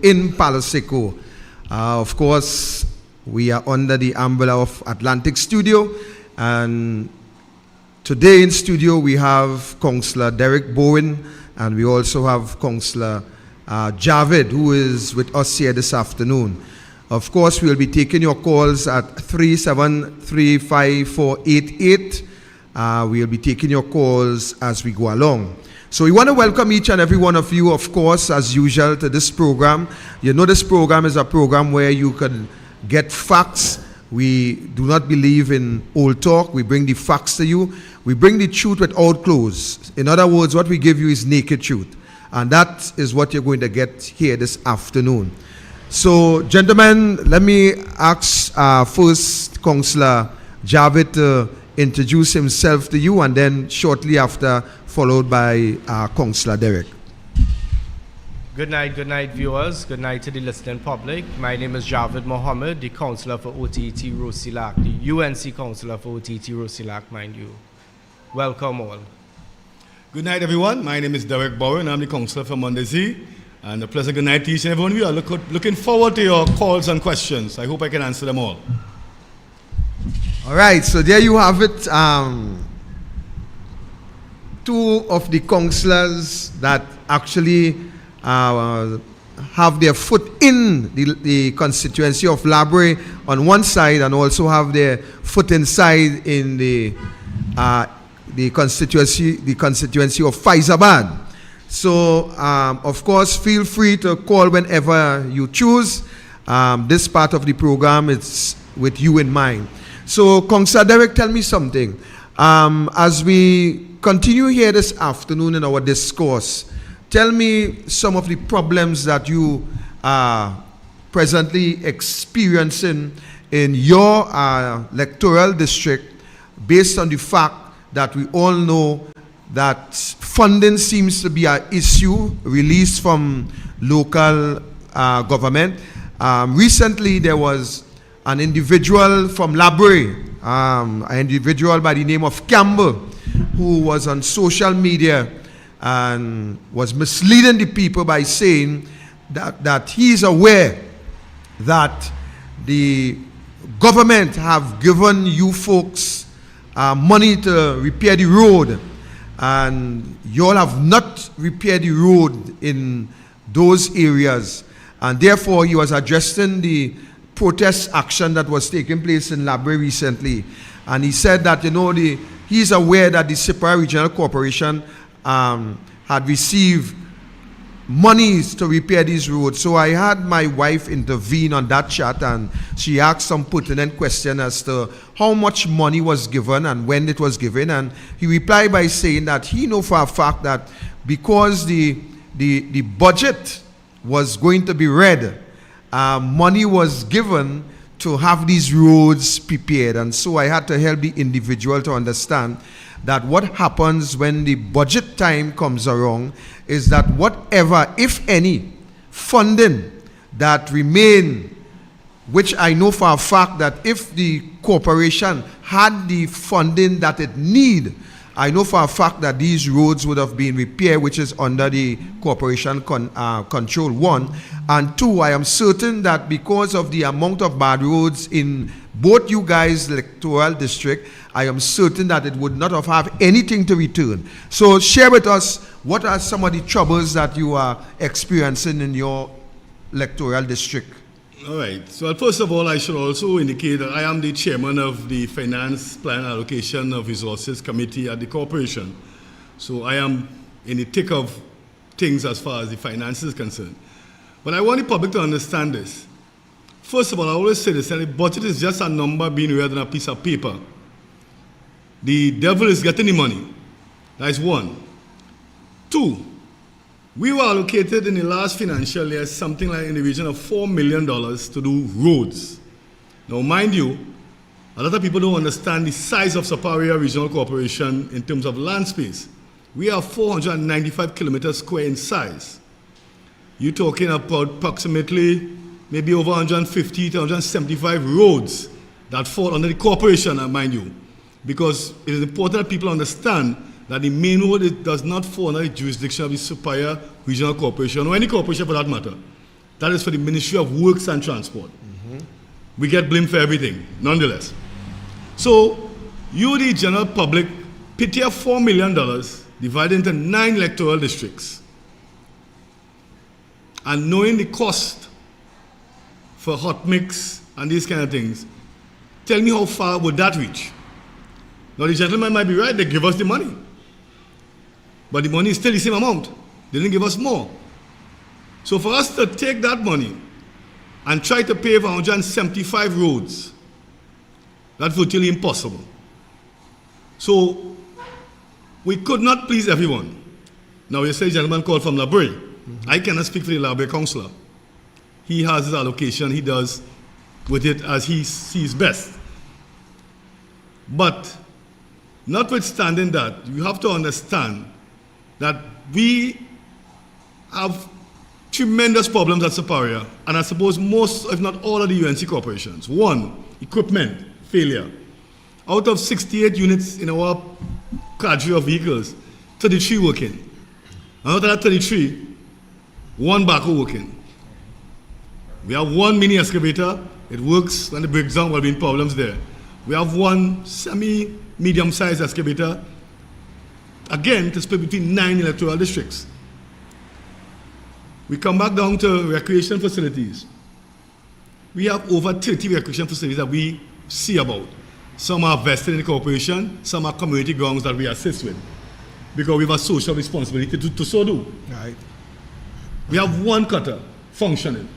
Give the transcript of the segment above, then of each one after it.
in Palaseco. Of course, we are under the umbrella of Atlantic Studio, and today in studio we have Councillor Derek Bowen, and we also have Councillor Javid, who is with us here this afternoon. Of course, we will be taking your calls at 3735488. We will be taking your calls as we go along. So we want to welcome each and every one of you, of course, as usual, to this program. You know, this program is a program where you can get facts. We do not believe in old talk. We bring the facts to you. We bring the truth without clothes. In other words, what we give you is naked truth. And that is what you're going to get here this afternoon. So, gentlemen, let me ask first Councillor Javid to introduce himself to you, and then shortly after, followed by Councillor Derek. Good night, viewers. Good night to the listening public. My name is Javid Mohammed, the Councillor for OTT Rosilak, the UNC Councillor for OTT Rosilak, mind you. Welcome all. Good night, everyone. My name is Derek Bowen. I'm the Councillor for Mondesi. And a pleasant good night to each and everyone. We are looking forward to your calls and questions. I hope I can answer them all. All right, so there you have it. Two of the councillors that actually have their foot in the constituency of Brea on one side, and also have their foot inside in the constituency of Faizabad. So, of course, feel free to call whenever you choose. This part of the program is with you in mind. So, Councillor Derek, tell me something. As we continue here this afternoon in our discourse, tell me some of the problems that you are presently experiencing in your electoral district, based on the fact that we all know that funding seems to be an issue released from local government. Recently, there was an individual from Brea, an individual by the name of Campbell, who was on social media and was misleading the people by saying that he is aware that the government have given you folks money to repair the road, and you all have not repaired the road in those areas. And therefore, he was addressing the protest action that was taking place in Brea recently. And he said that, you know, he's aware that the Sipara Regional Corporation had received monies to repair these roads. So I had my wife intervene on that chat, and she asked some pertinent question as to how much money was given and when it was given. And he replied by saying that he knew for a fact that because the budget was going to be read, money was given to have these roads prepared. And so I had to help the individual to understand that what happens when the budget time comes around is that whatever, if any, funding that remain, which I know for a fact that if the corporation had the funding that it need, I know for a fact that these roads would have been repaired, which is under the corporation control, one. And two, I am certain that because of the amount of bad roads in both you guys' electoral district, I am certain that it would not have anything to return. So share with us, what are some of the troubles that you are experiencing in your electoral district? All right. So first of all, I should also indicate that I am the chairman of the Finance Plan Allocation of Resources Committee at the corporation. So I am in the thick of things as far as the finances is concerned. But I want the public to understand this. First of all, I always say this, that the budget is just a number being read on a piece of paper. The devil is getting the money. That is one. Two, we were allocated in the last financial year something like in the region of $4 million to do roads. Now, mind you, a lot of people don't understand the size of Sipara Regional Corporation in terms of land space. We are 495 kilometers square in size. You're talking about approximately maybe over 150 to 175 roads that fall under the corporation, mind you. Because it is important that people understand that the main road does not fall under the jurisdiction of the Sipara Regional Corporation, or any corporation for that matter. That is for the Ministry of Works and Transport. We get blamed for everything, nonetheless. So, you, the general public, pity of $4 million divided into 9 electoral districts. And knowing the cost for hot mix and these kind of things, tell me how far would that reach? Now, the gentleman might be right, they give us the money. But the money is still the same amount. They didn't give us more. So for us to take that money and try to pave 175 roads, that's virtually impossible. So we could not please everyone. Now you say gentleman called from Brea. I cannot speak for the Brea councillor. He has his allocation, he does with it as he sees best. But notwithstanding that, you have to understand that we have tremendous problems at Superior, and I suppose most, if not all, of the UNC corporations. One, equipment failure. Out of 68 units in our cadre of vehicles, 33 working. And out of that 33, 1 backhoe working. We have 1 mini excavator. It works when it breaks down, there will be problems there. We have 1 semi-medium-sized excavator, again, to split between 9 electoral districts. We come back down to recreation facilities. We have over 30 recreation facilities that we see about. Some are vested in the corporation, some are community grounds that we assist with, because we have a social responsibility to so do. Right. We have 1 cutter functioning.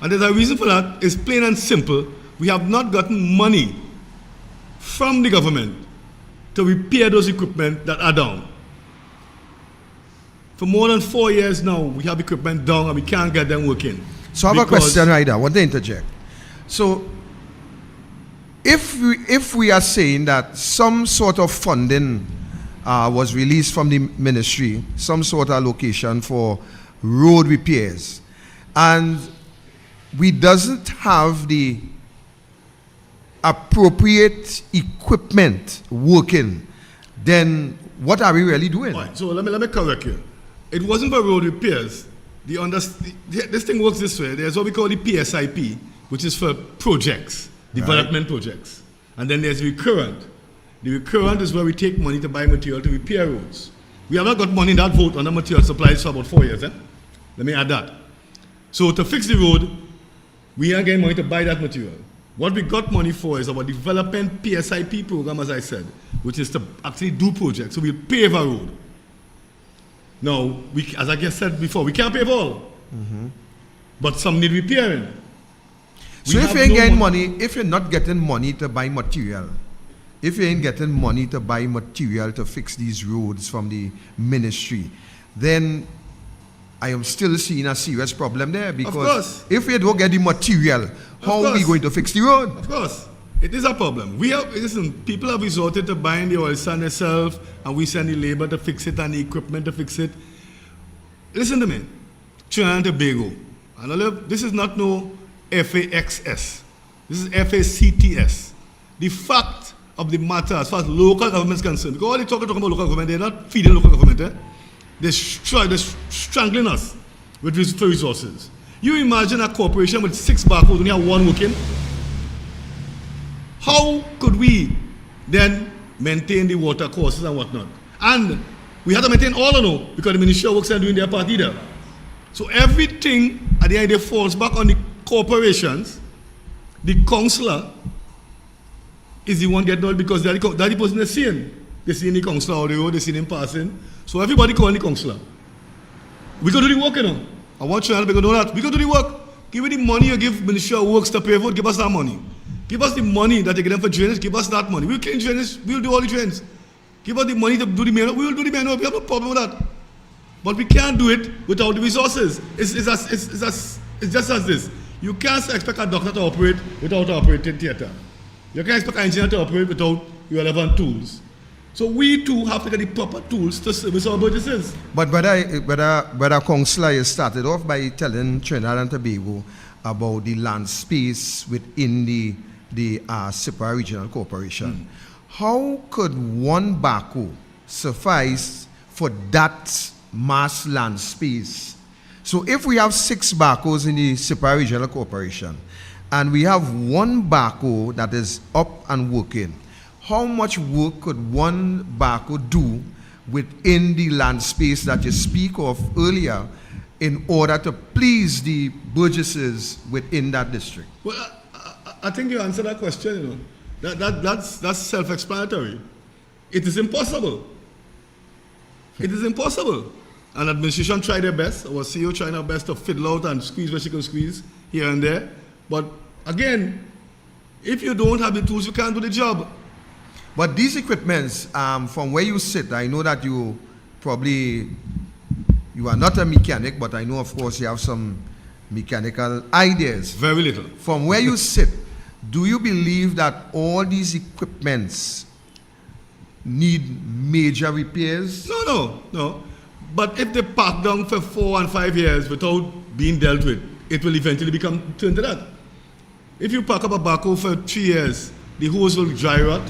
And there's a reason for that. It's plain and simple. We have not gotten money from the government to repair those equipment that are down. For more than 4 years now, we have equipment down and we can't get them working. So I have a question right now. I want to interject. So if we are saying that some sort of funding was released from the ministry, some sort of allocation for road repairs, and we doesn't have the appropriate equipment working, then what are we really doing? Right, so let me correct you. It wasn't for road repairs. This thing works this way. There's what we call the PSIP, which is for projects, development projects. And then there's recurrent. The recurrent is where we take money to buy material to repair roads. We have not got money in that vote on the material supplies for about 4 years. Let me add that. So to fix the road, we are getting money to buy that material. What we got money for is our development PSIP program, as I said, which is to actually do projects. So we'll pave a road. Now, as I just said before, we can't pave all. But some need repairing. So if you ain't getting money, if you're not getting money to buy material, if you ain't getting money to buy material to fix these roads from the ministry, then I am still seeing a serious problem there, because if we don't get the material, how are we going to fix the road? Of course. It is a problem. People have resorted to buying the oil sand themselves, and we send the labor to fix it and the equipment to fix it. Listen to me. Trinidad and Tobago. This is not no FAXS. This is FACTS. The fact of the matter, as far as local government is concerned, because all they talk about local government, they're not feeding local government. They're strangling us with resources. You imagine a corporation with 6 barcodes, only have 1 working. How could we then maintain the water courses and whatnot? And we had to maintain all of them, because the Ministry of Works are doing their part either. So everything at the end of the day falls back on the corporations. The councillor is the one getting all, because they're the person they're seeing. They're seeing the councillor on the road, they're seeing him passing. So everybody calling the councillor. We go do the work, I want you to know that. We go do the work. Give me the money you give Ministry of Works to pay for, give us that money. Give us the money that they get them for drainage, give us that money. We'll clean drainage, we'll do all the drains. Give us the money to do the main work, we will do the main work. We have no problem with that. But we can't do it without the resources. It's just as this. You can't expect a doctor to operate without an operating theatre. You can't expect an engineer to operate without relevant tools. So we too have to get the proper tools to service our businesses. But whether councillor, you started off by telling Trinidad and Tobago about the land space within the Superior Regional Corporation. How could 1 backhoe suffice for that mass land space So if we have 6 barcodes in the Sipara Regional Corporation, and we have 1 barcode that is up and working, how much work could 1 barcode do within the land space that you speak of earlier in order to please the burgesses within that district? Well, I think you answered that question, That's self-explanatory. It is impossible. It is impossible. And administration tried their best, our CEO tried her best to fiddle out and squeeze where she can squeeze here and there. But again, if you don't have the tools, you can't do the job. But these equipments, from where you sit, I know that you are not a mechanic, but I know, of course, you have some mechanical ideas. Very little. From where you sit, do you believe that all these equipments need major repairs? No. But if they park down for 4 and 5 years without being dealt with, it will eventually become turned to that. If you park up a backhoe for 3 years, the hose will dry rot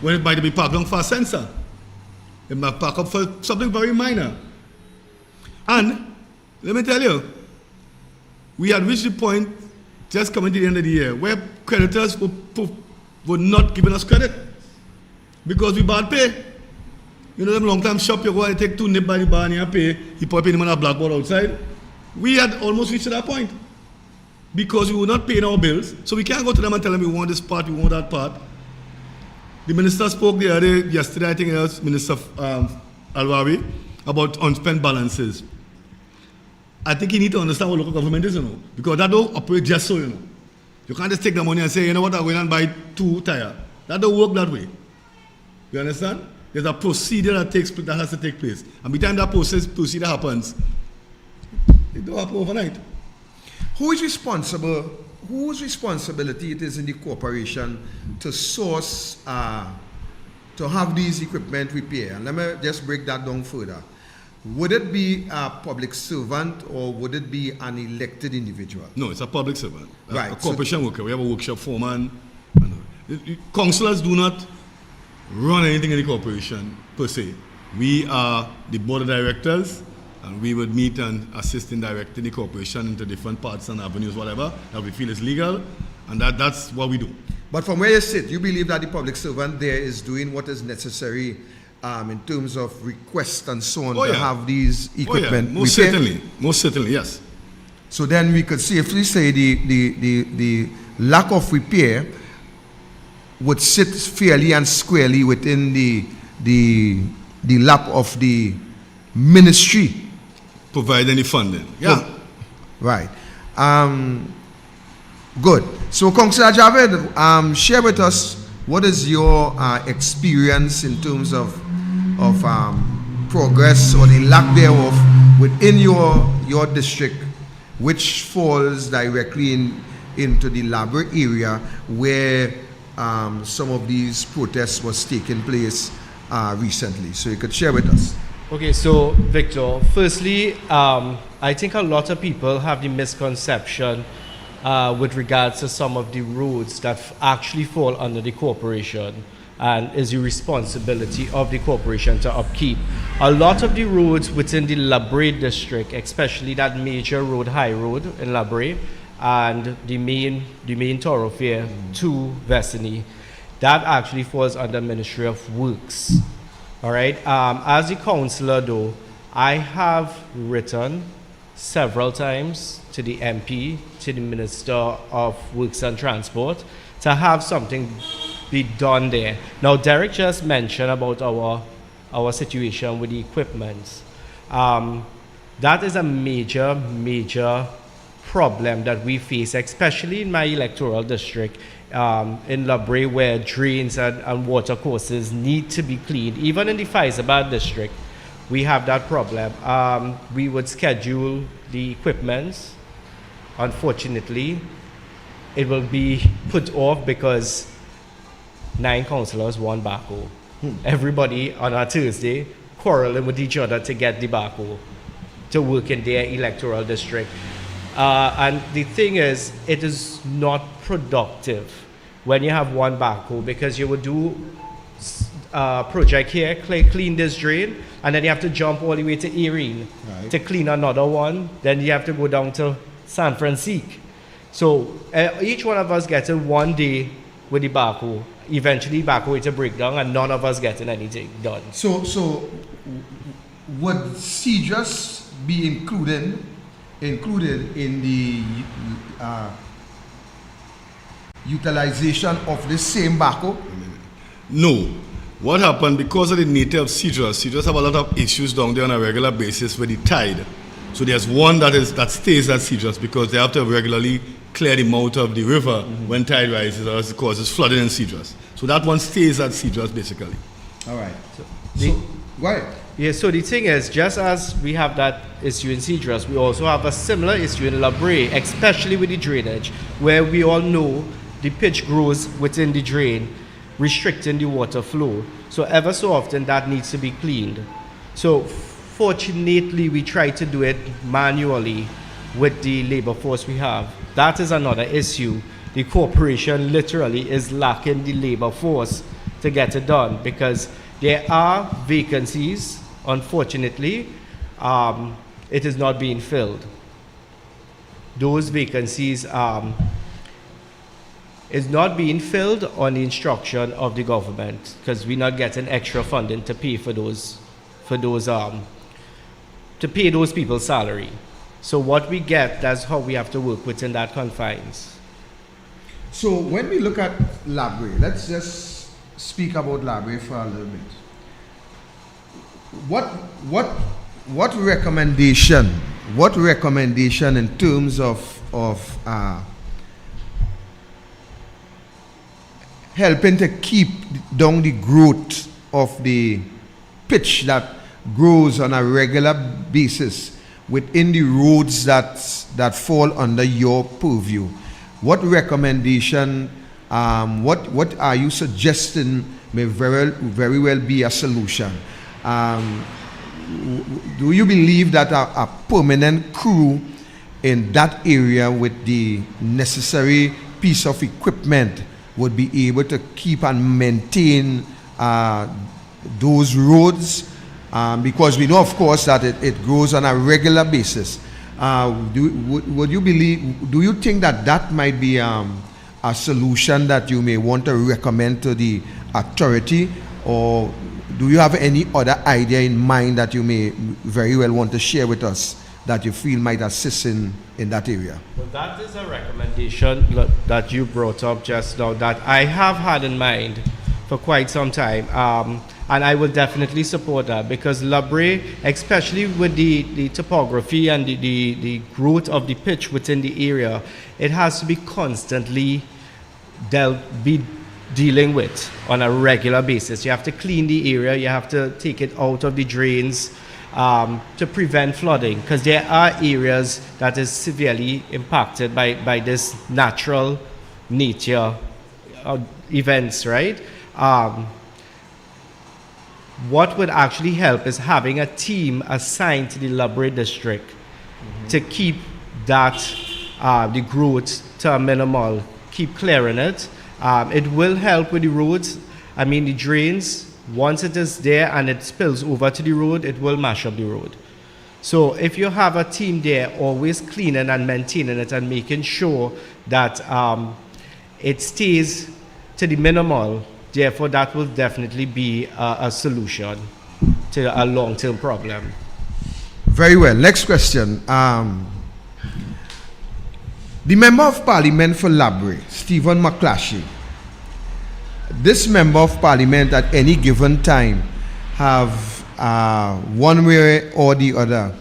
when it might be parked down for a sensor. It might park up for something very minor. And let me tell you, we had reached the point just coming to the end of the year where creditors were not giving us credit because we bad pay. You know them long-time shop, you go and take 2 nip by the bar and you pay, you put in a blackboard outside. We had almost reached that point because we were not paying our bills. So we can't go to them and tell them we want this part, we want that part. The minister spoke yesterday, I think it was Minister Alwawi, about unspent balances. I think you need to understand what local government is, because that don't operate just so, You can't just take the money and say, you know what, I'm going and buy 2 tires. That don't work that way. You understand? There's a procedure that has to take place. And by the time that procedure happens, it don't happen overnight. Whose responsibility it is in the corporation to source, to have these equipment repaired? And let me just break that down further. Would it be a public servant or would it be an elected individual? No, it's a public servant. Right. A corporation worker. We have a workshop foreman. Councillors do not run anything in the corporation per se. We are the board of directors, and we would meet and assist in directing the corporation into different parts and avenues, whatever, that we feel is legal, and that's what we do. But from where you sit, you believe that the public servant there is doing what is necessary in terms of requests and so on to have these equipment repaired? Most certainly, yes. So then we could safely say the lack of repair would sit fairly and squarely within the lap of the ministry. Provide any funding. Yeah. Right. Good. So, Councillor Javed, share with us what is your experience in terms of progress or the lack thereof within your district, which falls directly into the Labre area where some of these protests was taking place recently. So you could share with us. Okay, so Victor, firstly, I think a lot of people have the misconception with regards to some of the roads that actually fall under the corporation and is the responsibility of the corporation to upkeep. A lot of the roads within the Labre district, especially that major road, High Road in Labre, and the main thoroughfare to Vestini, that actually falls under Ministry of Works. All right. As a councillor, though, I have written several times to the MP, to the Minister of Works and Transport, to have something be done there. Now, Derek just mentioned about our situation with the equipment. That is a major problem that we face, especially in my electoral district, in Labre, where drains and water courses need to be cleaned. Even in the Faizabad district, we have that problem. We would schedule the equipment. Unfortunately, it will be put off because 9 councillors, 1 backhoe. Everybody on a Thursday quarreling with each other to get the backhoe to work in their electoral district. And the thing is, it is not productive when you have 1 backhoe, because you would do project here, clean this drain, and then you have to jump all the way to Erin to clean another one. Then you have to go down to San Francisco. So each one of us gets in one day with the backhoe. Eventually, backhoe is a breakdown, and none of us getting anything done. So would CJUS be included in the utilization of the same backhoe? No. What happened, because of the nature of CJUS have a lot of issues down there on a regular basis with the tide. So there's one that stays at CJUS because they have to regularly clear the mouth of the river when tide rises, or else it causes flooding in CJUS. So that one stays at CJUS basically. All right. So go ahead. Yeah, so the thing is, just as we have that issue in CJUS, we also have a similar issue in Brea, especially with the drainage, where we all know the pitch grows within the drain, restricting the water flow. So ever so often that needs to be cleaned. So fortunately we try to do it manually with the labor force we have. That is another issue. The corporation literally is lacking the labor force to get it done, because there are vacancies. Unfortunately, it is not being filled. Those vacancies is not being filled on the instruction of the government, because we're not getting extra funding to pay for those to pay those people's salary. So what we get, that's how we have to work within that confines. So when we look at Brea, let's just speak about Brea for a little bit. What recommendation in terms of helping to keep down the growth of the pitch that grows on a regular basis within the roads that fall under your purview? What recommendation, what are you suggesting may very well be a solution? Do you believe that a permanent crew in that area with the necessary piece of equipment would be able to keep and maintain those roads? Because we know, of course, that it grows on a regular basis. Do you think that might be a solution that you may want to recommend to the authority, or do you have any other idea in mind that you may very well want to share with us that you feel might assist in that area? Well, that is a recommendation that you brought up just now that I have had in mind for quite some time. And I will definitely support that, because Brea, especially with the topography and the growth of the pitch within the area, it has to be constantly dealing with on a regular basis. You have to clean the area, you have to take it out of the drains to prevent flooding, because there are areas that is severely impacted by this natural nature events, right? What would actually help is having a team assigned to the Brea district to keep that the growth to a minimal, keep clearing it. It will help with the roads. I mean, the drains, once it is there and it spills over to the road, it will mash up the road. So if you have a team there always cleaning and maintaining it and making sure that it stays to the minimal, therefore that will definitely be a solution to a long-term problem. Very well. Next question. The Member of Parliament for Brea, Stephen McClashy. This Member of Parliament at any given time have one way or the other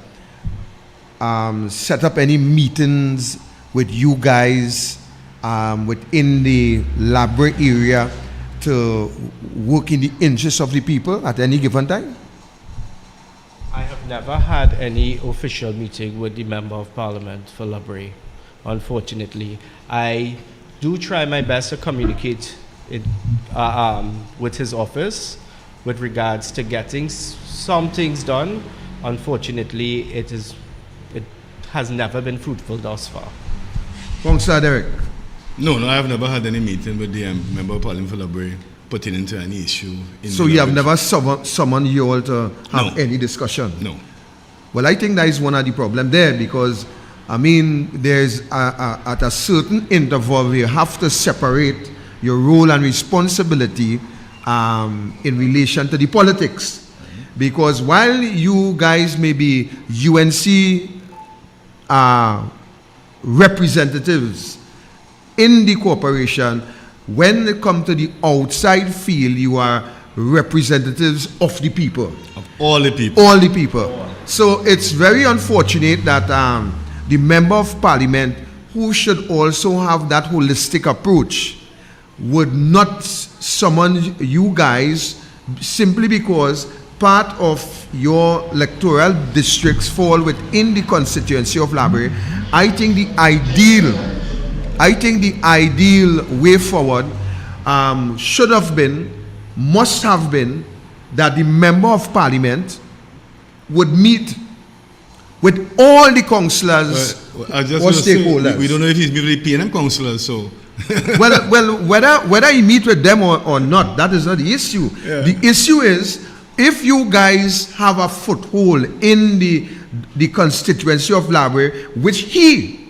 set up any meetings with you guys within the Brea area to work in the interests of the people at any given time? I have never had any official meeting with the Member of Parliament for Brea, unfortunately. I do try my best to communicate with his office with regards to getting some things done. Unfortunately, it has never been fruitful thus far. Councillor Derek. No, I have never had any meeting with the Member of Parliament for Brea. pertaining to any issue. So you have never summoned you all to have any discussion? No. Well, I think that is one of the problems there, because, I mean, there's at a certain interval you have to separate your role and responsibility in relation to the politics. Because while you guys may be UNC representatives in the corporation, when it comes to the outside field, you are representatives of the people. Of all the people. All the people. So it's very unfortunate that the member of parliament, who should also have that holistic approach, would not summon you guys simply because part of your electoral districts fall within the constituency of Labre. I think the ideal way forward should have been, must have been, that the member of parliament would meet with all the councillors or stakeholders. We don't know if he's meeting with the PNM councillors, so. well, whether he meet with them or not, that is not the issue. Yeah. The issue is, if you guys have a foothold in the constituency of Labre, which he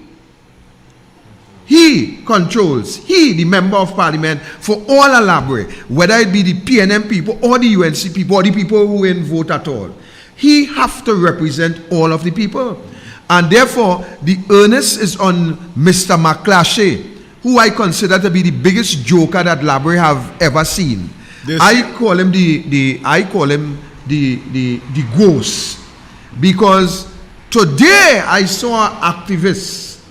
controls, the member of parliament for all of Labre, whether it be the PNM people or the UNC people or the people who didn't vote at all, he have to represent all of the people. And therefore, the onus is on Mr. McClashy, who I consider to be the biggest joker that Labre have ever seen. I call him the ghost, because today I saw activists,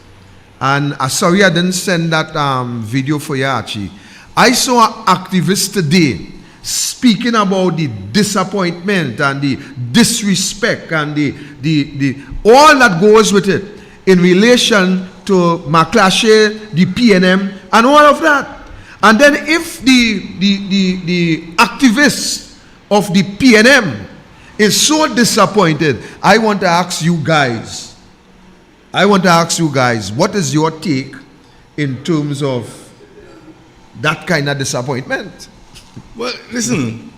and sorry I didn't send that video for you, Archie. I saw activists today speaking about the disappointment and the disrespect and the all that goes with it in relation to McClashy, the PNM, and all of that. And then if the activists of the PNM is so disappointed, I want to ask you guys, what is your take in terms of that kind of disappointment? Well, listen,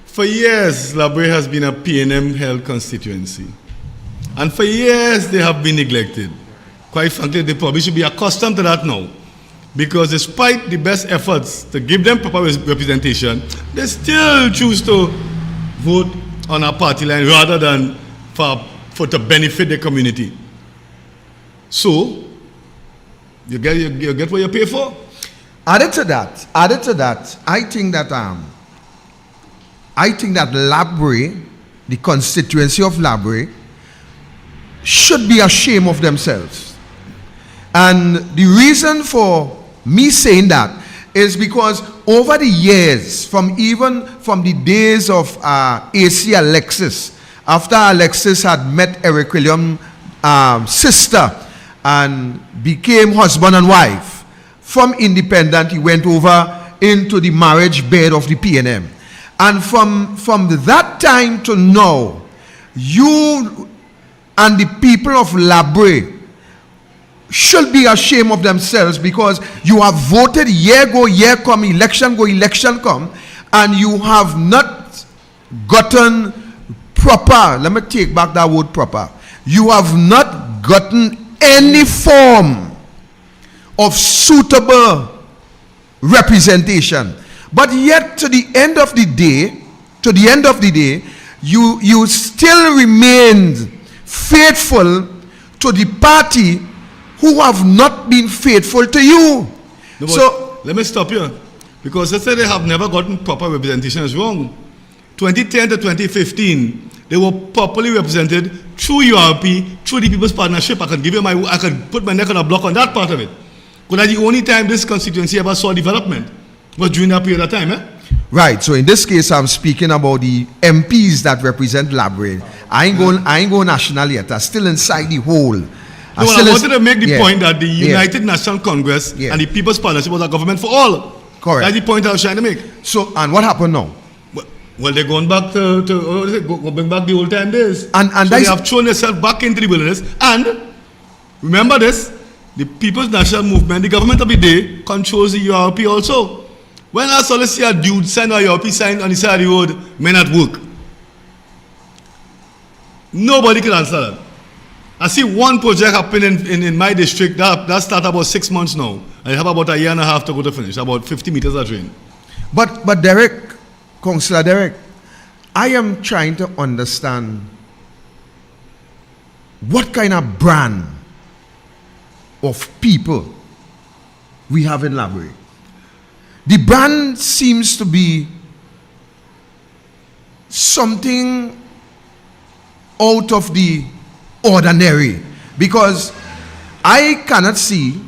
for years, Labre has been a PNM-held constituency. And for years, they have been neglected. Quite frankly, they probably should be accustomed to that now. Because despite the best efforts to give them proper representation, they still choose to vote on a party line rather than for to benefit the community. So, you get what you pay for. Added to that, I think that Labre, the constituency of Labre, should be ashamed of themselves. And the reason for me saying that is because over the years, from the days of AC Alexis, after Alexis had met Eric William's sister and became husband and wife, from independent he went over into the marriage bed of the PNM. And from that time to now, you and the people of Labre should be ashamed of themselves, because you have voted year go, year come, election go, election come, and you have not gotten proper, let me take back that word proper, you have not gotten any form of suitable representation. But yet to the end of the day, you still remained faithful to the party who have not been faithful to you. No, so let me stop you, because they say they have never gotten proper representation is wrong. 2010 to 2015, they were properly represented through URP, through the People's Partnership. I could put my neck on a block on that part of it. Because the only time this constituency ever saw development was during that period of time. Right. So in this case, I'm speaking about the MPs that represent Labre. I ain't going national yet. I'm still inside the hole. I wanted to make the point that the United National Congress and the People's Partnership was a government for all. Correct. That's the point I was trying to make. So, and what happened now? Well, they're going back to bring back the old time days. And so they have thrown themselves back into the wilderness. And remember this, the People's National Movement, the government of the day, controls the URP also. When I saw see a dude sign or your sign on the side of the road, men at work. Nobody can answer that. I see one project happening in my district that started about 6 months now. I have about a year and a half to go to finish, about 50 meters of drain. But Derek, Councillor Derek, I am trying to understand what kind of brand of people we have in Brea. The brand seems to be something out of the ordinary, because I cannot see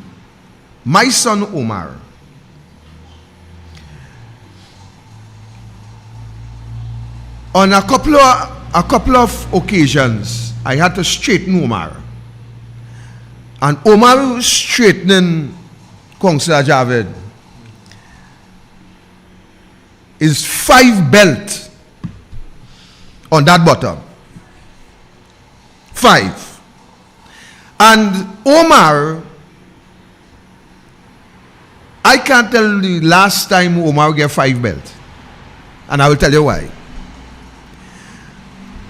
my son Omar on a couple of occasions. I had to straighten Omar, and Omar straightening Councillor Javed is 5 belt on that bottom. 5. And Omar, I can't tell the last time Omar get 5 belt, and I will tell you why.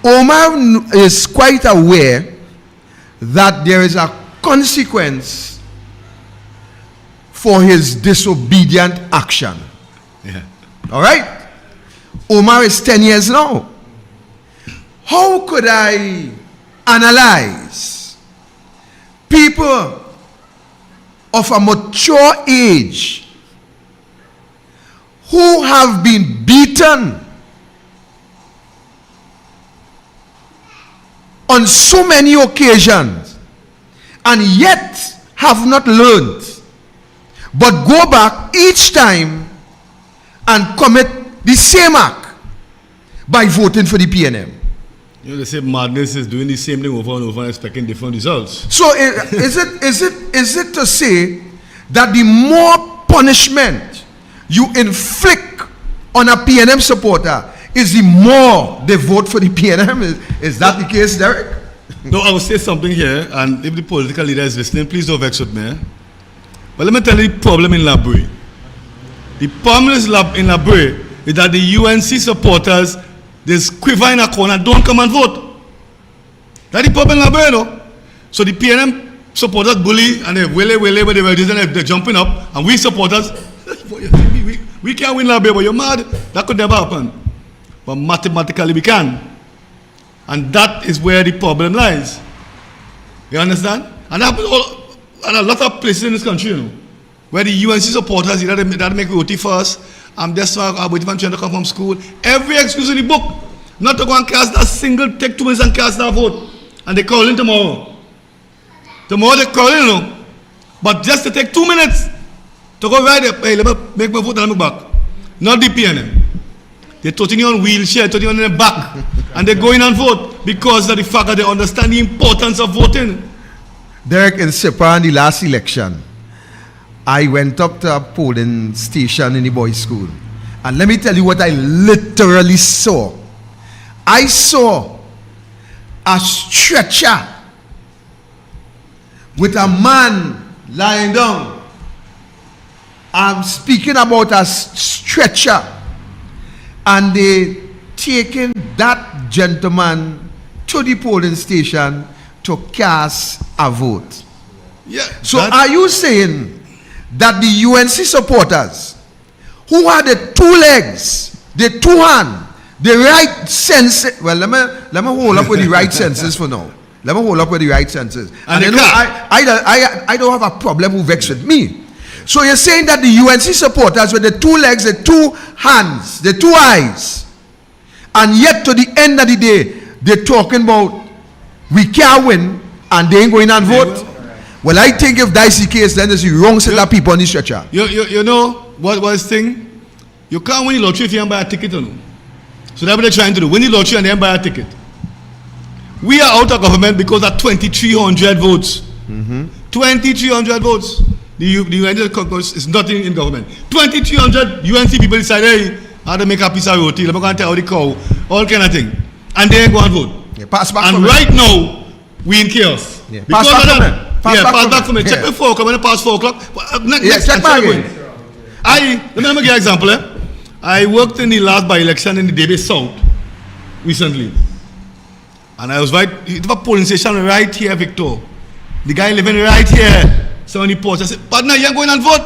Omar is quite aware that there is a consequence for his disobedient action. Yeah. All right? Omar is 10 years now. How could I analyze people of a mature age who have been beaten on so many occasions and yet have not learned, but go back each time and commit the same act by voting for the PNM? You know, they say madness is doing the same thing over and over and expecting different results. So is it to say that the more punishment you inflict on a PNM supporter is the more they vote for the PNM? Is that the case, Derek? No, I will say something here, and if the political leader is listening, please don't vex with me. But let me tell you the problem in Brea. The problem in Brea is that the UNC supporters, they quiver in a corner, don't come and vote. That's the problem in Brea, no? So the PNM supporters bully, and they wele but they're jumping up, and we supporters, we can't win Brea, but you're mad. That could never happen. But mathematically we can. And that is where the problem lies. You understand? And that happens and a lot of places in this country, you know, where the UNC supporters, either they make roti first, that's why I'm waiting for trying to come from school. Every excuse in the book, not to go and cast that single, take 2 minutes and cast that vote. And they call in tomorrow. Tomorrow they call in, you know. But just to take 2 minutes to go right there, hey, let me make my vote and I'm back. Not the PNM. They're totally on wheelchair, totally on their back, and they go in and vote because of the fact that they understand the importance of voting. Derek, in Sepa, in the last election, I went up to a polling station in the boys' school, and let me tell you what I literally saw. I saw a stretcher with a man lying down. I'm speaking about a stretcher. And they taken that gentleman to the polling station to cast a vote. Yeah. So are you saying that the UNC supporters who had the 2 legs, the 2 hands, the right sense, well, let me hold up with the right senses for now. Let me hold up with the right senses. And you know, I don't have a problem who vex with me. So you're saying that the UNC supporters with the 2 legs, the 2 hands, the 2 eyes, and yet to the end of the day, they're talking about we can't win and they ain't going and vote? Well, I think if that's the case, then there's the wrong set of people on the stretcher. You know what was the thing? You can't win the lottery if you don't buy a ticket. No? So that's what they're trying to do. Win the lottery and then buy a ticket. We are out of government because of 2,300 votes. 2,300 votes. The United Congress is nothing in government. 2,300 UNC people decide, hey, how to make a piece of roti, let me go and tell the cow, all kind of thing. And they go and vote. Yeah, pass back and right now, we in chaos. Yeah. Pass back from it. Check before, come in, past 4 o'clock. Check back again. Let me give you an example. I worked in the last by-election in the Debe South recently. And I was right, it was a polling station right here, Victor. The guy living right here. So on the porch, I said, partner, you ain't going and vote?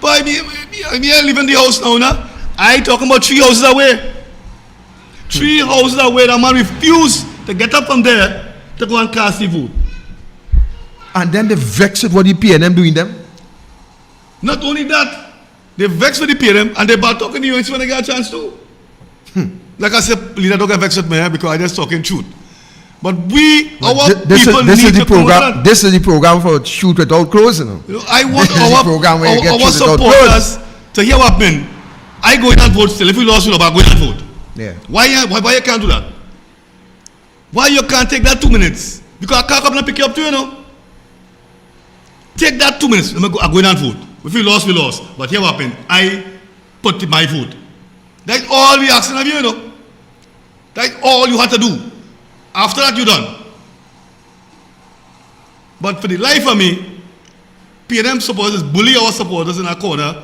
Boy, me live in the house now, nah? I talking about 3 houses away. 3 houses away, that man refused to get up from there to go and cast the vote. And then they vex with what the PNM doing them? Not only that, they vex with the PNM and they bad talking to you when they get a chance to. Like I said, leader don't get vexed with me because I just talking truth. But we, our people need to program. This is the program for shoot without clothes, you know. I want our supporters to hear what I mean. I go in and vote still. If we lost, I go in and vote. Yeah. Why you can't do that? Why you can't take that 2 minutes? Because I can't come and pick you up too, you know. Take that 2 minutes. I go in and vote. If we lost, we lost. But here what happened? I put my vote. That's all we asking of you, you know. That's all you have to do. After that, you're done. But for the life of me, PNM supporters bully our supporters in a corner,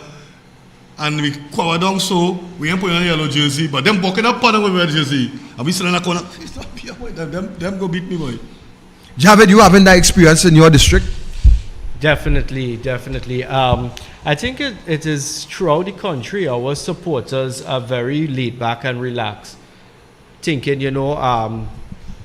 and we cover down so we ain't putting on a yellow jersey, but them bucking up on with red jersey, and we sit in a corner. Them go beat me, boy. Javed, you having that experience in your district? Definitely. I think it is throughout the country, our supporters are very laid back and relaxed, thinking,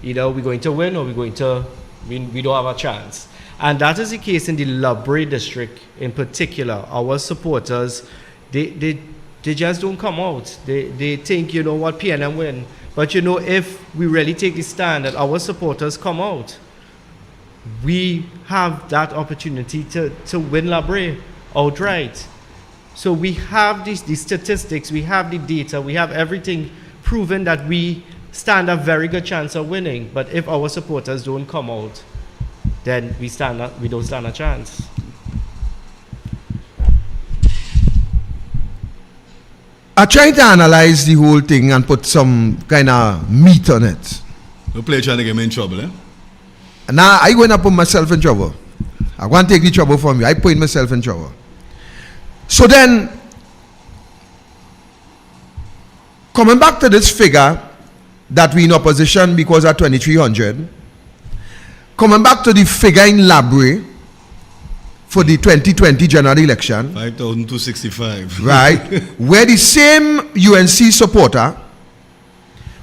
either we're going to win or we don't have a chance. And that is the case in the Brea district in particular. Our supporters, they just don't come out. They think, what, PNM win. But if we really take the stand that our supporters come out, we have that opportunity to win Brea outright. So we have the statistics, we have the data, we have everything proven that we stand a very good chance of winning. But if our supporters don't come out, then we don't stand a chance. I try to analyze the whole thing and put some kind of meat on it. No play trying to get me in trouble, eh? Now I going to put myself in trouble. I want to take the trouble from you. I put myself in trouble. So then, coming back to this figure that we in opposition because of 2,300, coming back to the figure in Brea for the 2020 general election, 5,265, right, where the same UNC supporter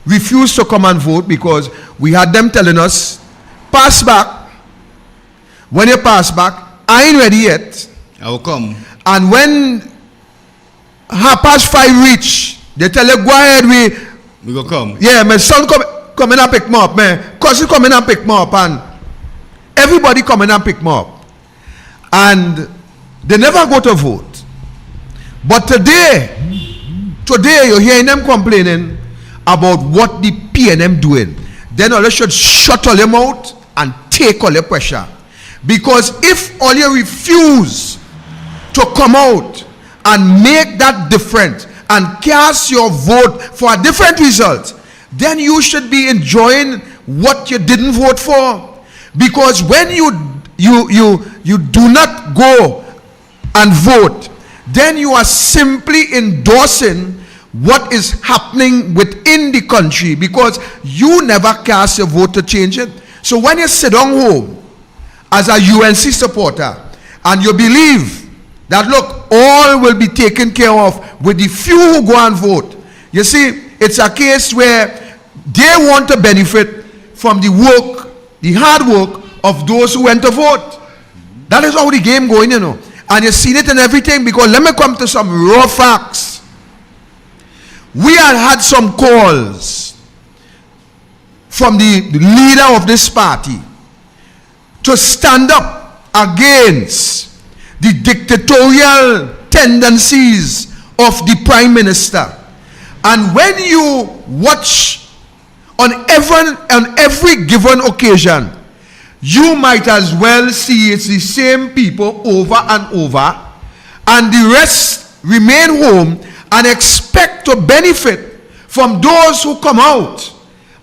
refused to come and vote because we had them telling us, pass back. When you pass back, I ain't ready yet. I will come. And when 5:30 reach, they tell you, go ahead, we go come. Yeah, my son coming and pick me up, man. Cousin coming and pick me up, and everybody coming and pick me up. And they never go to vote. But today you're hearing them complaining about what the PNM doing. Then all you should shut all your mouth and take all your pressure. Because if all you refuse to come out and make that difference and cast your vote for a different result, then you should be enjoying what you didn't vote for. Because when you do not go and vote, then you are simply endorsing what is happening within the country, because you never cast your vote to change it. So when you sit down home as a UNC supporter and you believe that, look, all will be taken care of with the few who go and vote, you see, it's a case where they want to benefit from the work, the hard work of those who went to vote. That is how the game going, and you've seen it in everything. Because let me come to some raw facts. We had some calls from the leader of this party to stand up against the dictatorial tendencies of the Prime Minister. And when you watch on every given occasion, you might as well see it's the same people over and over, and the rest remain home and expect to benefit from those who come out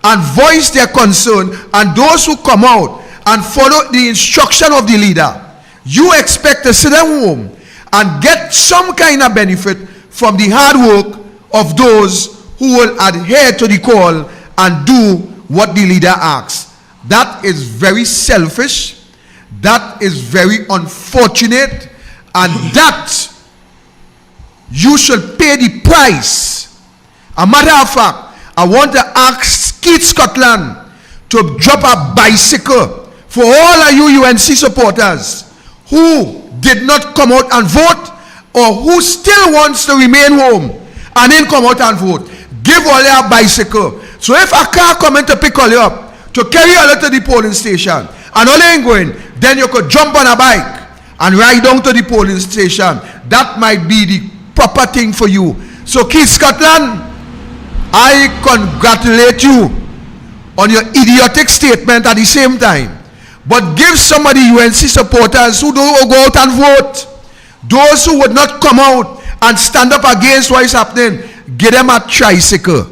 and voice their concern, and those who come out and follow the instruction of the leader. You expect to sit at home and get some kind of benefit from the hard work of those who will adhere to the call and do what the leader asks. That is very selfish. That is very unfortunate. And that you should pay the price. A matter of fact, I want to ask Keith Scotland to drop a bicycle for all of you UNC supporters who did not come out and vote, or who still wants to remain home and then come out and vote. Give all your a bicycle. So if a car coming to pick all you up, to carry you to the polling station, and all ain't going, then you could jump on a bike and ride down to the polling station. That might be the proper thing for you. So Keith Scotland, I congratulate you on your idiotic statement at the same time. But give some of the UNC supporters who don't go out and vote, those who would not come out and stand up against what is happening, give them a tricycle.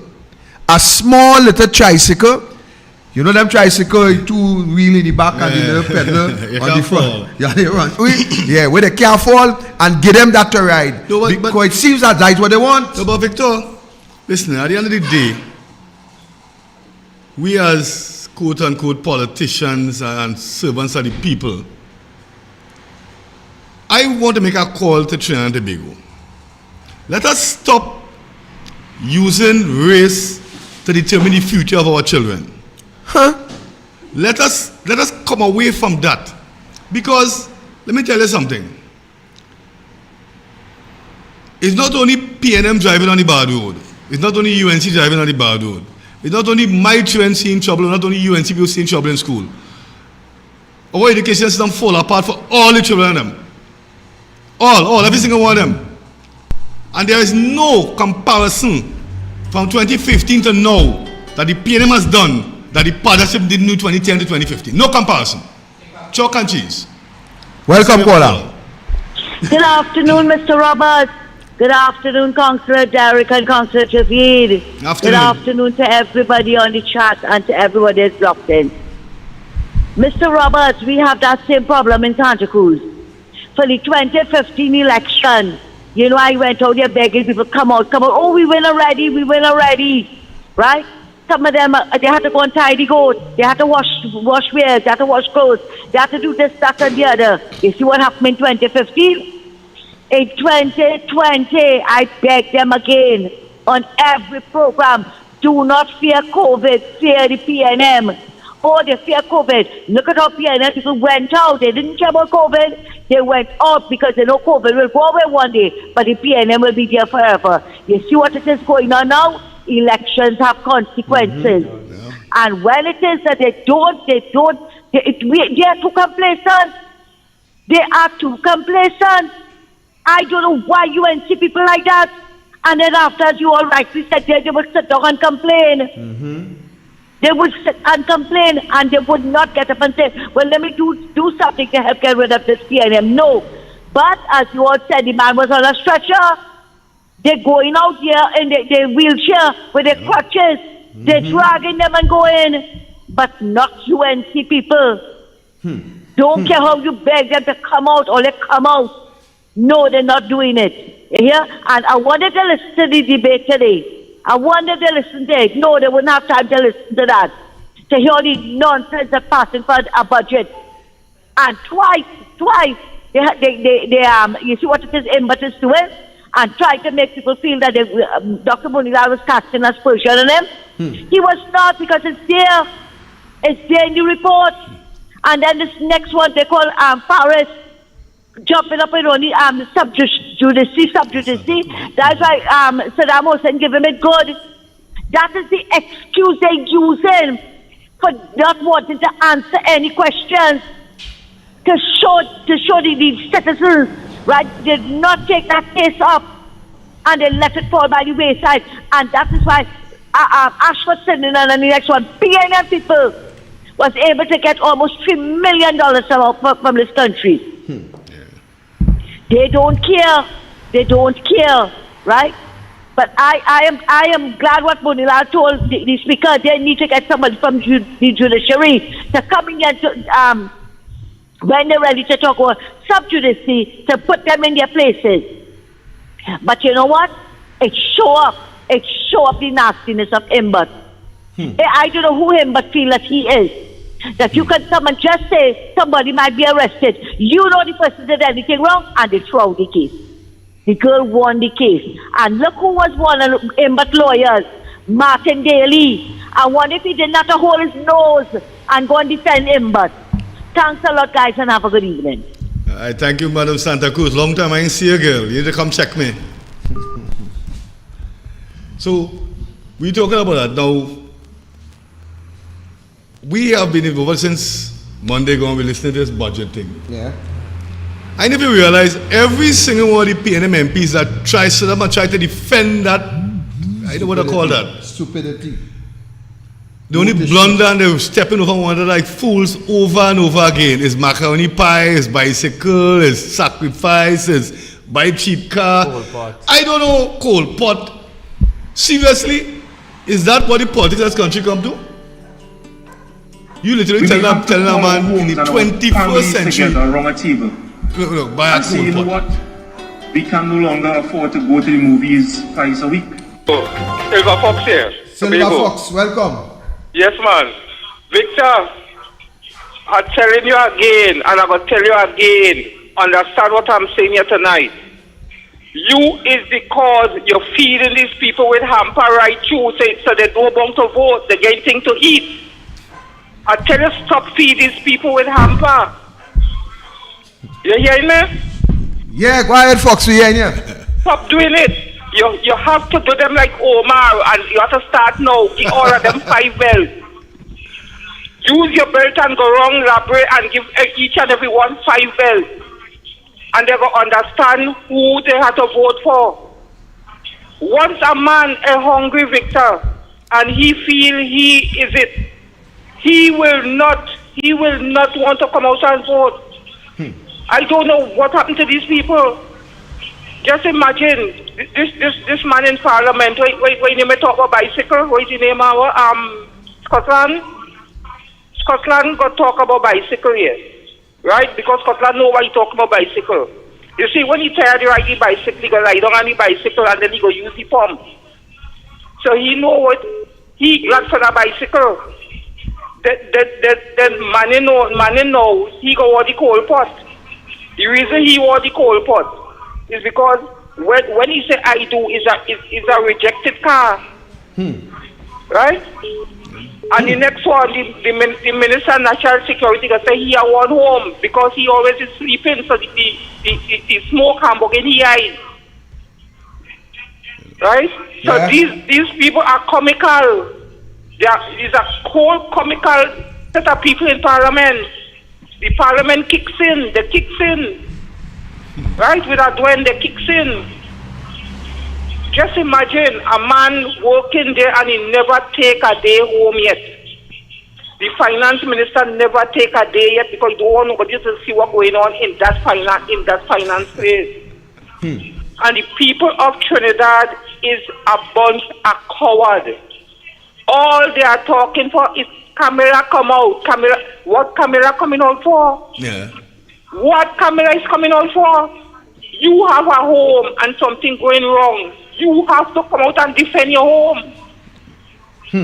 A small little tricycle. You know them tricycle, two wheel in the back and the little pedal on the front. Yeah, they run. Yeah, where they can't fall, and give them that to ride. No, because it seems that that's what they want. No, but Victor, listen, at the end of the day, we as quote-unquote politicians and servants of the people, I want to make a call to Trinidad and Tobago. Let us stop using race to determine the future of our children. Let us come away from that. Because, let me tell you something. It's not only PNM driving on the bad road. It's not only UNC driving on the bad road. It's not only my children seeing trouble, not only UNC people seeing trouble in school. Our education system fall apart for all the children of them. All, every single one of them. And there is no comparison from 2015 to now that the PNM has done that the partnership didn't do 2010 to 2015. No comparison. Chalk and cheese. Welcome, caller. Good afternoon, Mr. Roberts. Good afternoon, Councillor Derek and Councillor Javid. Good afternoon to everybody on the chat and to everybody that's locked in. Mr. Roberts, we have that same problem in Santa Cruz. For the 2015 election, you know, I went out there begging people, come out. Oh, we win already, right? Some of them, they had to go and tie the goat. They had to wash wares. They had to wash clothes. They had to do this, that, and the other. You see what happened in 2015? In 2020, I beg them again on every program, do not fear COVID, fear the PNM. Oh, they fear COVID. Look at how PNM people went out. They didn't care about COVID. They went out because they know COVID will go away one day, but the PNM will be there forever. You see what it is going on now? Elections have consequences. And when it is that they are too complacent. They are too complacent. I don't know why UNC people like that. And then after, as you all rightly said, they would sit down and complain. They would sit and complain, and they would not get up and say, well, let me do something to help get rid of this PNM. No. But as you all said, the man was on a stretcher. They're going out here in their wheelchair with their crutches. They're dragging them and going. But not UNC people. Don't care how you beg them to come out or they come out. No, they're not doing it. You hear? And I wanted to listen to the debate today. I wanted to listen to it. No, they wouldn't have time to listen to that. To hear the nonsense that's passing for a budget. And twice, they you see what it is impetus to it? And try to make people feel that Dr. Munila was casting aspersion on him. He was not, because it's there. It's there in the report. And then this next one they call Paris jumping up and on the subjudice. That's why Saddam Hussein give him it good. That is the excuse they using for not wanting to answer any questions. To show the citizens, right, did not take that case up and they let it fall by the wayside. And that is why Ashford Sinden and the next one, PNM people, was able to get almost $3 million from this country. They don't care. They don't care, right? But I am glad what Munila told the speaker. They need to get somebody from the judiciary to come in here when they're ready to talk about subjudice to put them in their places. But you know what? It show up the nastiness of him, but I don't know who him but feel that he is. That you can come and just say somebody might be arrested. You know the person did anything wrong and they throw out the case. The girl won the case. And look who was one of him but lawyers. Martin Daly. I wonder if he did not hold his nose and go and defend him, but thanks a lot, guys, and have a good evening. I thank you, Madam Santa Cruz. Long time I didn't see a girl. You need to come check me. So, we're talking about that now. We have been involved since Monday going to be listening to this budget thing. Yeah. I never realized every single one of the PNM MPs that try to defend that, I don't know what to call that. Stupidity. The only blunder and they're stepping over one another like fools over and over again. Is macaroni pie, is bicycle, is sacrifice, is buy cheap car. Coal pot. I don't know, coal pot. Seriously? Is that what the politics of this country come to? You literally telling a man in the 21st century. Around a table. Look, buy a say, you coal know pot. what? We can no longer afford to go to the movies twice a week. Silver Fox here. Silver Tobago. Fox, welcome. Yes, man. Victor, I'm telling you again, and I'm going to tell you again, understand what I'm saying here tonight. You is the cause you're feeding these people with hamper right through, so they don't want to vote, they're getting things to eat. I tell you, stop feeding these people with hamper. You hearing me? Yeah, go ahead, Fox, we hearing you. Stop doing it. You have to do them like Omar, and you have to start now. Give all of them 5 belts. Use your belt and go wrong robbery and give each and every one 5 belts. And they will understand who they have to vote for. Once a man is hungry, Victor, and he feel he is it, he will not want to come out and vote. I don't know what happened to these people. Just imagine this man in Parliament. When you may talk about bicycle, what is the name of Scotland? Scotland got talk about bicycle here, right? Because Scotland know why he talk about bicycle. You see, when he tired of riding bicycle, he go lie down on the bicycle and then he go use the pump. So he know what he glad for the bicycle. Then man know he go want the coal pot. The reason he want the coal pot is because when he say I do is a rejected car, right? And the next one, the Minister of National Security can say he want home because he always is sleeping, so the smoke hamburg in his eyes, right? So Yeah. these people are comical. These are whole comical set of people in Parliament. The Parliament kicks in, they kicks in. Right, without when they kicks in. Just imagine a man working there and he never take a day home yet. The finance minister never take a day yet because he don't want nobody to see what's going on in that finance place. And the people of Trinidad is a bunch of cowards. All they are talking for is camera come out. What camera coming out for? Yeah. What camera is coming out for? You have a home and something going wrong. You have to come out and defend your home.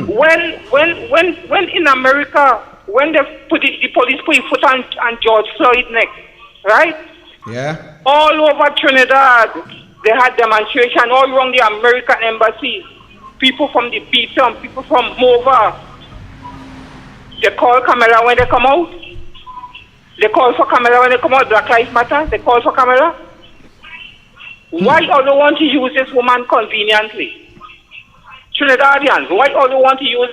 When in America, when they the police put foot on George Floyd neck, right? Yeah. All over Trinidad, they had demonstration all around the American embassy. People from the beach and people from Mova. They call camera when they come out. They call for camera when they come out. Black Lives Matter. They call for camera. Why all they want to use this woman conveniently? Trinidadians, why all they want to use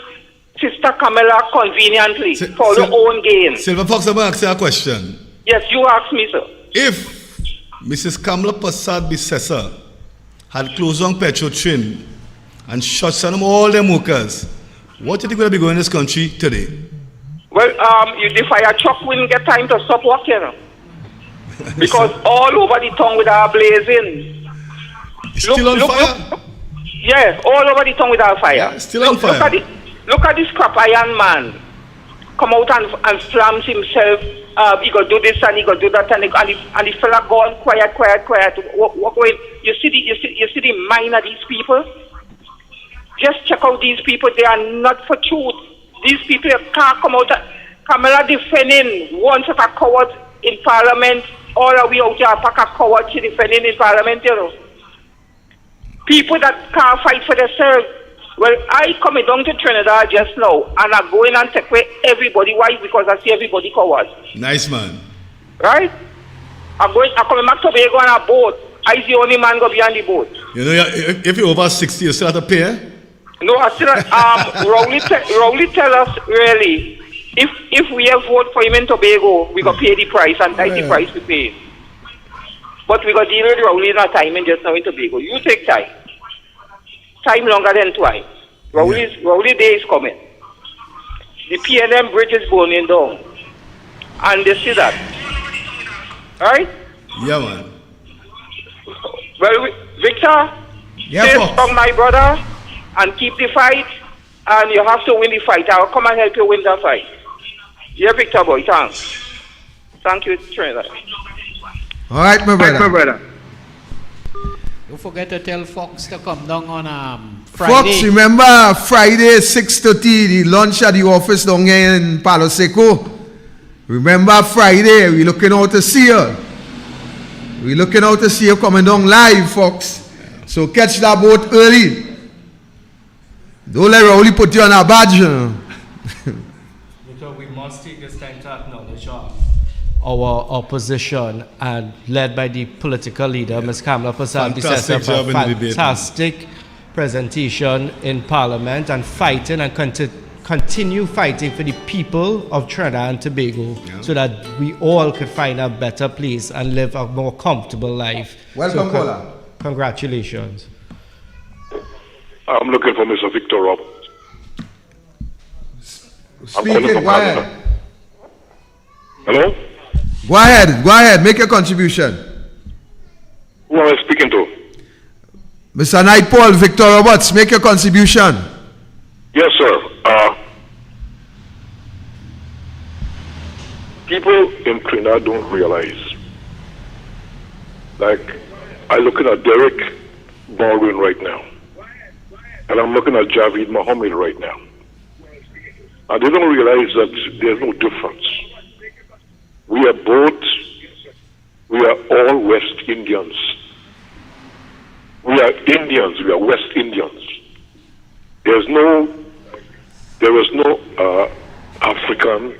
Sister Camilla conveniently for their own gain? Silver Fox, I'm going to ask you a question. Yes, you ask me, sir. If Mrs. Kamala Prasad Bissessa had closed on Petrotrin and shut down all them workers, what do you think will be going in this country today? Well, the fire truck wouldn't get time to stop working. Because all over the town with our blazing. Still on fire? Yes, all over the town with our fire. Yeah, still on fire. Look at this scrap iron man come out and flams himself. He got do this and he got do that, and the fella gone quiet. Walk away. You see the mind of these people. Just check out these people. They are not for truth. These people can't come out. Kamala defending one set of cowards in Parliament. All the way out here, a pack of cowards defending in Parliament. You know, people that can't fight for themselves. Well, I coming down to Trinidad just now, and I'm going and take away everybody. Why? Because I see everybody cowards. Nice, man. Right? I'm coming back to Tobago on a boat. I'm the only man going to be on the boat. You know, if you're over 60, you still have to pay? No, I still, Rowley tell us really, if we have vote for him in Tobago, we got pay the price, and that's the price we pay. But we got deal with Rowley in our time and just now in Tobago. You take time. Time longer than twice. Rowley day is coming. The PNM bridge is burning down. And they see that. Right? Yeah, man. Well, Victor, stay strong, my brother, and keep the fight. And you have to win the fight. I will come and help you win that fight. Yeah, Victor boy, thanks. Thank you, Trinidad. All right, my brother. Don't forget to tell Fox to come down on Friday. Fox, remember Friday 6:30, the lunch at the office down here in Palo Seco. Remember Friday, we're looking out to see you. We're looking out to see you coming down live, Fox. So catch that boat early. Don't let Rowley put you on a badge. Because we must take this time to acknowledge our opposition, and led by the political leader, Ms. Kamala Prasad, for a fantastic presentation in Parliament, and fighting and continue fighting for the people of Trinidad and Tobago, so that we all could find a better place and live a more comfortable life. Welcome, Kola. Congratulations. I'm looking for Mr. Victor Roberts. Speaking, go ahead. Hello? Go ahead, make your contribution. Who am I speaking to? Mr. Knight Paul, Victor Roberts, make your contribution. Yes, sir. People in Trinidad don't realize. Like, I'm looking at Derek Baldwin right now. And I'm looking at Javid Mohammed right now. And they don't realize that there's no difference. We are all West Indians. We are Indians, we are West Indians. There is no African,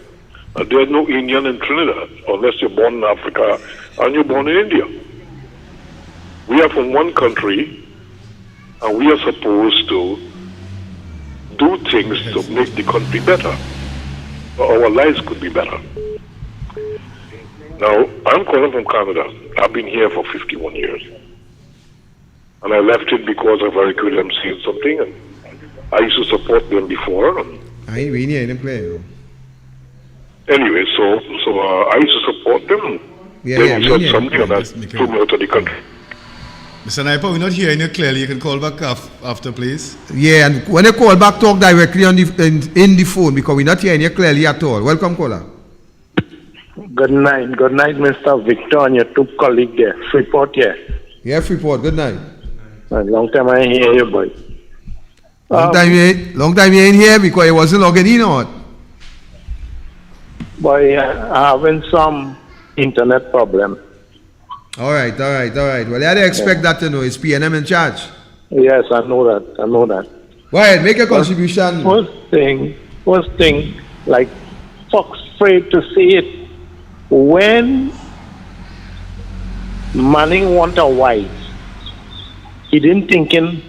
and there is no Indian in Trinidad, unless you're born in Africa and you're born in India. We are from one country, and we are supposed to do things to make the country better, or our lives could be better. Now, I'm calling from Canada. I've been here for 51 years. And I left it because of very good them saying something, and I used to support them before. I ain't really hearing them play. Anyway, so I used to support them. Then said something, and I threw me out of the country. Mr. Naipa, we're not hearing you clearly. You can call back after, please. Yeah, and when you call back, talk directly on in the phone, because we're not hearing you clearly at all. Welcome, caller. Good night, Mr. Victor and your two colleagues there. Freeport here. Yeah, Freeport. Good night. Long time I ain't hear you, boy. Long time you ain't here because you wasn't logging in or what? Boy, having some internet problem. All right. Well, I expect that to know. Is PNM in charge? Yes, I know that. Go ahead, make a contribution. First thing, like Fox afraid to say it. When Manning want a wife, he didn't thinking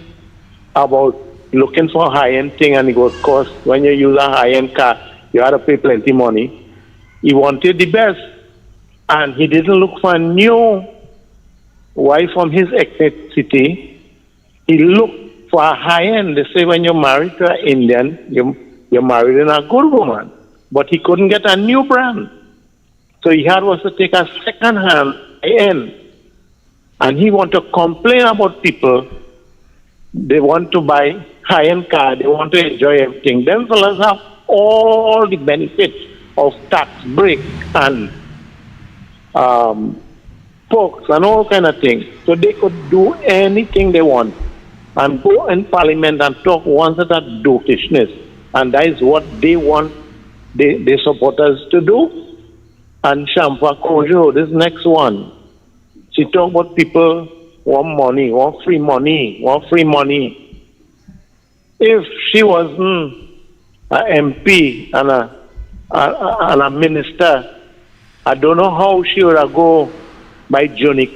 about looking for a high-end thing, and it was cost. When you use a high-end car, you had to pay plenty money. He wanted the best, and he didn't look for a new wife from his ethnicity. He looked for a high-end. They say when you're married to an Indian, you're married in a good woman. But he couldn't get a new brand. So he had was to take a second-hand high-end. And he want to complain about people. They want to buy high-end car. They want to enjoy everything. Them fellas have all the benefits of tax break and perks and all kind of things. So they could do anything they want and go in parliament and talk once of that dotishness. And that is what they want the supporters to do. And Shamfa Kojo, this next one, she talk about people want money, want free money, want free money. If she wasn't an MP and a minister, I don't know how she would have go by Johnny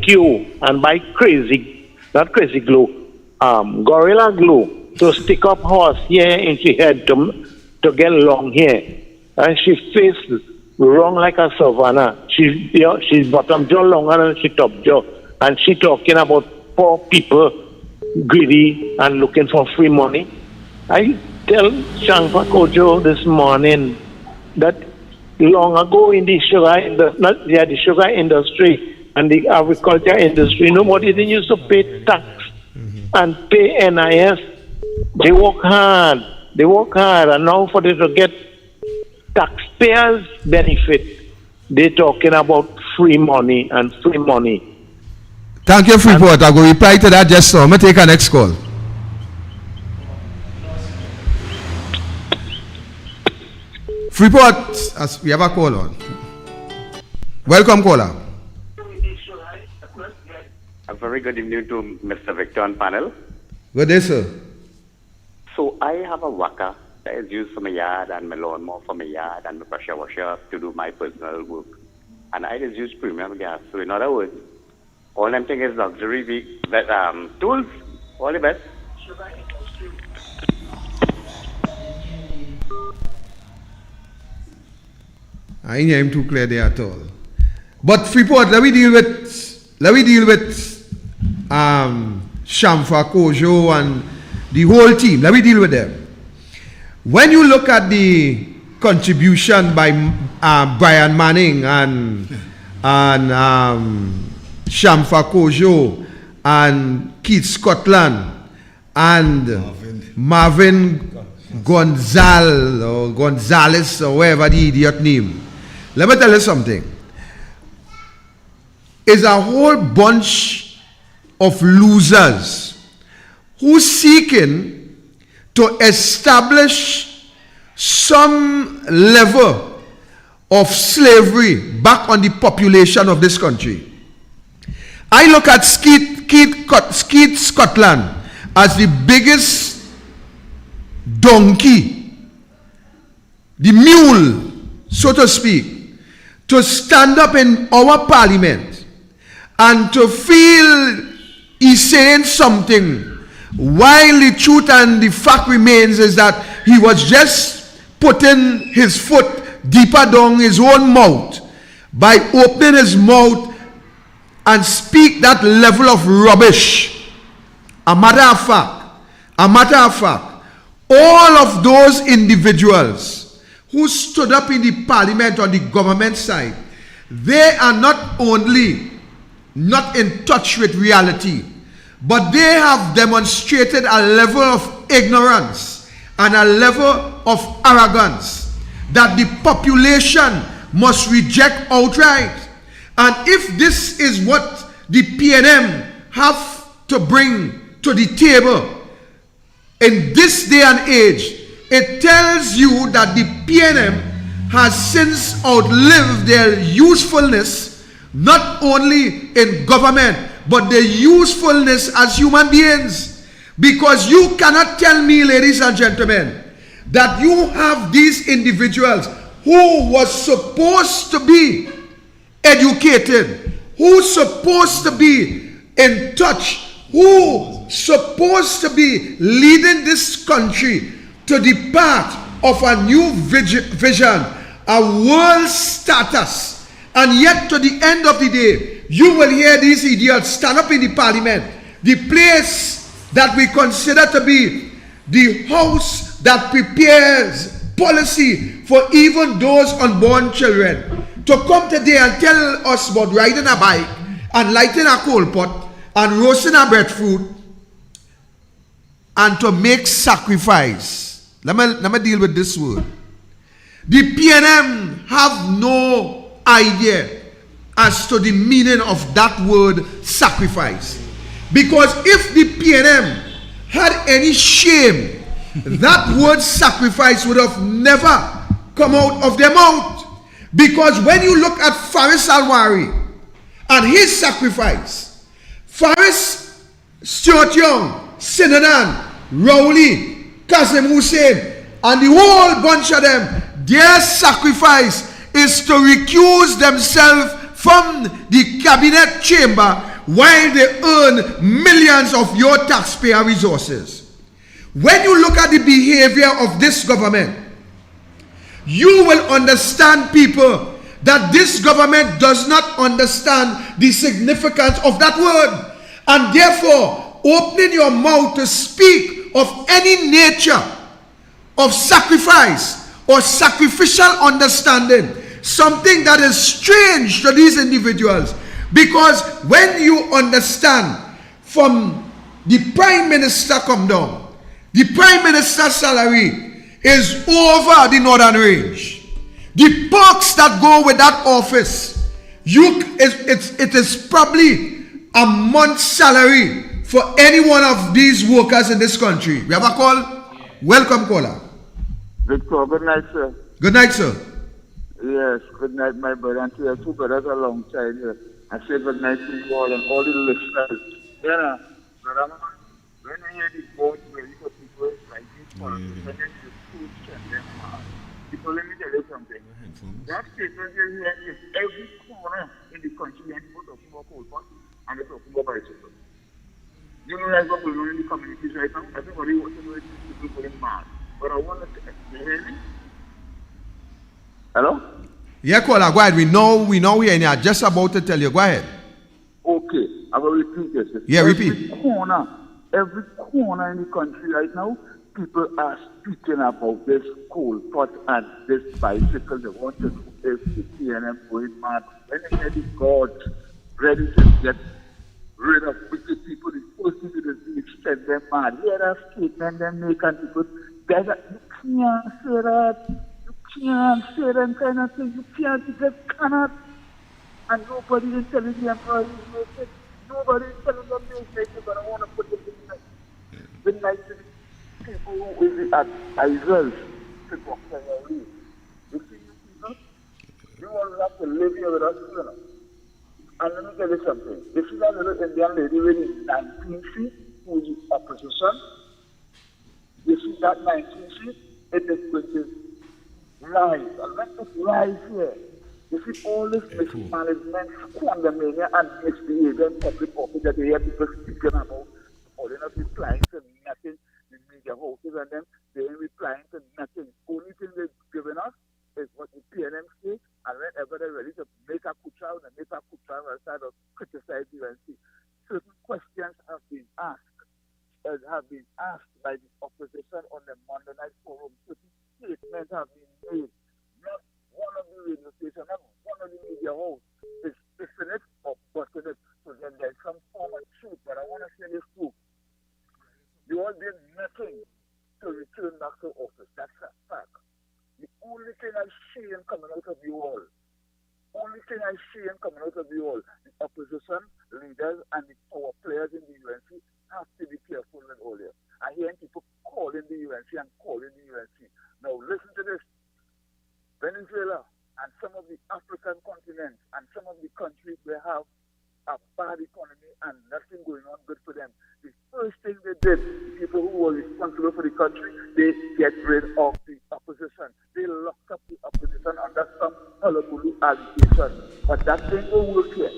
Q and by Crazy Glue, Gorilla Glue to stick up horse here in she head to get long hair. And she face wrong like a savannah. She's bottom jaw longer than she top jaw. And she talking about poor people greedy and looking for free money. I tell Shamfa Kojo this morning that long ago in the sugar industry and the agriculture industry, nobody didn't used to pay tax and pay NIS. They work hard, and now for them to get taxpayers' benefit, they're talking about free money and free money. Thank you, Freeport. I will reply to that just so. I'm going to take our next call. Freeport, as we have a call on. Welcome, caller. A very good evening to Mr. Victor on panel. Good day, sir. So I have a waka that is used for my yard and my lawnmower for my yard and my pressure washer to do my personal work. And I just use premium gas. So in other words, all I'm thinking is luxury tools. All the best. I ain't hear him too clear there at all. But Freeport, let me deal with Shamfa Kojo and the whole team. Let me deal with them. When you look at the contribution by Brian Manning and Shamfa Kojo and Keith Scotland and Marvin Gonzalez or whatever the idiot name. Let me tell you something. It's a whole bunch of losers who seeking to establish some level of slavery back on the population of this country. I look at Keith Scotland as the biggest donkey, the mule, so to speak, to stand up in our parliament and to feel he's saying something while the truth and the fact remains is that he was just putting his foot deeper down his own mouth by opening his mouth and speak that level of rubbish. A matter of fact, all of those individuals who stood up in the parliament on the government side, they are not only not in touch with reality, but they have demonstrated a level of ignorance and a level of arrogance that the population must reject outright. And if this is what the PNM have to bring to the table in this day and age, it tells you that the PNM has since outlived their usefulness, not only in government, but their usefulness as human beings. Because you cannot tell me, ladies and gentlemen, that you have these individuals who was supposed to be educated, who supposed to be in touch, who supposed to be leading this country to the path of a new vision, a world status, and yet to the end of the day, you will hear these idiots stand up in the parliament, the place that we consider to be the house that prepares policy for even those unborn children, to come today and tell us about riding a bike and lighting a coal pot and roasting a breadfruit and to make sacrifice Let me deal with this word. The PNM have no idea as to the meaning of that word sacrifice. Because if the PNM had any shame, that word sacrifice would have never come out of their mouth. Because when you look at Faris Alwari and his sacrifice, Faris, Stuart Young, Sinanan, Rowley, Kazem Hussein, and the whole bunch of them, their sacrifice is to recuse themselves from the cabinet chamber while they earn millions of your taxpayer resources. When you look at the behavior of this government, you will understand, people, that this government does not understand the significance of that word. And therefore, opening your mouth to speak of any nature of sacrifice or sacrificial understanding, something that is strange to these individuals. Because when you understand from the Prime Minister come down, the Prime Minister's salary is over the Northern Range. The perks that go with that office, it is probably a month's salary for any one of these workers in this country. We have a call? Yeah. Welcome, caller. Victor, good night, sir. Good night, sir. Yes, good night, my brother. And to your two brothers alongside here. I say good night to you all and all the listeners. Yeah, brother, when you hear the voice where you put people like this politicians, and then you push and them hard. People, let me tell you something. That statement here is every corner in the country, and people talking about coal pot and they're talking about bicycles. You know, that's what we're doing in the communities right now. Everybody wants to know it, people getting mad. But I want to hear me. Hello? Yeah, caller, go ahead. We know we are in here. Just about to tell you. Go ahead. Okay, I will repeat this. Yeah, repeat. Every corner in the country right now, people are speaking about this coal pot and this bicycle. They want to do FCC and going mad. When they get the God ready to get rid of wicked people, the first thing to do is send them mad. Hear that statement they make and people, guys, you can't say that. You can't say them kind of things. You can't, you just cannot. And nobody is telling the employees make it. Nobody is telling them they make it, but I want to put it in the night to the people who is the advisors to go for your leave. You see, you people, you all have to live here with us, you know. And let me tell you something. You see that little Indian lady with 19 feet who is the opposition? You see that 19 feet? It is with his lies. And let us rise here. You see all this mismanagement, squandermania, and misbehavior in public office that they hear people speaking about, or they're not replying to nothing in media houses, and then they ain't replying to nothing. Only thing they've given us is what the PNM say, and whenever they're ready to make a coup trial, and make a coup trial outside of criticize the UNC. Certain questions have been asked by the opposition on the Monday night forum. Certain statements have been made. Not one of the radio stations, not one of the media hosts is fixing it or busting it. So then there's some form of truth. But I want to say this too. You all did nothing to return back to office. That's a fact. The only thing I see coming out of you all, the opposition leaders and the power players in the UNC have to be careful with all this. I hear people calling the UNC and calling the UNC. Now listen to this. Venezuela and some of the African continents and some of the countries they have a bad economy and nothing going on good for them. The first thing they did, the people who were responsible for the country, they get rid of the opposition. They locked up the opposition under some hullabaloo allegation. But that thing will work here.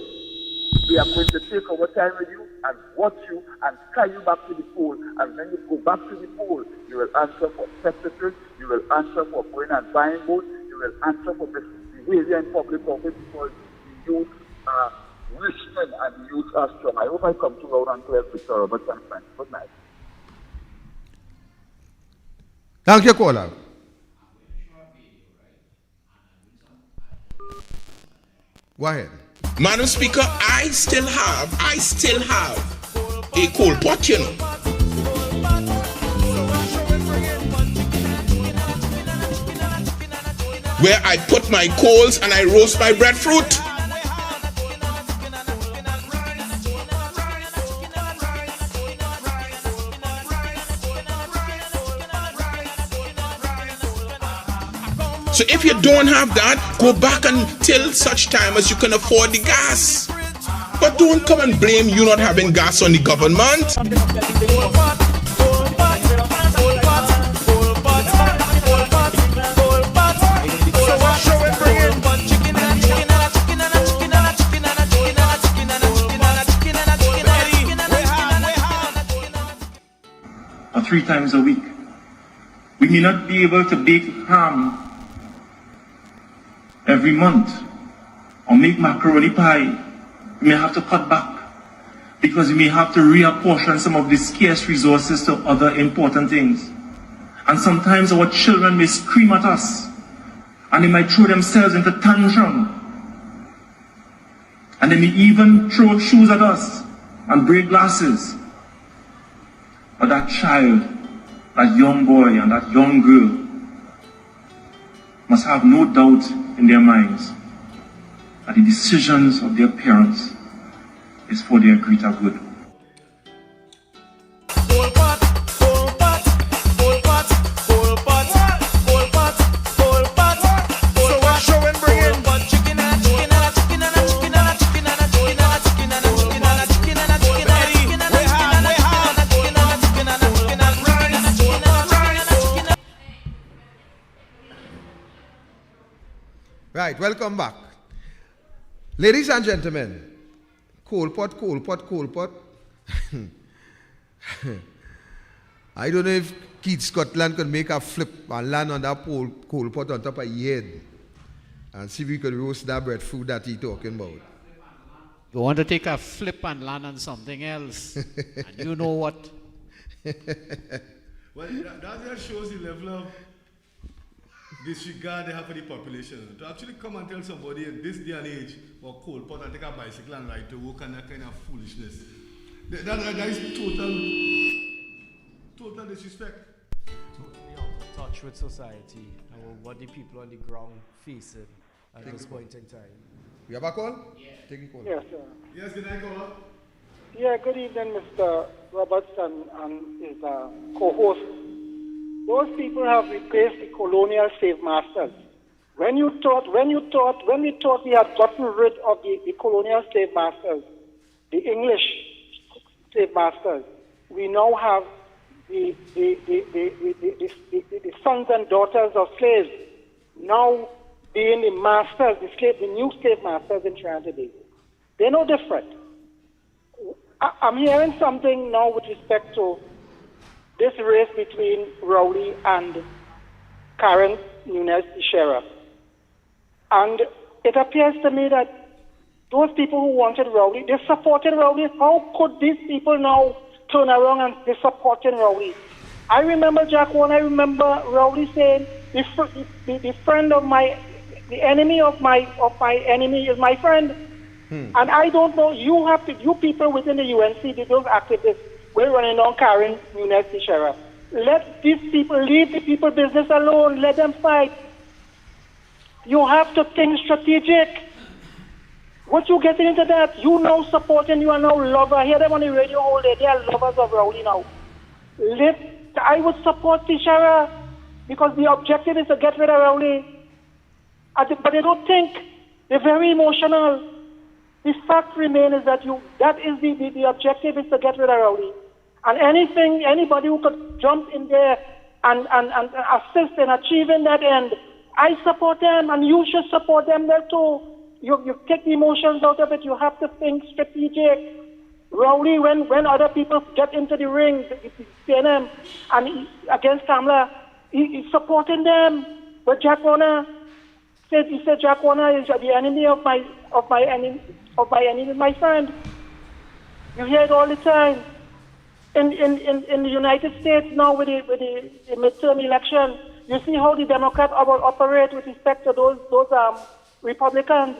We are going to take our time with you and watch you and tie you back to the poll. And when you go back to the poll, you will answer for separateness, you will answer for going and buying votes, you will answer for misbehavior in public office because the youth are listening and the youth are strong. I hope I come to out and clear Victor Roberts and friends. Good night. Thank you, caller. Go ahead. Madam Speaker, I still have a coal pot, you know. where I put my coals and I roast my breadfruit. So if you don't have that, go back until such time as you can afford the gas. But don't come and blame you not having gas on the government. Or 3 times a week. We may not be able to bake ham every month or make macaroni pie. We may have to cut back because we may have to reapportion some of the scarce resources to other important things. And sometimes our children may scream at us and they might throw themselves into tantrum. And they may even throw shoes at us and break glasses. But that child, that young boy and that young girl must have no doubt in their minds that the decisions of their parents is for their greater good. Right, welcome back. Ladies and gentlemen, coal pot. I don't know if Keith Scotland could make a flip and land on that coal pot on top of your head and see if we could roast that breadfruit that he's talking about. You want to take a flip and land on something else, and you know what? Well, that just shows the level of disregard they have for the population. To actually come and tell somebody in this day and age about coal pot and take a bicycle and ride to work and that kind of foolishness. That is total disrespect. Totally out of touch with society and what the people on the ground facing at this point in time. You have a call? Yeah. Take a call. Yes, sir. Yes, good night, caller. Yeah, good evening, Mr. Roberts and his co-host. Those people have replaced the colonial slave masters. When we thought we had gotten rid of the colonial slave masters, the English slave masters, we now have the sons and daughters of slaves now being the masters, the new slave masters in Trinidad. They're no different. I'm hearing something now with respect to this race between Rowley and Karen Nunes Teixeira. And it appears to me that those people who wanted Rowley, they supported Rowley. How could these people now turn around and they supported Rowley? I remember Jack Warner, I remember Rowley saying, the friend of my, the enemy of my enemy is my friend. And I don't know, you people within the UNC, those activists, we're running on Karen Nunes Teixeira. Let these people leave the people business alone. Let them fight. You have to think strategic. What you getting into that? You now supporting, you are now lover. Hear them on the radio all day. They are lovers of Rowley now. I would support Teixeira because the objective is to get rid of Rowley. But they don't think. They're very emotional. The fact remains is that that is the objective is to get rid of Rowley. And anybody who could jump in there and assist in achieving that end, I support them, and you should support them there too. You take the emotions out of it. You have to think strategic. Rowley, when other people get into the ring, CNN and against Kamala, he's supporting them. But Jack Warner said Jack Warner is the enemy of my enemy, my friend. You hear it all the time. In the United States now with the midterm election, you see how the Democrats operate with respect to those Republicans.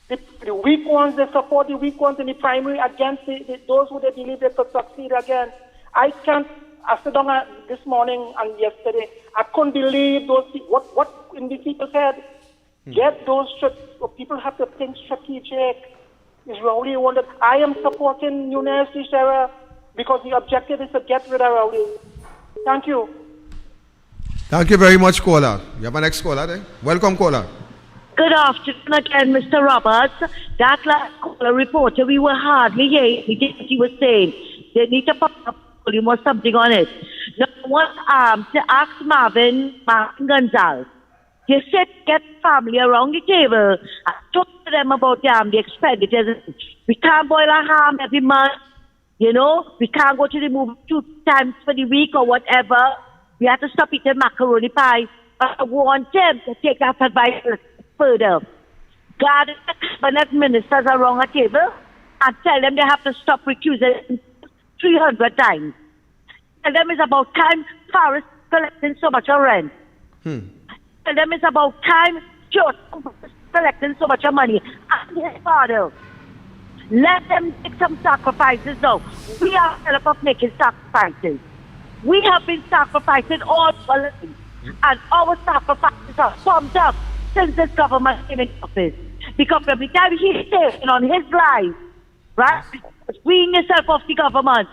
The weak ones, they support the weak ones in the primary against those who they believe they could succeed against. I can't I sat down this morning and yesterday. I couldn't believe what these people said. Get those people have to think strategic. It's really wonderful. I am supporting University Sarah because the objective is to get rid of Rowdy. Thank you. Thank you very much, caller. You have a next caller there? Welcome, caller. Good afternoon again, Mr. Roberts. That last caller reporter, we were hardly hearing what he was saying. They need to put up volume or something on it. Now, I want to ask Marvin Gonzalez. You said get family around the table and talk to them about the expenditures. We can't boil our ham every month. You know, we can't go to the movie 2 times for the week or whatever. We have to stop eating macaroni pie. I want them to take that advice further. Gather the cabinet ministers around a table and tell them they have to stop recusing 300 times. Tell them it's about time Paris collecting so much of rent. Tell them it's about time George collecting so much of money. And his father. Let them make some sacrifices now. We are fed up making sacrifices. We have been sacrificing all our lives. And our sacrifices are summed up since this government came in office. Because every time he's saving on his life, right? Wean yourself off the government.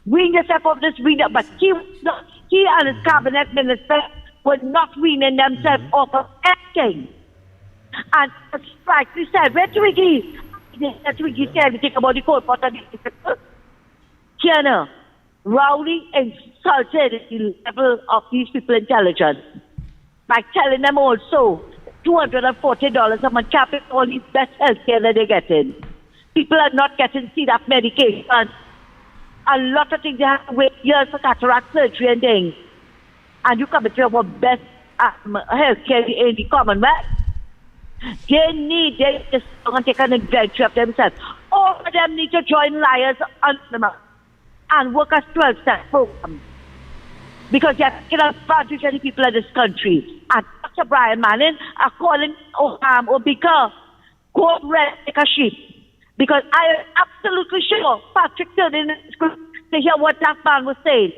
Wean yourself off this wean. But he and his cabinet ministers were not weaning themselves off of anything. And as rightly said, where Twiggy said we think about the cold pot and the Kiana, Rowdy insulted the level of these people intelligence by telling them also $240 a month capping all these best health care that they're getting. People are not getting CDAP medication. A lot of things they have to wait years for cataract surgery and things. And you come to our best health care in the Commonwealth. They just want to take an adventure of themselves. All of them need to join Liars Anonymous and work as 12-step programs. Because they're taking advantage of the people of this country. And Dr. Brian Manning are calling Obika, go red like a sheep. Because I am absolutely sure Patrick turned in his group to hear what that man was saying.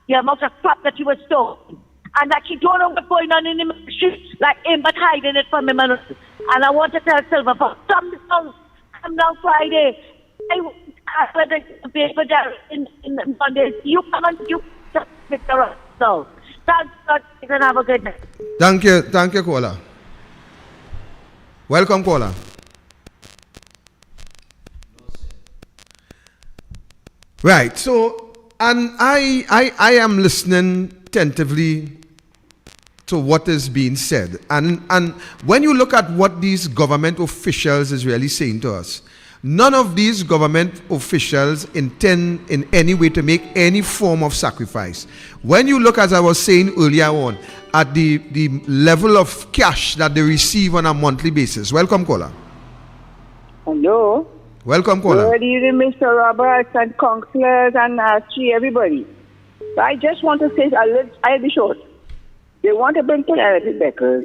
The amount of crap that he was talking. And that he don't know what's going on in the ministry, like him, but hiding it from him. And I want to tell Silver, come down Friday. I whether to pay for that in Monday. You come and you Victor. So, thanks God, you can have a good night. Thank you, caller. Welcome, caller. Right, so, and I am listening attentively to what is being said. And when you look at what these government officials is really saying to us, none of these government officials intend in any way to make any form of sacrifice. When you look, as I was saying earlier on, at the level of cash that they receive on a monthly basis. Welcome, caller. Hello. Welcome, caller. Good evening, Mr. Roberts and councillors and everybody. I just want to say, I'll be short. They want to bring Clarity Becker.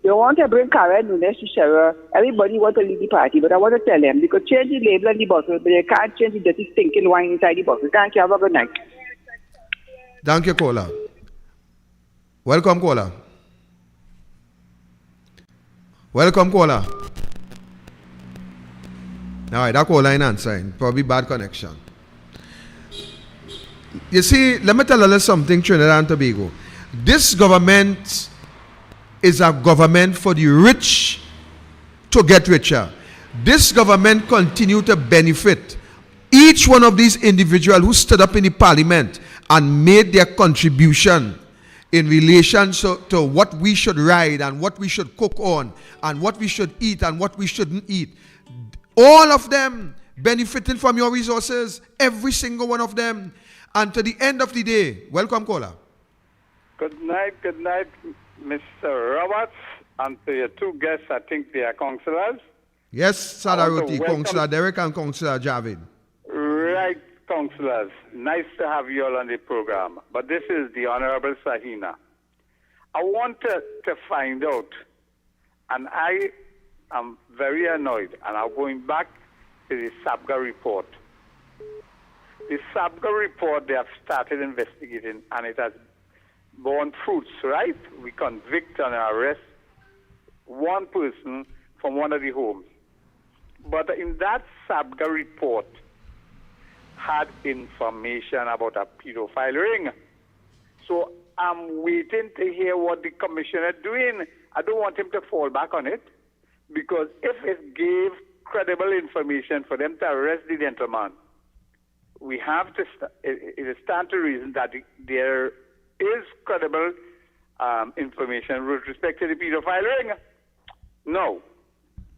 They want to bring Karen Nunes to Sarah. Everybody wants to leave the party, but I want to tell them, they could change the label on the bottle, but they can't change the dirty stinking wine inside the bottle. Thank you. Have a good night. Thank you, caller. Welcome, caller. Welcome, caller. All right, that caller ain't answering. Probably bad connection. You see, let me tell you something, Trinidad and Tobago. This government is a government for the rich to get richer. This government continue to benefit each one of these individuals who stood up in the parliament and made their contribution in relation to what we should ride and what we should cook on and what we should eat and what we shouldn't eat. All of them benefiting from your resources, every single one of them. And to the end of the day, welcome, caller. Good night, Mr. Roberts, and to your two guests, I think they are councillors. Yes, Sadaroti, Councillor Derek and Councillor Javid. Right, councillors. Nice to have you all on the program. But this is the Honorable Sahina. I want to find out, and I am very annoyed, and I'm going back to the SAPGA report. The SABGA report, they have started investigating, and it has borne fruits, right? We convict and arrest one person from one of the homes. But in that SABGA report had information about a pedophile ring. So I'm waiting to hear what the commissioner is doing. I don't want him to fall back on it, because if it gave credible information for them to arrest the gentleman, we have to, it stands to reason that there is credible information with respect to the pedophile ring. No.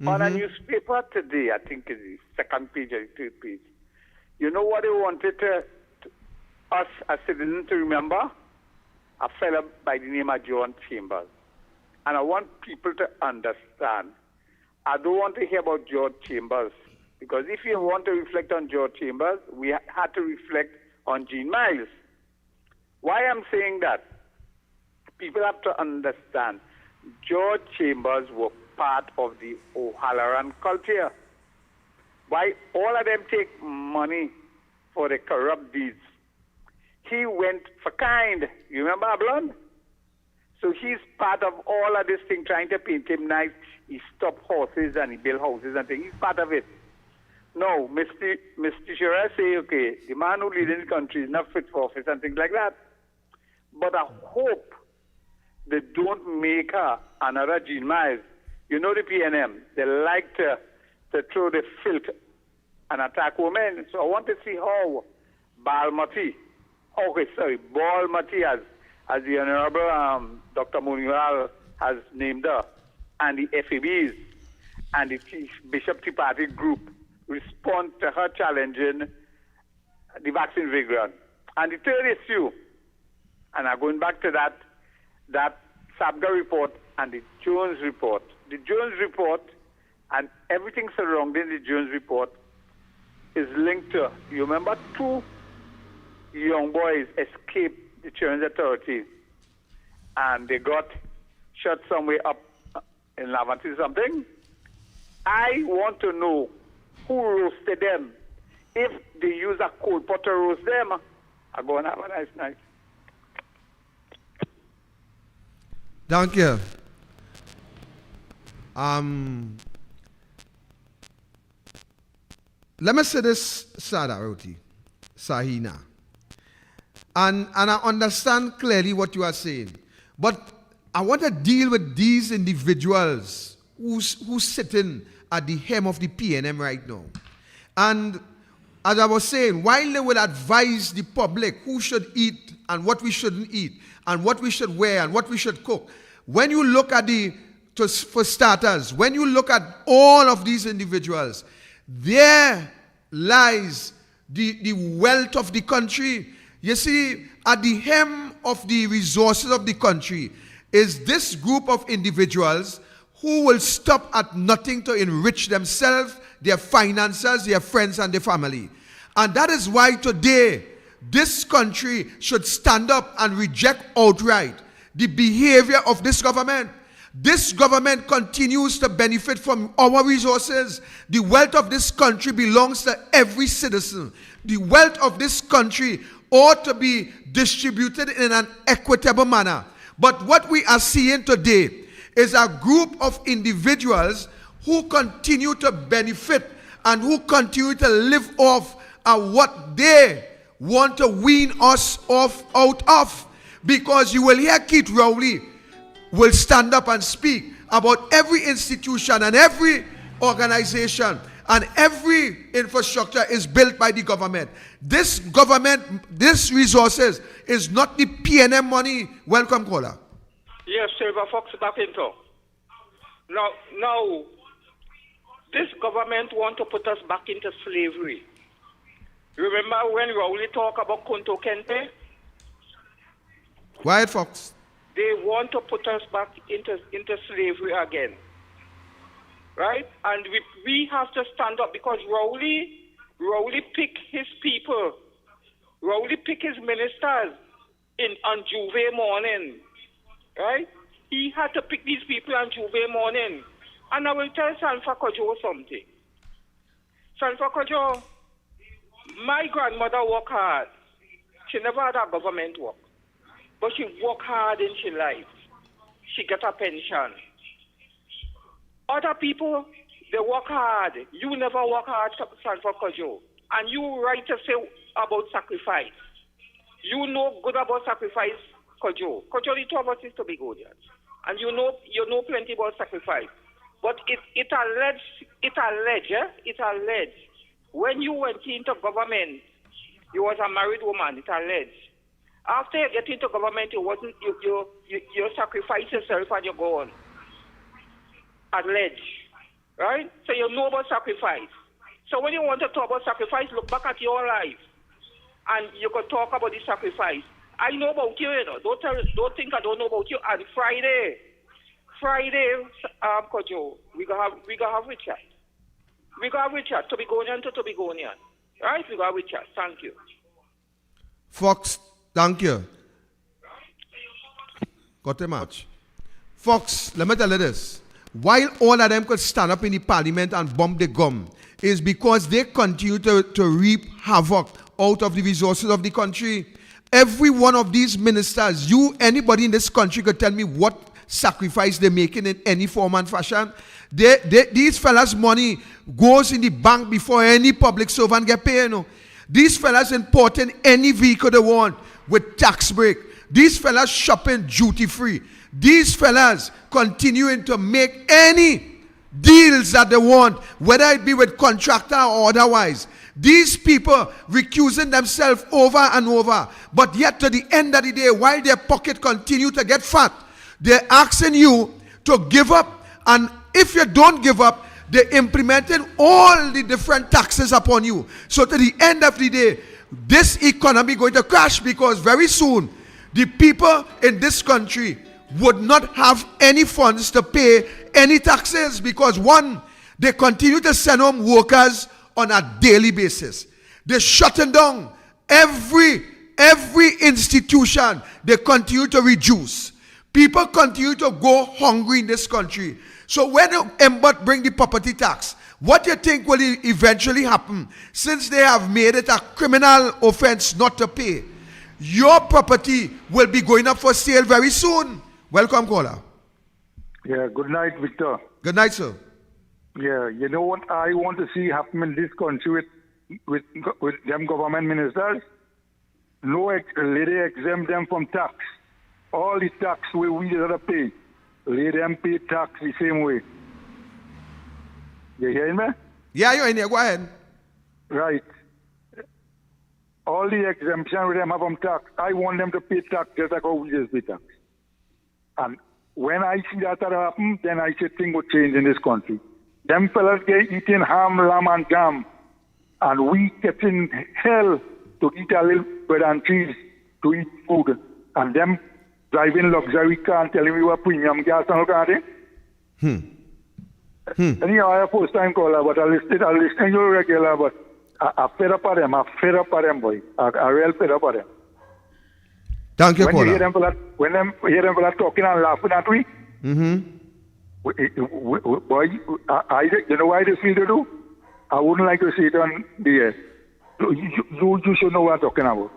On a newspaper today, I think it's the second page or the third page, you know what they wanted us as citizens to remember? A fellow by the name of John Chambers. And I want people to understand, I don't want to hear about George Chambers, because if you want to reflect on George Chambers, we had to reflect on Jean Miles. Why I'm saying that? People have to understand, George Chambers were part of the O'Halloran culture. Why all of them take money for the corrupt deeds? He went for kind. You remember Ablon? So he's part of all of this thing, trying to paint him nice. He stopped horses and he built houses and things. He's part of it. No, Mr. Shira say, okay, the man who leads the country is not fit for office and things like that. But I hope they don't make her another Jean Miles. You know the PNM, they like to throw the filth and attack women. So I want to see how Balmati, as the Honorable Dr. Muniwal has named her, and the FABs and the Bishop Tea Party group respond to her challenging the vaccine vagrant. And the third issue, and I'm going back to that SABGA report and the Jones report. The Jones report and everything surrounding the Jones report is linked to, you remember, 2 young boys escaped the Children's Authority and they got shot somewhere up in Laventille or something. I want to know who roasted them. If they use a coal pot to roast them, I'm going to have a nice night. Thank you. Let me say this, Sahina. And I understand clearly what you are saying. But I want to deal with these individuals who's sitting at the hem of the PNM right now. And as I was saying, while they will advise the public who should eat and what we shouldn't eat, and what we should wear and what we should cook, when you look at for starters, when you look at all of these individuals, there lies the wealth of the country. You see, at the hem of the resources of the country is this group of individuals who will stop at nothing to enrich themselves, their finances, their friends, and their family. And that is why today, this country should stand up and reject outright the behavior of this government. This government continues to benefit from our resources. The wealth of this country belongs to every citizen. The wealth of this country ought to be distributed in an equitable manner. But what we are seeing today is a group of individuals who continue to benefit and who continue to live off what they want to wean us out of. Because you will hear Keith Rowley will stand up and speak about every institution and every organization and every infrastructure is built by the government. This government, this resources is not the PNM money. Welcome, caller. Yes, Silver Fox back into. Now, this government want to put us back into slavery. Remember when Rowley talk about Kunto Kente? Quiet, Fox. They want to put us back into slavery again. Right? And we have to stand up because Rowley pick his people. Rowley pick his ministers on Juve morning. Right? He had to pick these people on Juve morning. And I will tell Sanfa Kojo something. Sanfa Kojo, My grandmother worked hard. She never had a government work. But she worked hard in her life. She got a pension. Other people, they work hard. You never work hard, Sanford Kojo. And you right to say about sacrifice. You know good about sacrifice, Kojo. Kojo, the two of us is Tobagonians. And you know plenty about sacrifice. But it alleged, when you went into government, you was a married woman, it alleged. After you get into government, you sacrifice yourself and you go on. Alleged. Right? So you know about sacrifice. So when you want to talk about sacrifice, look back at your life. And you can talk about the sacrifice. I know about you, you know. Don't think I don't know about you. And Friday, Kojo, we gonna have Richard. We gonna have Richard, Tobagonian to Tobagonian. Right? We gonna have Richard. Thank you. Fox, thank you. Got a match. Fox, let me tell you this. While all of them could stand up in the parliament and bomb the gum, is because they continue to reap havoc out of the resources of the country. Every one of these ministers, anybody in this country could tell me what sacrifice they're making in any form and fashion. These fellas' money goes in the bank before any public servant get paid. You know. These fellas importing any vehicle they want with tax break. These fellas shopping duty free. These fellas continuing to make any deals that they want, whether it be with contractor or otherwise. These people recusing themselves over and over. But yet to the end of the day, while their pocket continue to get fat, they're asking you to give up. And if you don't give up, they're implementing all the different taxes upon you. So to the end of the day, this economy is going to crash, because very soon the people in this country would not have any funds to pay any taxes, because one, they continue to send home workers on a daily basis. They're shutting down every institution. They continue to reduce. People continue to go hungry in this country. So when Embot bring the property tax, what do you think will eventually happen? Since they have made it a criminal offense not to pay, your property will be going up for sale very soon. Welcome, caller. Yeah, good night, Victor. Good night, sir. Yeah, you know what I want to see happen in this country with them government ministers? No, let them exempt them from tax. All the tax we gotta pay, let them pay tax the same way. You hearing me? Yeah, you're in here. Go ahead. Right. All the exemption we them have from tax, I want them to pay tax just like how we just pay tax. And when I see that happen, then I say things will change in this country. Them fellas get eating ham, lamb, and jam, and we getting hell to eat a little bread and cheese to eat food, and them driving luxury car and telling me what premium gas and look at it. Anyhow, I have first time caller, but I listen to you regular, but I fed up at them. I fed up at them, boy. I real fed up at them. Thank you, when caller. You hear them fellas talking and laughing at me, boy, you know why they feel to do? I wouldn't like to see it on the air. You should know what I'm talking about.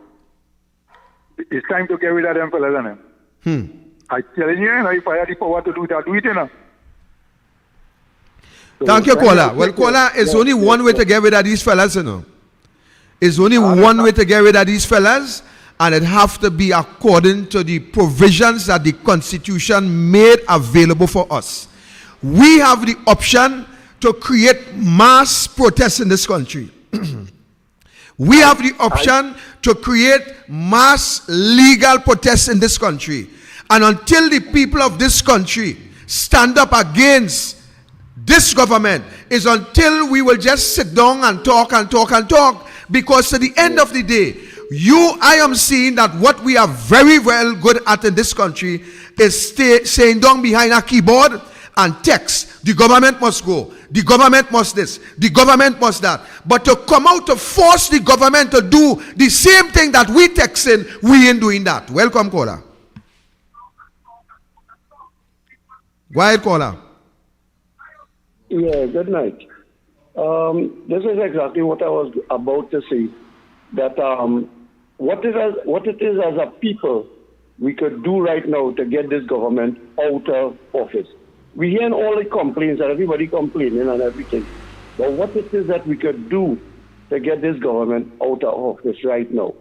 It's time to get rid of them fellas and them. I tell you, if I had the power to do it, I'd do it, you know. So thank you, caller. Well, caller, it's only one way to get rid of these fellas, you know. It's only one way to get rid of these fellas, and it have to be according to the provisions that the Constitution made available for us. We have the option to create mass protests in this country. We have the option to create mass legal protests in this country. And until the people of this country stand up against this government, is until we will just sit down and talk and talk and talk. Because to the end of the day, I am seeing that what we are very well good at in this country is saying down behind a keyboard and text, the government must go, the government must this, the government must that. But to come out to force the government to do the same thing that we texting, we ain't doing that. Welcome, caller. Go ahead, caller. Yeah, good night. This is exactly what I was about to say. That what it is as a people we could do right now to get this government out of office. We hear all the complaints and everybody complaining and everything. But what it is that we could do to get this government out of office right now?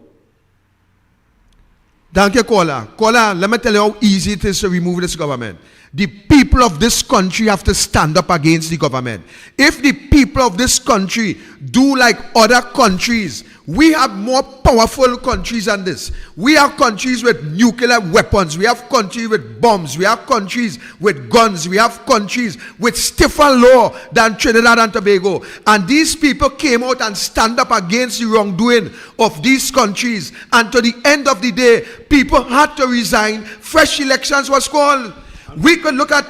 Thank you, Kola. Kola, let me tell you how easy it is to remove this government. The people of this country have to stand up against the government. If the people of this country do like other countries, we have more powerful countries than this. We have countries with nuclear weapons. We have countries with bombs. We have countries with guns. We have countries with stiffer law than Trinidad and Tobago. And these people came out and stand up against the wrongdoing of these countries. And to the end of the day, people had to resign. Fresh elections was called. We could look at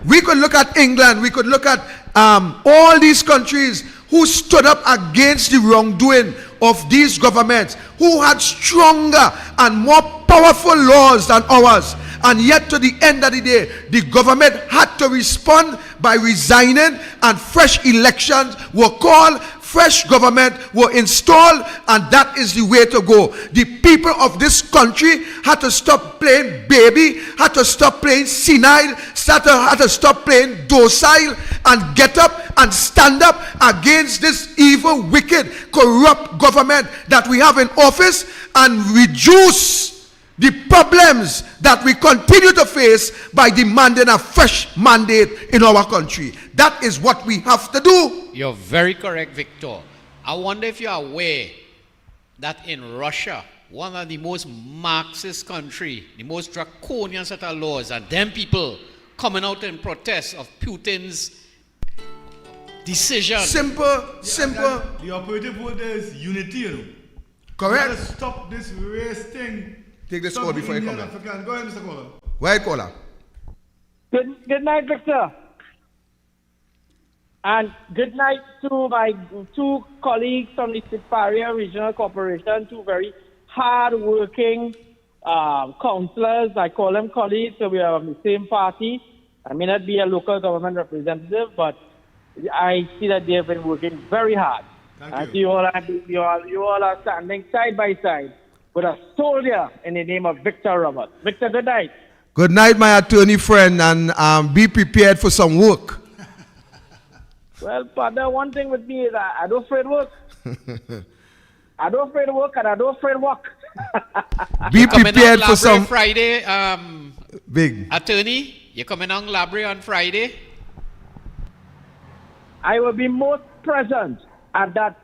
we could look at England. We could look at all these countries who stood up against the wrongdoing of these governments, who had stronger and more powerful laws than ours. And yet to the end of the day, the government had to respond by resigning, and fresh elections were called, fresh government were installed, and that is the way to go. The people of this country had to stop playing baby, had to stop playing senile, had to stop playing docile, and get up and stand up against this evil, wicked, corrupt government that we have in office, and reduce the problems that we continue to face by demanding a fresh mandate in our country. That is what we have to do. You're very correct, Victor. I wonder if you're aware that in Russia, one of the most Marxist country, the most draconian set of laws, and them people coming out in protest of Putin's decision. Simple. The operative word is unity, you know. Correct. We gotta stop this race thing. Take this call before you come back. Go ahead, Mr. Caller. Go ahead, Caller. Good night, Victor. And good night to my two colleagues from the Brea Regional Corporation, two very hard-working councillors. I call them colleagues, so we are of the same party. I may not be a local government representative, but I see that they have been working very hard. Thank you all are standing side by side with a soldier in the name of Victor Roberts. Victor, good night. Good night, my attorney friend, and be prepared for some work. Well, partner, one thing with me is I don't afraid work. I don't afraid work, and I don't afraid work. Be prepared for some Friday, big attorney. You're coming on Labre on Friday. I will be most present at that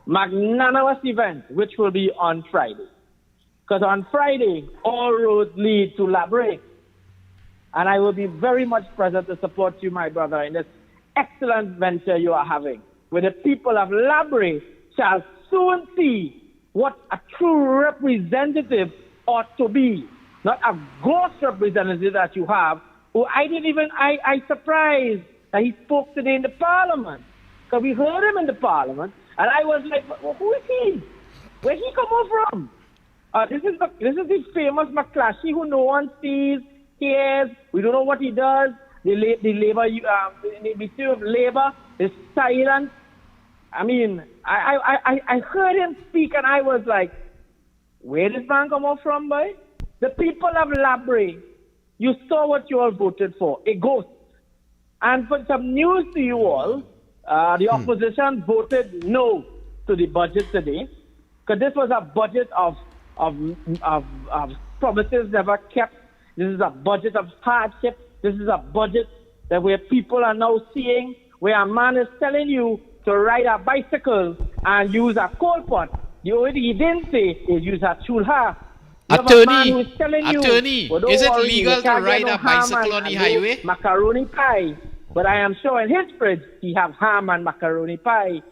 magnanimous event, which will be on Friday. Because on Friday, all roads lead to Labre. And I will be very much present to support you, my brother, in this excellent venture you are having, where the people of Labre shall soon see what a true representative ought to be. Not a ghost representative that you have, who I surprised that he spoke today in the parliament. Because we heard him in the parliament, and I was like, well, who is he? Where he come from? This is the famous McClatchy who no one sees, hears. We don't know what he does. The Ministry of Labor is silent. I mean, I heard him speak, and I was like, where did this man come from, boy? The people of Labre, you saw what you all voted for, a ghost. And for some news to you all, the opposition voted no to the budget today, because this was a budget of promises never kept. This is a budget of hardship. This is a budget that where people are now seeing where a man is telling you to ride a bicycle and use a coal pot. The only thing he didn't say is use a chulha. Attorney, is it legal to ride a bicycle on the highway? Macaroni pie. But I am sure in his fridge he have ham and macaroni pie.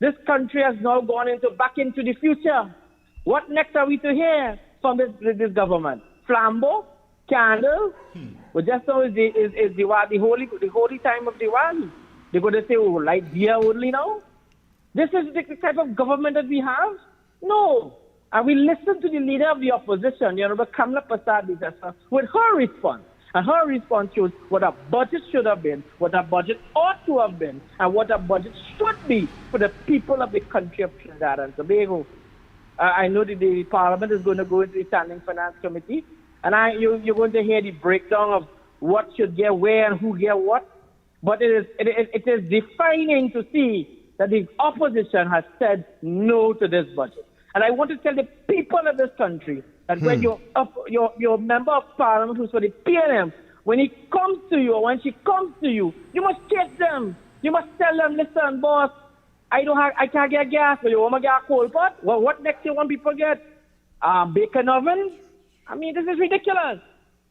This country has now gone back into the future. What next are we to hear from this government? Flambeau? Candle? But just now is the holy time of Diwali. They're going to say, oh, light beer only now? This is the type of government that we have? No. And we listen to the leader of the opposition, Honorable Kamla Prasad, with her response. And her response shows what a budget should have been, what a budget ought to have been, and what a budget should be for the people of the country of Trinidad and Tobago. I know that the Parliament is going to go into the Standing Finance Committee, and you're going to hear the breakdown of what should get where and who get what. But it is defining to see that the opposition has said no to this budget. And I want to tell the people of this country that when your member of Parliament who's for the PNM, when he comes to you or when she comes to you, you must take them. You must tell them, listen, boss, I can't get gas, but you want to get a coal pot? Well, what next you want people get? Bacon ovens? I mean, this is ridiculous.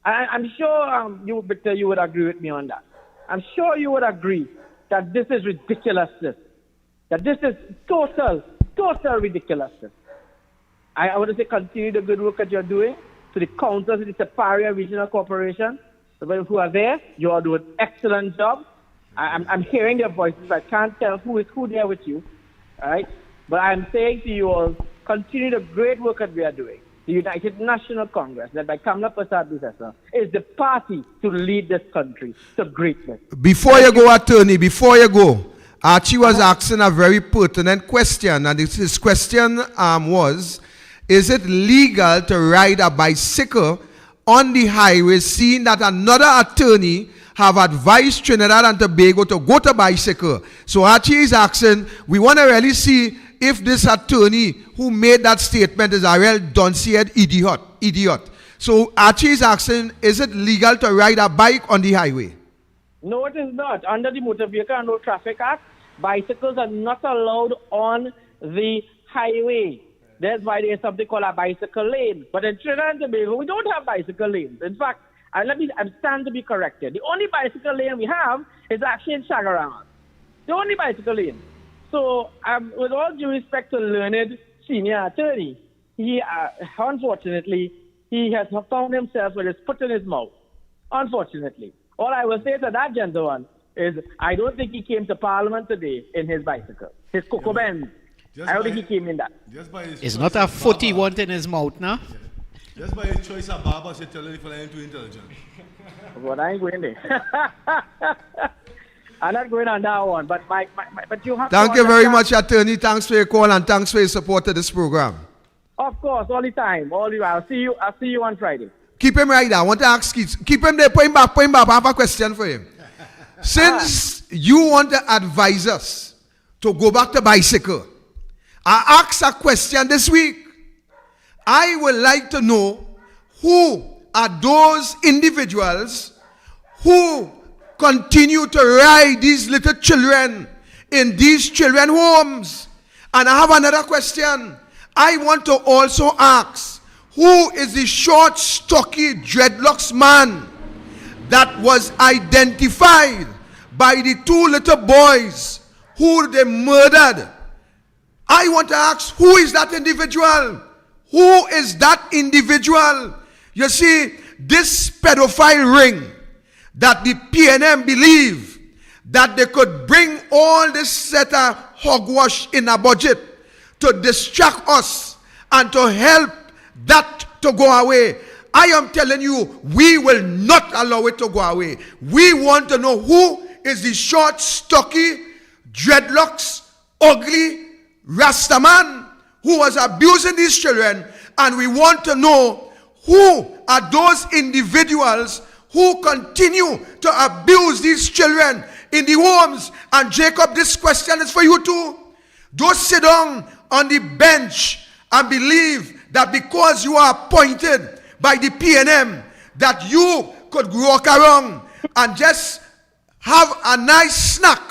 I'm sure Victor, you would agree with me on that. I'm sure you would agree that this is ridiculousness. That this is total ridiculousness. I want to say continue the good work that you're doing. To the councils of the Superior Regional Corporation, the people who are there, you are doing an excellent job. I'm hearing their voices. I can't tell who there with you. All right? But I'm saying to you all, continue the great work that we are doing. The United National Congress, led by Kamala Prasad-Bissessar, is the party to lead this country to greatness. Before you go, attorney, before you go, Archie was asking a very pertinent question, and his question was, is it legal to ride a bicycle on the highway, seeing that another attorney have advised Trinidad and Tobago to go to bicycle? So Archie is asking, we want to really see if this attorney who made that statement is a real dunce-head idiot. So Archie is asking, is it legal to ride a bike on the highway? No, it is not. Under the Motor Vehicle and Road Traffic Act, bicycles are not allowed on the highway. That's why there's something called a bicycle lane. But in Trinidad and Tobago, we don't have bicycle lanes. In fact, I stand to be corrected. The only bicycle lane we have is actually in Chagaranga. The only bicycle lane. So, with all due respect to learned senior attorney, he unfortunately he has found himself with his foot in his mouth. Unfortunately, all I will say to that gentleman is, I don't think he came to Parliament today in his bicycle, his Coco Benz. I don't think he came in that. It's not a foot he wants in his mouth now. Just by his choice of barber, she tell him if I am too intelligent. But I ain't going there. I'm not going on that one, but but you have to Thank you very much, attorney. Thanks for your call and thanks for your support to this program. Of course, all the time. I'll see you on Friday. Keep him right there. I want to ask you. Keep him there. Put him back. I have a question for him. Since you want to advise us to go back to bicycle, I asked a question this week. I would like to know who are those individuals who continue to ride these little children in these children homes. And I have another question. I want to also ask, who is the short, stocky, dreadlocks man that was identified by the two little boys who they murdered? I want to ask, who is that individual? Who is that individual? You see, this pedophile ring that the PNM believe that they could bring all this set of hogwash in a budget to distract us and to help that to go away. I am telling you, we will not allow it to go away. We want to know who is the short, stocky, dreadlocks, ugly Rastaman who was abusing these children, and we want to know who are those individuals who continue to abuse these children in the homes. And Jacob, this question is for you too. Don't sit down on the bench and believe that because you are appointed by the PNM that you could walk around and just have a nice snack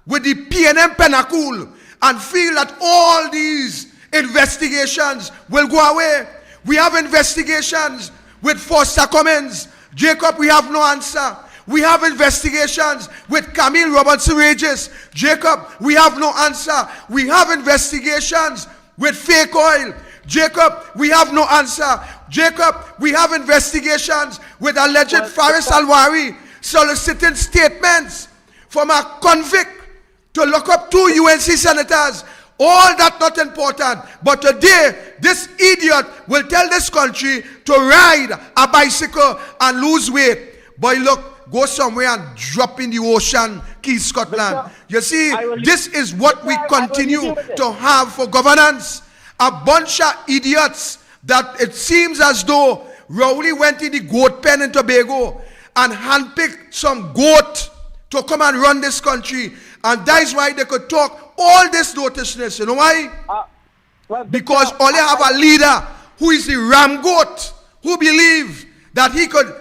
with the PNM Pinnacle and feel that all these investigations will go away. We have investigations with Foster Cummins. Jacob, we have no answer. We have investigations with Camille Robinson-Regis. Jacob, we have no answer. We have investigations with fake oil. Jacob, we have no answer. Jacob, we have investigations with alleged Faris Alwari soliciting statements from a convict to lock up 2 UNC senators. All that not important. But today, this idiot will tell this country to ride a bicycle and lose weight. Boy, look, go somewhere and drop in the ocean, Keith Scotland. You see, this is what we continue to have for governance. A bunch of idiots that it seems as though Rowley went in the goat pen in Tobago and handpicked some goat to come and run this country. And that is why they could talk all this noticiousness. You know why? Because all they have a leader who is the ram goat, who believe that he could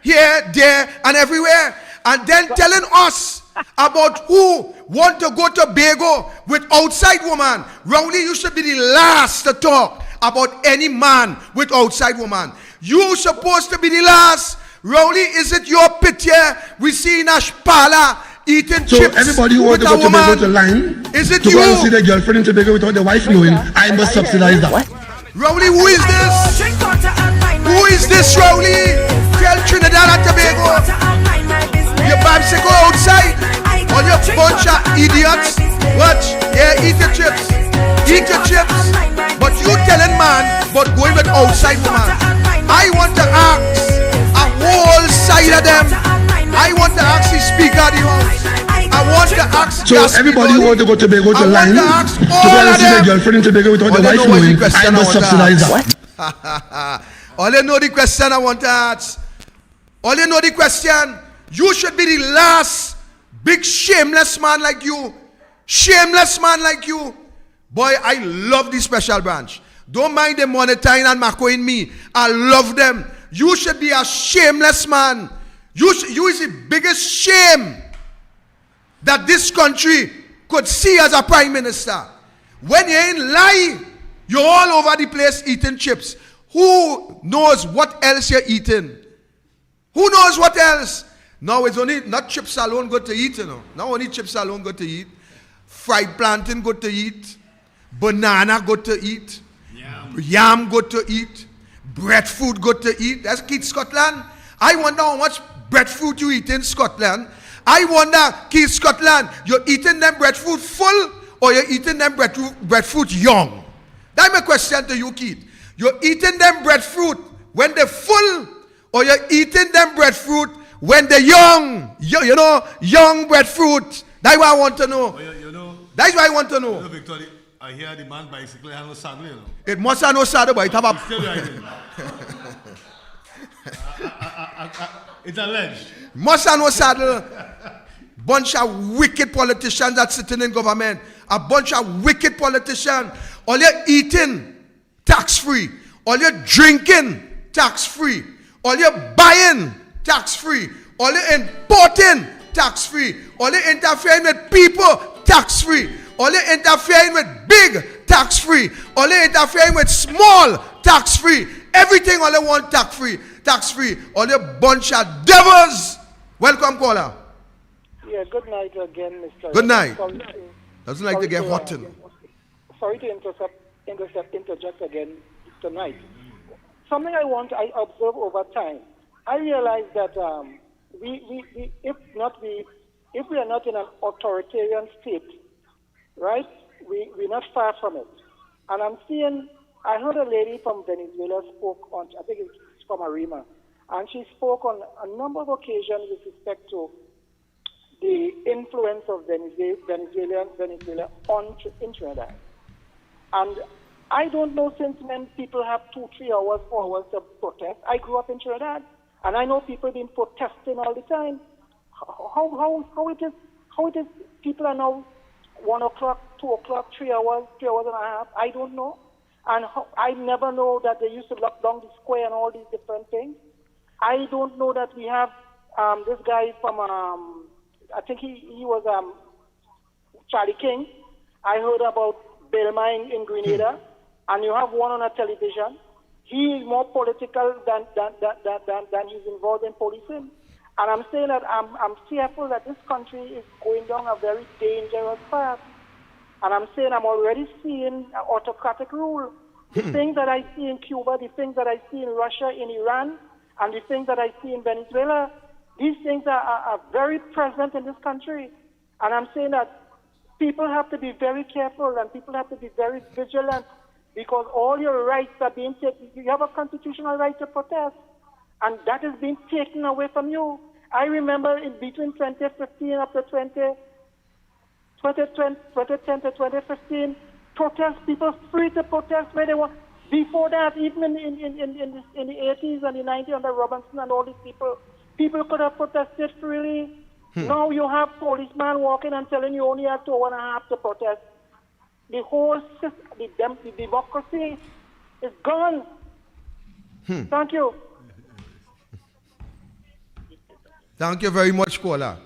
here, there, and everywhere. And then telling us about who want to go to Tobago with outside woman. Rowley, you should be the last to talk about any man with outside woman. You supposed to be the last. Rowley, is it your pity we see in Ashpala eating chips everybody who want to go to Tobago to line is it to you? go and see their girlfriend in Tobago without the wife knowing, I must subsidize that. Rowley, who is this? Who is this, Rowley? Tell Trinidad and Tobago. Your bicycle outside. All your bunch of idiots. Watch. Yeah, eat your chips. Eat your chips. But you telling man, but going with outside woman. I want to ask a whole side of them. I want to ask the speaker of the house. I want to ask. So everybody who want to go to Tobago to line to go and see their girlfriend in Tobago without the wife knowing, I must subsidize that. All you know the question I want to ask. All you know the question. You should be the last big shameless man like you. Shameless man like you. Boy, I love the special branch. Don't mind them monetizing and macroing me. I love them. You should be a shameless man. You is the biggest shame that this country could see as a prime minister. When you ain't lie, you're all over the place eating chips. Who knows what else you're eating? Who knows what else? Now it's only not chips alone good to eat, you know. Not only chips alone good to eat. Fried plantain good to eat. Banana good to eat. Yam good to eat. Breadfruit good to eat. That's Keith Scotland. I wonder how much breadfruit you eat in Scotland. I wonder, Keith Scotland, you're eating them breadfruit full or you're eating them breadfruit young? That's my question to you, Keith. You're eating them breadfruit when they're full or you're eating them breadfruit when they're young? You know, young breadfruit. That's what I want to know. That's what I want to know. Victoria, I hear the man bicycle has no saddle, you know. It must have no saddle, but it have a... Still riding. It's alleged. Must have no saddle. Bunch of wicked politicians that sitting in government. A bunch of wicked politicians. All you're eating, tax-free. All you're drinking, tax-free. All you're buying, tax-free. All you're importing, tax-free. All you're interfering with people, tax-free. All you're interfering with big, tax-free. All you're interfering with small, tax-free. Everything all you want, tax-free. Tax-free. All you bunch of devils. Welcome, caller. Yeah, good night again, Mr. Good night. Doesn't like to get hot. Sorry to interject again tonight. Something I observe over time. I realize that if we are not in an authoritarian state, right? We're not far from it. And I heard a lady from Venezuela spoke on, I think it's from Arima, and she spoke on a number of occasions with respect to the influence of Venezuela in Trinidad. And I don't know since when people have 2, 3 hours, 4 hours to protest. I grew up in Trinidad, and I know people been protesting all the time. How it is people are now 1 o'clock, 2 o'clock, 3 hours and a half. I don't know. And I never know that they used to lock down the square and all these different things. I don't know that we have this guy from, I think he was Charlie King. I heard about Belma in Grenada, and you have one on a television. He is more political than he's involved in policing. And I'm saying that I'm fearful that this country is going down a very dangerous path. And I'm saying I'm already seeing an autocratic rule. The things that I see in Cuba, the things that I see in Russia, in Iran, and the things that I see in Venezuela, these things are very present in this country. And I'm saying that people have to be very careful and people have to be very vigilant because all your rights are being taken. You have a constitutional right to protest. And that is being taken away from you. I remember in between 2015 up to 2010 to 2015, people free to protest where they want. Before that, even in the 80s and the 90s under Robinson and all these people could have protested freely. Now you have policemen walking and telling you only have 2 1/2 to protest. The whole system, the democracy is gone. Thank you. Thank you very much, caller.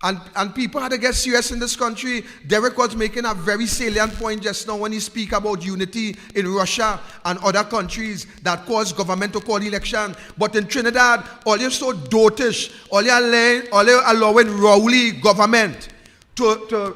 And people had to get serious in this country. Derek was making a very salient point just now when he speak about unity in Russia and other countries that cause government to call election. But in Trinidad, all you're so dotish, all you're allowing Rowley government to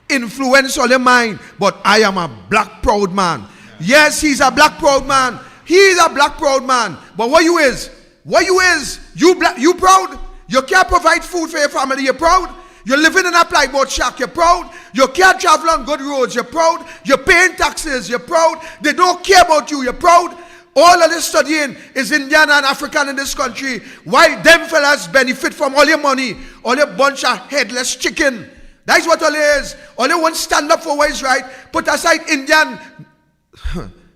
influence all your mind. But I am a black proud man. Yes, he's a black proud man. He is a black proud man. But what you is? You proud? You can't provide food for your family, you're proud. You're living in a plywood shack, you're proud. You can't travel on good roads, you're proud. You're paying taxes, you're proud. They don't care about you, you're proud. All of this studying is Indian and African in this country. Why them fellas benefit from all your money, all your bunch of headless chicken. That's what all it is. All you want stand up for what is right. Put aside Indian.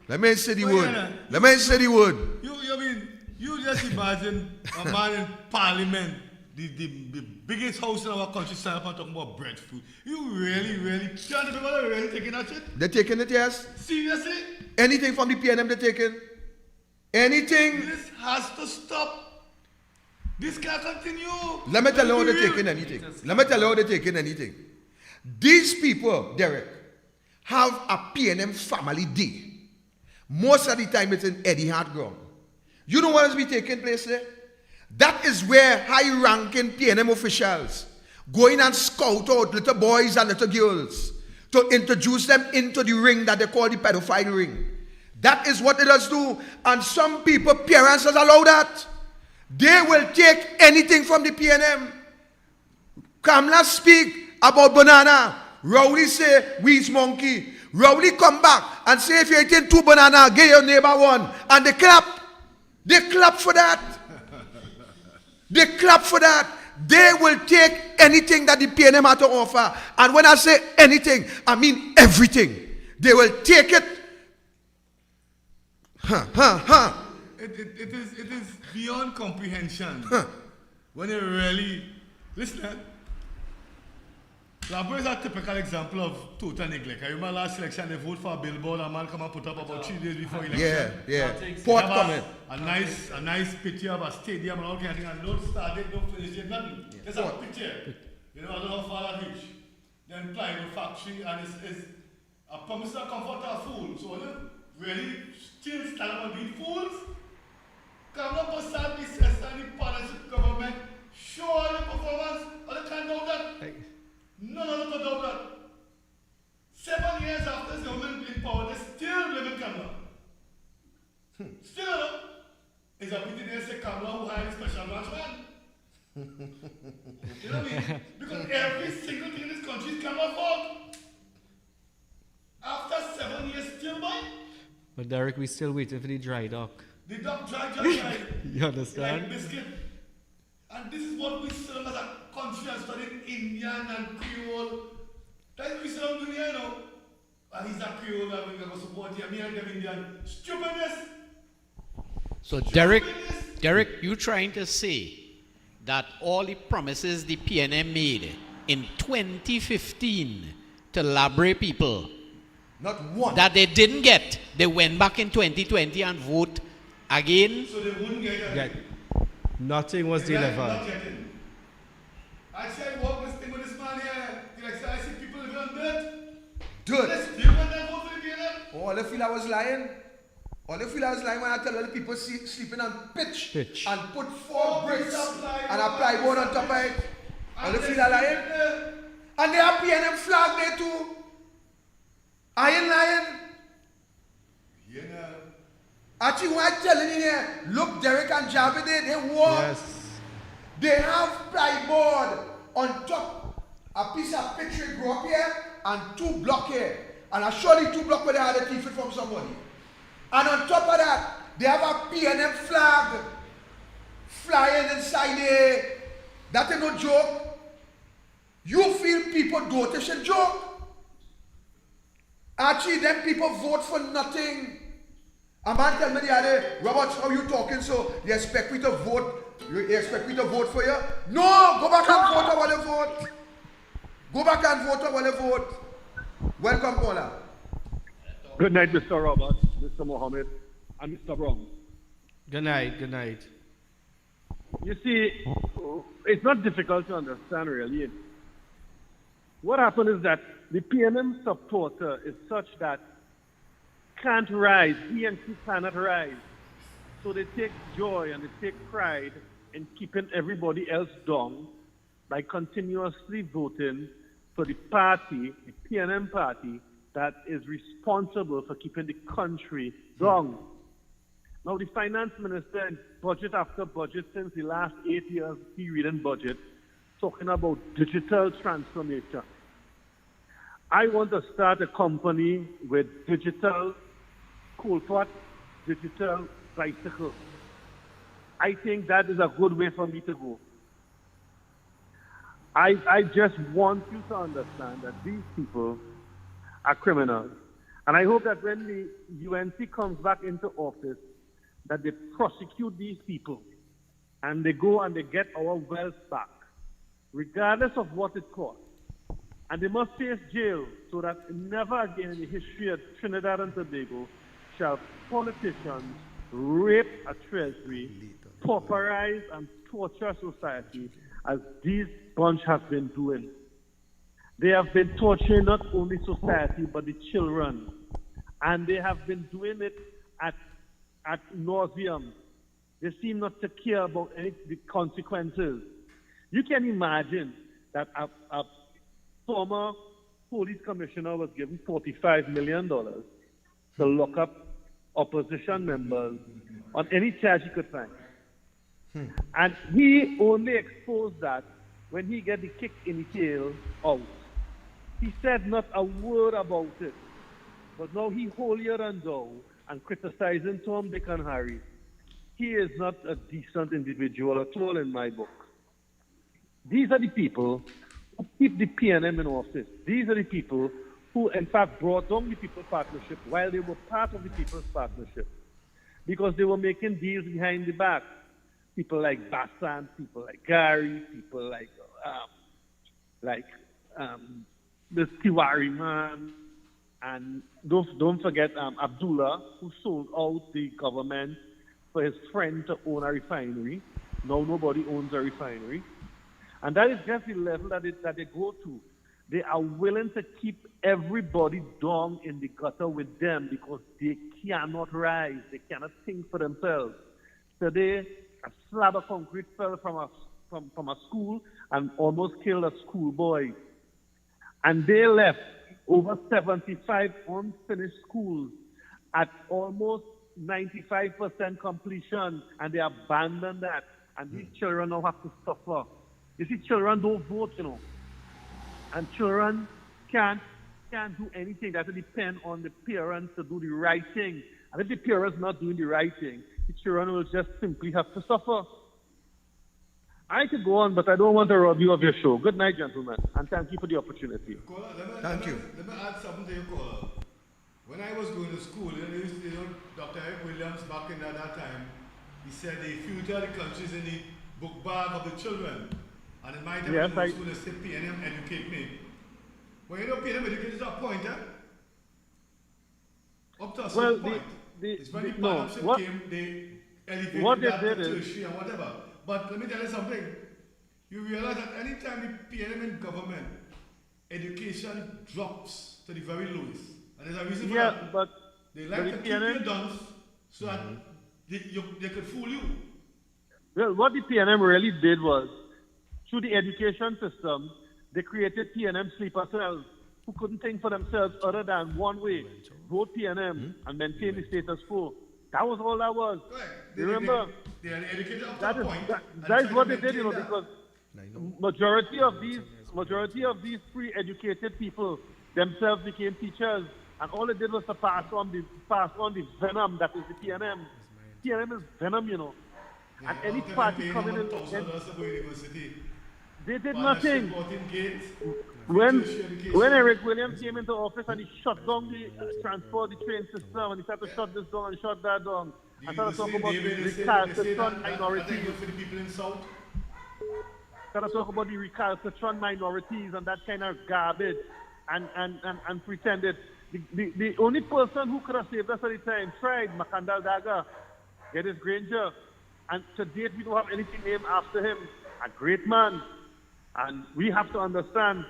Let me say the word. Let me say the word. You just imagine a man in parliament, the biggest house in our country, stand up and talk about breadfruit. You really, can't the people are really taking that shit? They're taking it, yes. Seriously? Anything from the PNM they're taking? Anything? This has to stop. This can't continue. Let me tell you how they're taking anything. Let me tell you how they're taking anything. These people, Derek, have a PNM family day. Most of the time it's in Eddie Hart ground. You know what has been taking place there? That is where high-ranking PNM officials go in and scout out little boys and little girls to introduce them into the ring that they call the pedophile ring. That is what it does do. And some people, parents, has allowed that. They will take anything from the PNM. Kamla speak about banana. Rowley say, we's monkey. Rowley come back and say, if you're eating 2 bananas, give your neighbor 1. And they clap. They clap for that. They clap for that. They will take anything that the PNM have to offer. And when I say anything, I mean everything. They will take it. It is beyond comprehension. When you really listen. Brea is a typical example of total neglect. I remember last election they vote for a billboard, a man come and put up about 3 days before election. Yeah. Port comment. A nice picture of a stadium and all kind of thing, and don't start it, don't finish it, nothing. There's a picture. You know, I don't know how far that reach. Then plywood factory, and it's a promise of comfort of fool. So when you really still stand up and being fools, come up and start this and the partnership government, show the performance, or they can't do that. No, doubt that. 7 years after the government in power, they still live in Kamla. Still, it's a pity they say Kamla who hired a special branch man. You know what I mean? Because every single thing in this country is Kamla's fault. After 7 years, still by. But Derek, we still waiting for the dry dock. The dock dry. You understand? Like biscuit. And this is what we still as a country and studying Indian and Creole. That's what we still do here, you know. And he's a Creole and we're going to support him. Me and them Indian. Stupidness. So Derek, you trying to say that all the promises the PNM made in 2015 to Brea people, not one, that they didn't get, they went back in 2020 and vote again? So they wouldn't get it. Nothing was delivered. I said, walk this thing with this man here. I see people living on dirt. Dirt. You want that vote for the PNM? All they feel I was lying. All they feel I was lying when I tell all the people sleeping on pitch. And put 4 bricks and a plywood on top of it. All they feel I lying. And they have PNM flag there too. I ain't lying. Yeah. Actually, what I'm telling you here, look, Derek and Javid, they walk. Yes. They have plywood on top, a piece of picture grow up here, and 2 blocks here. And I surely 2 blocks where they had a thief from somebody. And on top of that, they have a PNM flag. flying inside there. That is no joke. You feel people do this a joke? Actually, them people vote for nothing. A man tell me the other, Robert, how you talking so? You expect me to vote? You expect me to vote for you? No! Go back and vote while you vote. Go back and vote while you vote. Welcome, caller. Good night, Mr. Robert, Mr. Mohammed, and Mr. Brown. Good night, good night. You see, it's not difficult to understand, really. What happened is that the PNM supporter is such that can't rise, he cannot rise. So they take joy and they take pride in keeping everybody else down by continuously voting for the party, the PNM party, that is responsible for keeping the country down. Now the finance minister in budget after budget since the last 8 years, he reading budget, talking about digital transformation. I want to start a company with digital coal pot, digital bicycle. I think that is a good way for me to go. I just want you to understand that these people are criminals. And I hope that when the UNC comes back into office, that they prosecute these people and they go and they get our wealth back, regardless of what it costs. And they must face jail so that never again in the history of Trinidad and Tobago shall politicians rape a treasury, pauperize and torture society as these bunch have been doing. They have been torturing not only society but the children. And they have been doing it at nauseum. They seem not to care about the consequences. You can imagine that a former police commissioner was given $45 million to lock up opposition members on any charge he could find. And he only exposed that when he get the kick in the tail out. He said not a word about it. But now he holier than thou and criticizing Tom, Dick, and Harry. He is not a decent individual at all in my book. These are the people who keep the PNM in office. These are the people who, in fact, brought down the People's Partnership while they were part of the People's Partnership. Because they were making deals behind the back. People like Bassan, people like Gary, people like this Tiwari man, and don't forget Abdullah, who sold out the government for his friend to own a refinery. Now nobody owns a refinery. And that is just the level that they go to. They are willing to keep everybody down in the gutter with them because they cannot rise. They cannot think for themselves. Today, a slab of concrete fell from a school and almost killed a schoolboy. And they left over 75 unfinished schools at almost 95% completion, and they abandoned that. And these children now have to suffer. You see, children don't vote, you know. And children can't do anything. That depend on the parents to do the right thing. And if the parents not doing the right thing, the children will just simply have to suffer. I could go on, but I don't want to rob you of your show. Good night, gentlemen, and thank you for the opportunity. Thank you. Let me add something to your caller. When I was going to school, Dr. Eric Williams back in that time, he said the future of the country is in the book bag of the children. And in my time, I was going to say PNM educate me. Well, you know, PNM educate is a point, eh? Up to a certain point. It's when the partnership came, they elevated that to tertiary and whatever. But let me tell you something. You realize that any time the PNM in government, education drops to the very lowest. And there's a reason for that. But they like to keep you dunce so that they could fool you. Well, what the PNM really did was, through the education system, they created PNM sleeper cells who couldn't think for themselves other than one way, vote PNM and maintain the status quo. That was all that was. You remember? They are educated up to a point. That is what they did, you know, because majority of these pre-educated people themselves became teachers, and all they did was to pass on the venom that is the PNM. PNM is venom, you know. And any party coming in, they did nothing. When Eric Williams came into office and he shut down the transport, the train system, and he started to shut this down and shut that down, and started to talk about the recalcitrant minorities. Started to talk about the recalcitrant minorities and that kind of garbage, and pretended. The only person who could have saved us at the time tried, Makandal Daga, Geddes Granger, and to date we don't have anything named after him. A great man. And we have to understand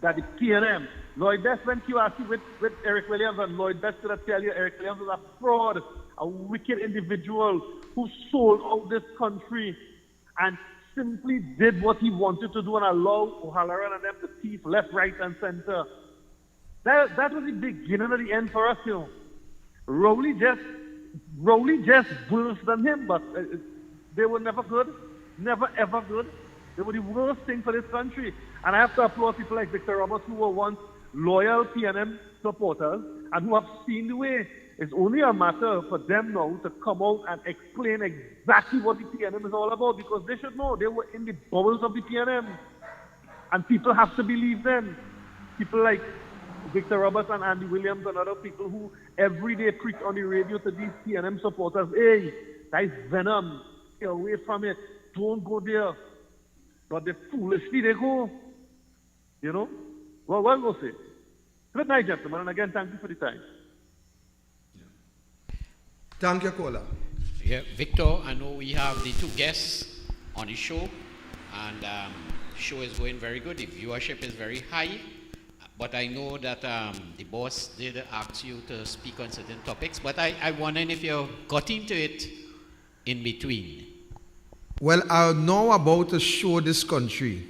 that the PNM, Lloyd Best went QRC with Eric Williams, and Lloyd Best could have tell you Eric Williams was a fraud, a wicked individual who sold out this country and simply did what he wanted to do and allowed O'Halloran and them to thief left, right, and center. That was the beginning of the end for us, you know. Rowley just worse than him, but they were never good, never ever good. They were the worst thing for this country. And I have to applaud people like Victor Roberts, who were once loyal PNM supporters and who have seen the way. It's only a matter for them now to come out and explain exactly what the PNM is all about, because they should know they were in the bowels of the PNM. And people have to believe them. People like Victor Roberts and Andy Williams and other people who every day preach on the radio to these PNM supporters, hey, that is venom, stay away from it, don't go there. But they foolishly they go, you know. Well, what will say? Good night, gentlemen, and again, thank you for the time. Thank you, Kola. Yeah, Victor, I know we have the two guests on the show, and the show is going very good. The viewership is very high. But I know that the boss did ask you to speak on certain topics, but I wondering if you got into it in between. Well, I'm now about to show this country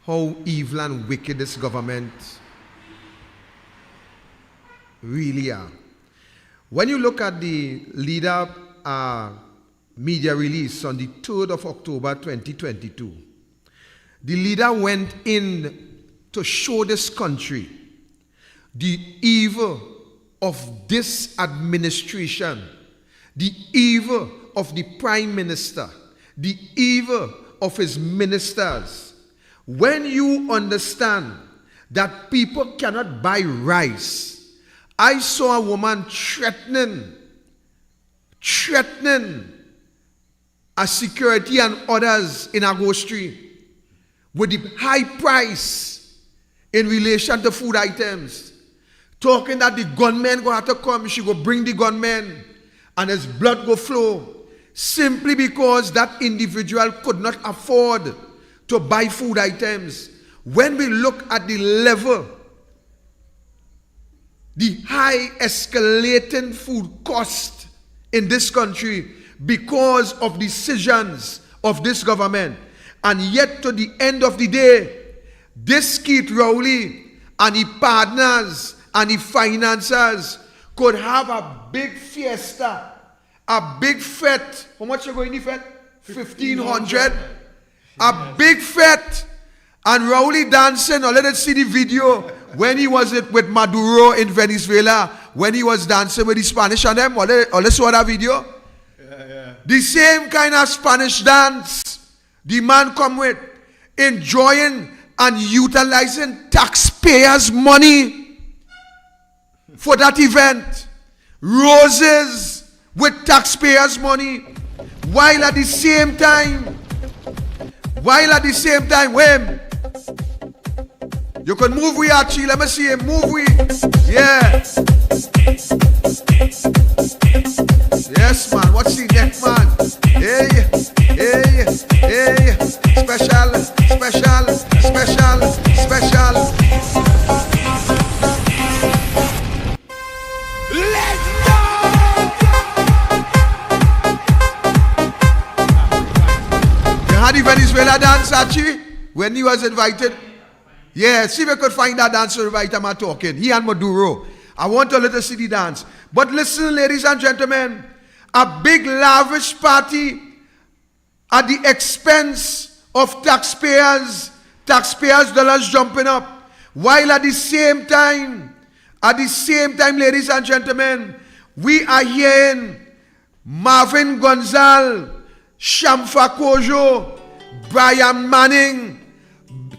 how evil and wicked this government really are. When you look at the leader media release on the 3rd of October 2022, the leader went in to show this country the evil of this administration, the evil of the Prime Minister, the evil of his ministers. When you understand that people cannot buy rice, I saw a woman threatening a security and others in Ago Street with the high price in relation to food items, talking that the gunmen go have to come, she go bring the gunmen, and his blood go flow, simply because that individual could not afford to buy food items. When we look at the level, the high escalating food cost in this country because of decisions of this government, and yet to the end of the day, this Keith Rowley and his partners and his financiers could have a big fiesta, a big fete. How much are you going to fete? 1,500. A big fete. And Rowley dancing. Or let us see the video when he was with Maduro in Venezuela, when he was dancing with the Spanish on them. Or let's watch that video. The same kind of Spanish dance the man come with, enjoying and utilizing taxpayers' money for that event. Roses with taxpayers' money. While at the same time, when you can move we Archie, let me see him move we. Yeah. Yes, man. What's the neck, man? Hey. Special. Let's go! You had the Venezuela dance, Archie, when he was invited? Yeah, see if we could find that dancer right I'm talking. He and Maduro. I want to let us see the dance. But listen, ladies and gentlemen, a big lavish party at the expense of taxpayers dollars jumping up. While at the same time, ladies and gentlemen, we are hearing Marvin Gonzalez Shamfa Kojo, Brian Manning,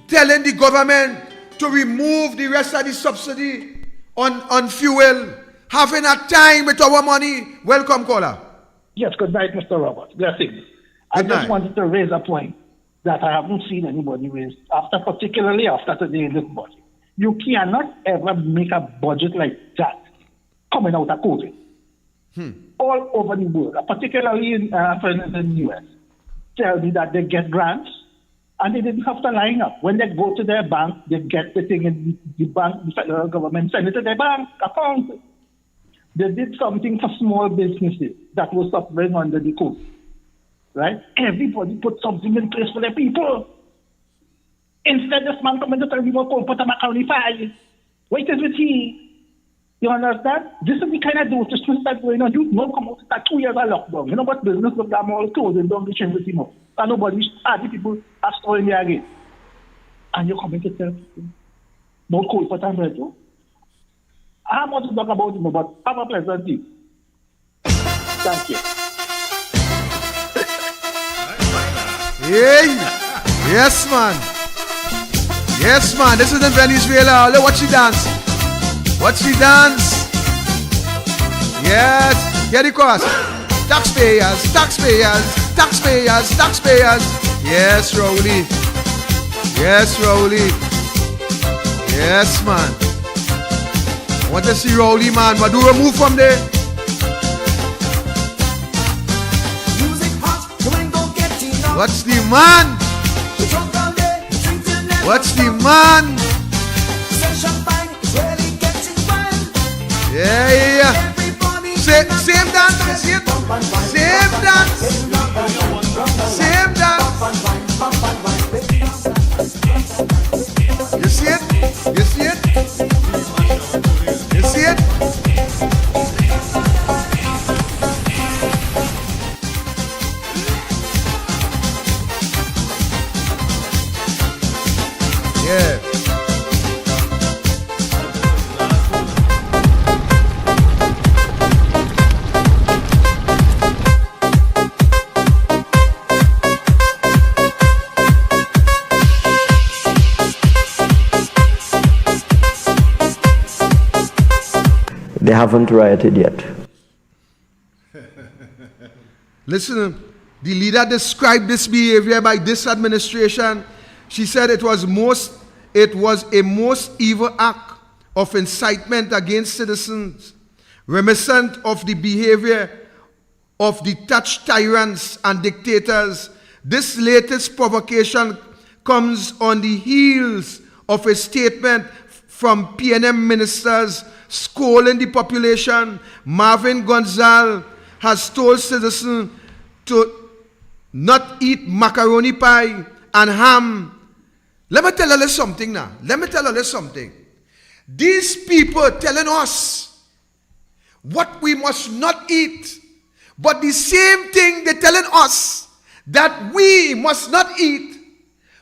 telling the government to remove the rest of the subsidy on fuel, having a time with our money. Welcome, caller. Yes, good night, Mr. Roberts. Blessings. I just wanted to raise a point that I haven't seen anybody raise, particularly after today's budget. You cannot ever make a budget like that coming out of COVID. All over the world, particularly in the US, tell me that they get grants and they didn't have to line up. When they go to their bank, they get the thing in the bank, the federal government send it to their bank account. They did something for small businesses that was suffering under the COVID. Right? Everybody put something in place for the people. Instead, this man coming to tell me about put a macaroni file. Wait is with he. You understand? This is the kind of dosage that's going on. You don't come out after 2 years of lockdown. You know what business of them all closing down the chain with him. And nobody, the people are storing there again. And you're coming to tell people about cold for time, right? I want to talk about him, but have a pleasant day. Thank you. Hey! Yes, man. Yes, man. This is in Venezuela. Look, watch the dance. Watch the dance. Yes. Get the chorus. Taxpayers, taxpayers, taxpayers, taxpayers. Yes, Rowley. Yes, Rowley. Yes, man. I want to see Rowley, man. But do a move from there. What's the man? What's the man? Yeah. Same dance, you see it? Same dance. Same dance. You see it? You see it? You see it? Yeah. They haven't rioted yet. Listen, the leader described this behavior by this administration. She said it was a most evil act of incitement against citizens, reminiscent of the behavior of detached tyrants and dictators. This latest provocation comes on the heels of a statement from PNM ministers scolding the population. Marvin Gonzalez has told citizens to not eat macaroni pie and ham. Let me tell you something now. Let me tell you something. These people telling us what we must not eat, but the same thing they're telling us that we must not eat.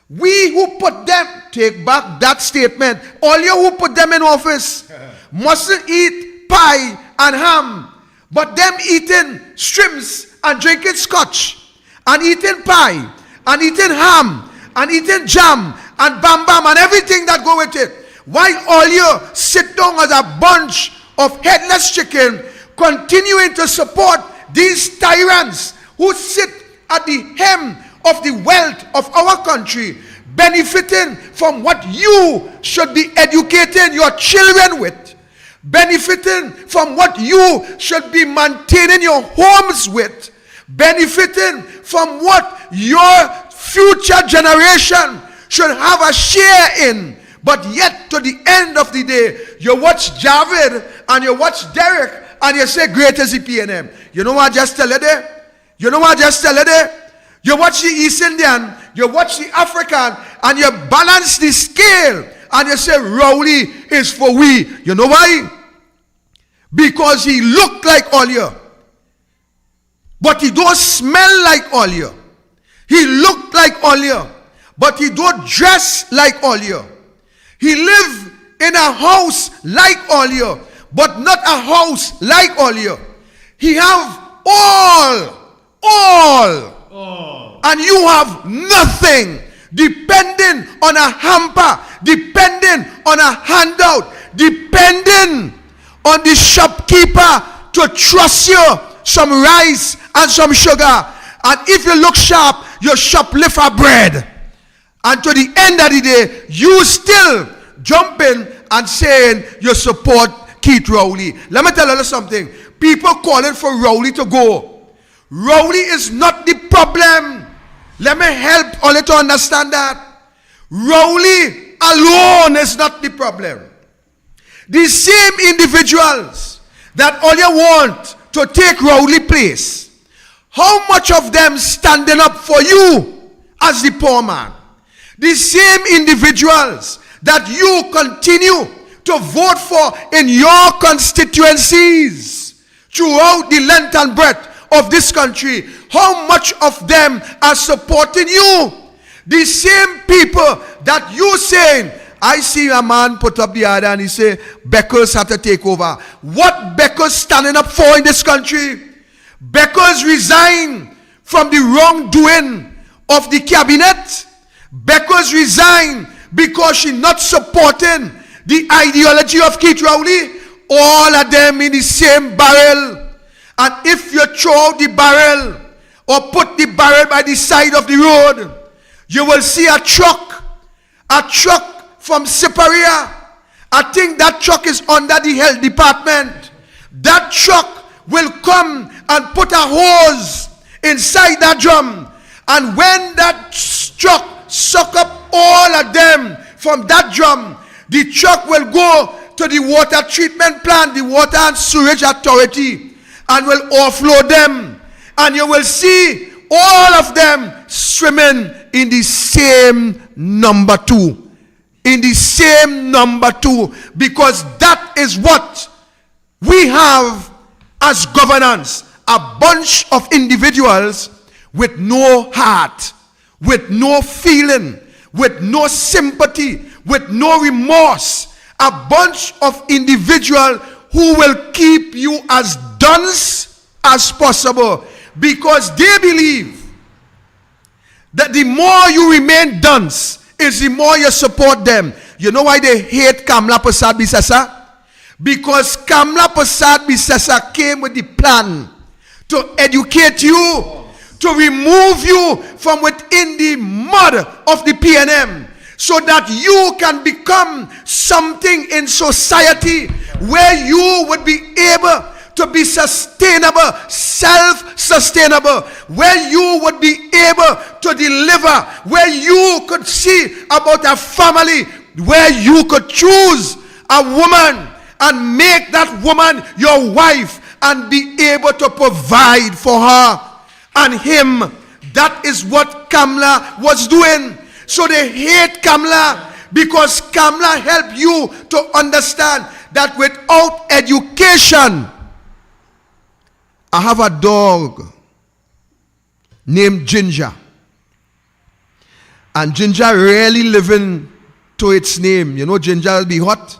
We who put them, take back that statement. All you who put them in office mustn't eat pie and ham, but them eating shrimps and drinking scotch and eating pie and eating ham and eating jam and bam bam and everything that go with it. While all you sit down as a bunch of headless chicken, continuing to support these tyrants who sit at the hem of the wealth of our country, benefiting from what you should be educating your children with, benefiting from what you should be maintaining your homes with, benefiting from what your future generation should have a share in. But yet, to the end of the day, you watch Javid and you watch Derek and you say, great is the PNM. You know what I just tell you there? You know what I just tell you there? You watch the East Indian, you watch the African, and you balance the scale and you say, Rowley is for we. You know why? Because he looked like all you. But he don't smell like all you. He looked like all you. But he don't dress like all you. He live in a house like all you, but not a house like all you. He have all And you have nothing, depending on a hamper, depending on a handout, depending on the shopkeeper to trust you some rice and some sugar. And if you look sharp, you shoplift a bread. And to the end of the day, you still jumping and saying you support Keith Rowley. Let me tell you something. People calling for Rowley to go. Rowley is not the problem. Let me help all to understand that. Rowley alone is not the problem. The same individuals that all you want to take Rowley place, how much of them standing up for you as the poor man? The same individuals that you continue to vote for in your constituencies throughout the length and breadth of this country, how much of them are supporting you? The same people that you saying, I see a man put up the order and he say, Beckers have to take over. What Beckers standing up for in this country? Beckers resign from the wrongdoing of the cabinet. Beckers resign because she not supporting the ideology of Keith Rowley. All of them in the same barrel. And if you throw out the barrel or put the barrel by the side of the road, you will see a truck from Siparia. I think that truck is under the health department. That truck will come and put a hose inside that drum. And when that truck suck up all of them from that drum, the truck will go to the water treatment plant, the Water and Sewage Authority, and will offload them. And you will see all of them swimming in the same number 2. In the same number 2. Because that is what we have as governance. A bunch of individuals with no heart, with no feeling, with no sympathy, with no remorse. A bunch of individuals who will keep you as dunce as possible, because they believe that the more you remain dunce is the more you support them. You know why they hate Kamla Prasad Bisesa? Because Kamla Prasad Bisesa came with the plan to educate you, to remove you from within the mud of the PNM, so that you can become something in society where you would be able to be sustainable, self-sustainable, where you would be able to deliver, where you could see about a family, where you could choose a woman and make that woman your wife and be able to provide for her and him. That is what Kamla was doing. So they hate Kamla because Kamla helped you to understand that without education, I have a dog named Ginger. And Ginger really living to its name. You know, Ginger will be hot.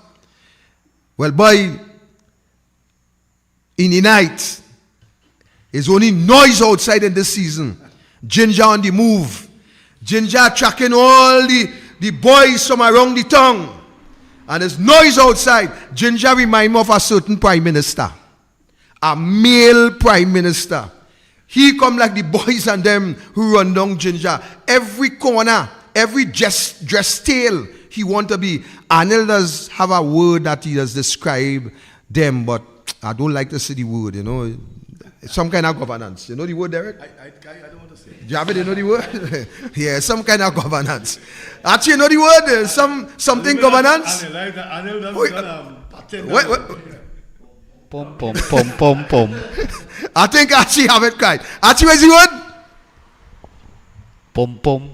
Well, boy, in the night, there's only noise outside in this season. Ginger on the move. Ginger tracking all the boys from around the town. And there's noise outside. Ginger remind me of a certain prime minister. A male prime minister. He come like the boys and them who run down Ginger. Every corner, every dress tail, he want to be. Anil does have a word that he does describe them, but I don't like to say the word, you know. Some kind of governance. You know the word, Derek? I don't want to say it. Javid, you know the word? Yeah, some kind of governance. Actually, you know the word? Something governance? Anil doesn't Wait. Pom, pom, pom, pom, pom. I think Archie have it right. Archie, where's the word? Pom, pom.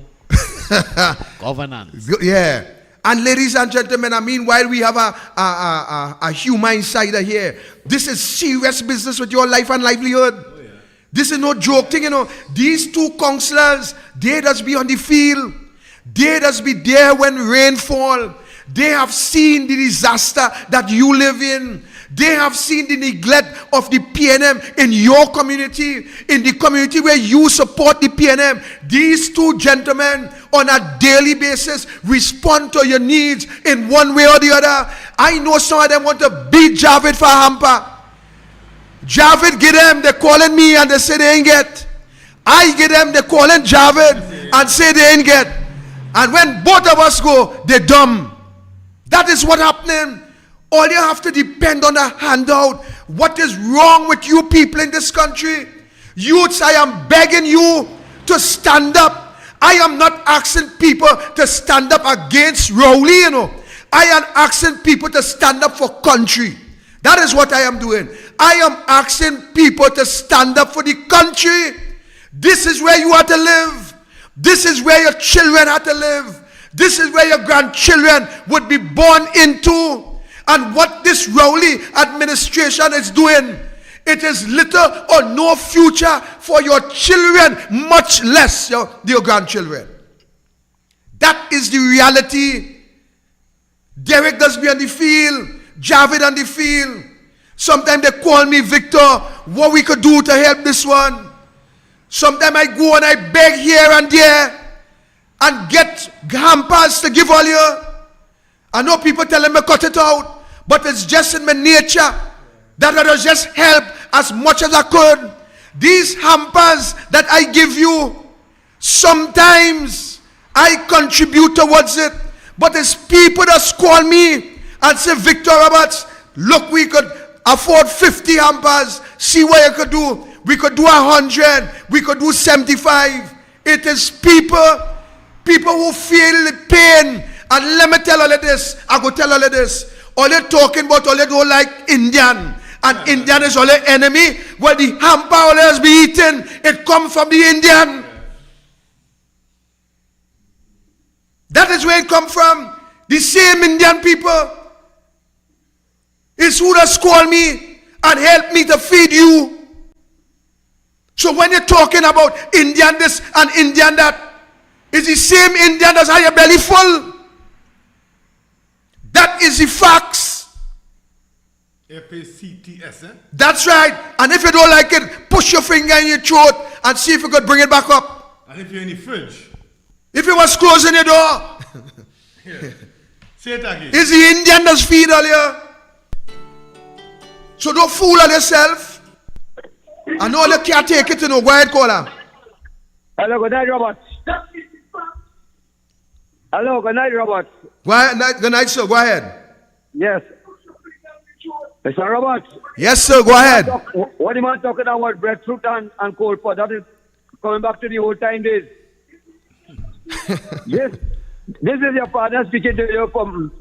Governance. Yeah. And ladies and gentlemen, I mean, while we have a human side here, this is serious business with your life and livelihood. Oh, yeah. This is no joke thing, you know. These two councillors, they just be on the field. They just be there when rain fall. They have seen the disaster that you live in. They have seen the neglect of the PNM in your community, in the community where you support the PNM. These two gentlemen on a daily basis respond to your needs in one way or the other. I know some of them want to beat Javid for a hamper. Javid get them, they're calling me and they say they ain't get. I get them, they're calling Javid and say they ain't get. And when both of us go, they're dumb. That is what happening. All you have to depend on a handout. What is wrong with you people in this country? Youths, I am begging you to stand up. I am not asking people to stand up against Rowley, you know. I am asking people to stand up for country. That is what I am doing. I am asking people to stand up for the country. This is where you are to live. This is where your children are to live. This is where your grandchildren would be born into. And what this Rowley administration is doing, it is little or no future for your children, much less your grandchildren. That is the reality. Derek does be on the field, Javid on the field. Sometimes they call me, Victor, what we could do to help this one. Sometimes I go and I beg here and there and get hampers to give all you. I know people telling me cut it out, but it's just in my nature that I just help as much as I could. These hampers that I give you, sometimes I contribute towards it, but it's people that call me and say, Victor Roberts, look, we could afford 50 hampers, see what you could do. We could do 100, we could do 75. It is people who feel the pain. And let me tell all of this, I go tell all of this. All they talking about, all they don't like Indian. And Indian is all their enemy. Well, the hamper all they be eating, it comes from the Indian. That is where it comes from. The same Indian people. It's who does call me and help me to feed you. So when you're talking about Indian this and Indian that, it's the same Indian that's have your belly full. That is the facts. FACTS, eh? That's right. And if you don't like it, push your finger in your throat and see if you could bring it back up. And if you're in the fridge. If you was closing your door. Yeah. Say it again. It's the Indian that's feed all you. So don't fool on yourself. I know you can't take it, you know. Go ahead, caller. Hello, good night, Robert. Hello, good night, Robert. Good night, sir. Go ahead. Yes. Mr. Robert. Yes, sir. Go ahead. What am I talking about? Breadfruit and cold pot. That is coming back to the old time days. Yes. This is your father speaking to you from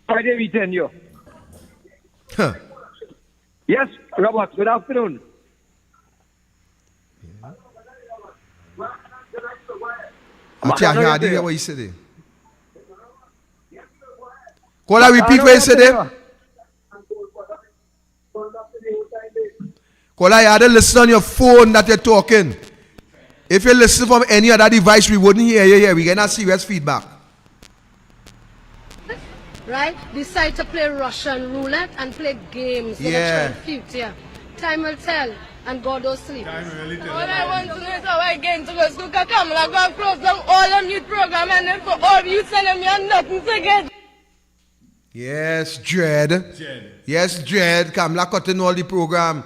Friday weekend. You. Huh. Yes, Robert. Good afternoon. I didn't hear what you said there. Caller, repeat what you said there. Caller, you had to listen on your phone that you're talking. If you listen from any other device, we wouldn't hear you here. We get a serious feedback. Right? Decide to play Russian roulette and play games. Yeah. Future. Time will tell. And God will sleep. All I want to know is how I get into the school. Because I'm going to close down all the youth program and then for all youth and me and nothing to get. Yes, Dread. Yes, Dread. Kamla cutting all the program.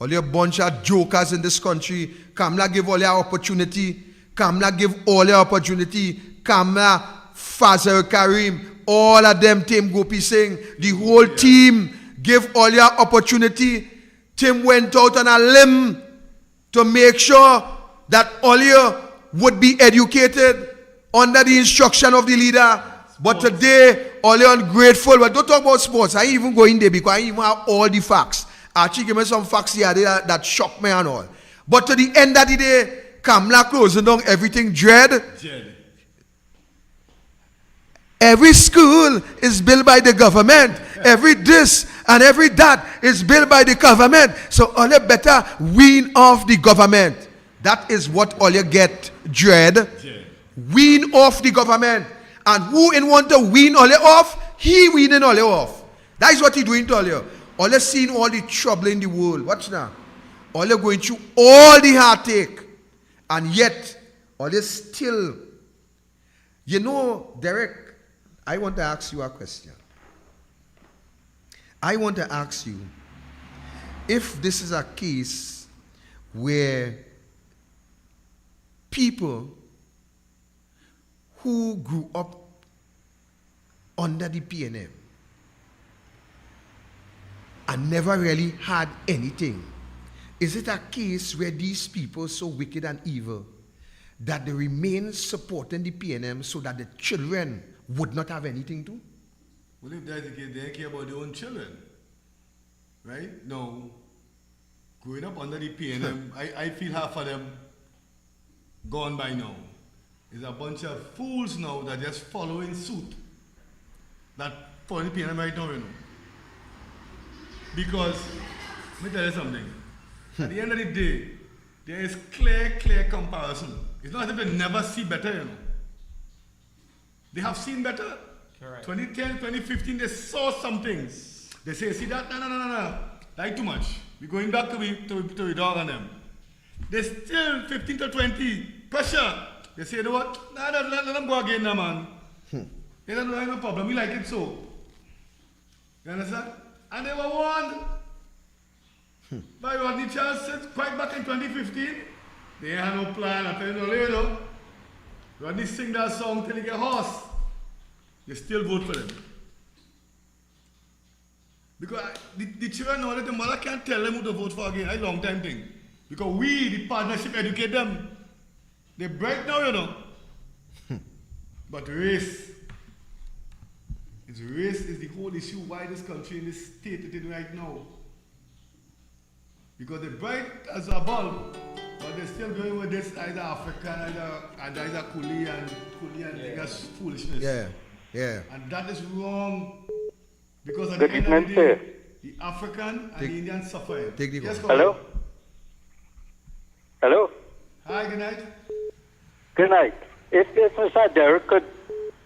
All your bunch of jokers in this country. Kamla give all your opportunity. Kamla give all your opportunity. Kamla, Fazal Karim, all of them, Tim Gopi Singh, the whole team give all your opportunity. Tim went out on a limb to make sure that all you would be educated under the instruction of the leader. But today, all you ungrateful. But don't talk about sports. I ain't even go in there because I ain't even have all the facts. Actually, give me some facts here that shock me and all. But to the end of the day, Kamla closing down everything. Dread. Every school is built by the government. Every this and every that is built by the government. So all you better wean off the government. That is what all you get, Dread. Wean off the government. And who in want to wean all you off? He weaning all you off. That is what he doing to all you. All they're seeing all the trouble in the world. Watch now. All they're going through all the heartache. And yet, all they're still. You know, Derek, I want to ask you a question. I want to ask you, if this is a case where people who grew up under the PNM and never really had anything, is it a case where these people so wicked and evil that they remain supporting the PNM so that the children would not have anything to? Well, if that's the case, they care about their own children, right? No. Growing up under the PNM, I feel half of them gone by now. There's a bunch of fools now that just following suit. That following the PNM right now, you know. Because, let me tell you something. At the end of the day, there is clear comparison. It's not as if they never see better, you know. They have seen better. Correct. 2010, 2015, they saw some things. They say, see that? No. Like too much. We're going back to the dog on them. They still 15 to 20. Pressure. They say, you know what? Nah, let them go again now, man. They don't have no problem. We like it so. You understand? And they were warned by Rodney Charles quite back in 2015. They had no plan. I tell you no later. Rodney sing that song till he get hoarse. They still vote for them. Because the children know that the mother can't tell them who to vote for again. That's a long time thing. Because we, the partnership, educate them. They're bright now, you know. But race is the whole issue why this country in this state it is right now. Because they're bright as a bulb, but they're still going with this either African, either Kuli and that's foolishness. Yeah. And that is wrong. Because at the end of the day, the African and the Indian suffer. Yes, hello? Hello? Hi, good night. Good night. If Mr. Derek could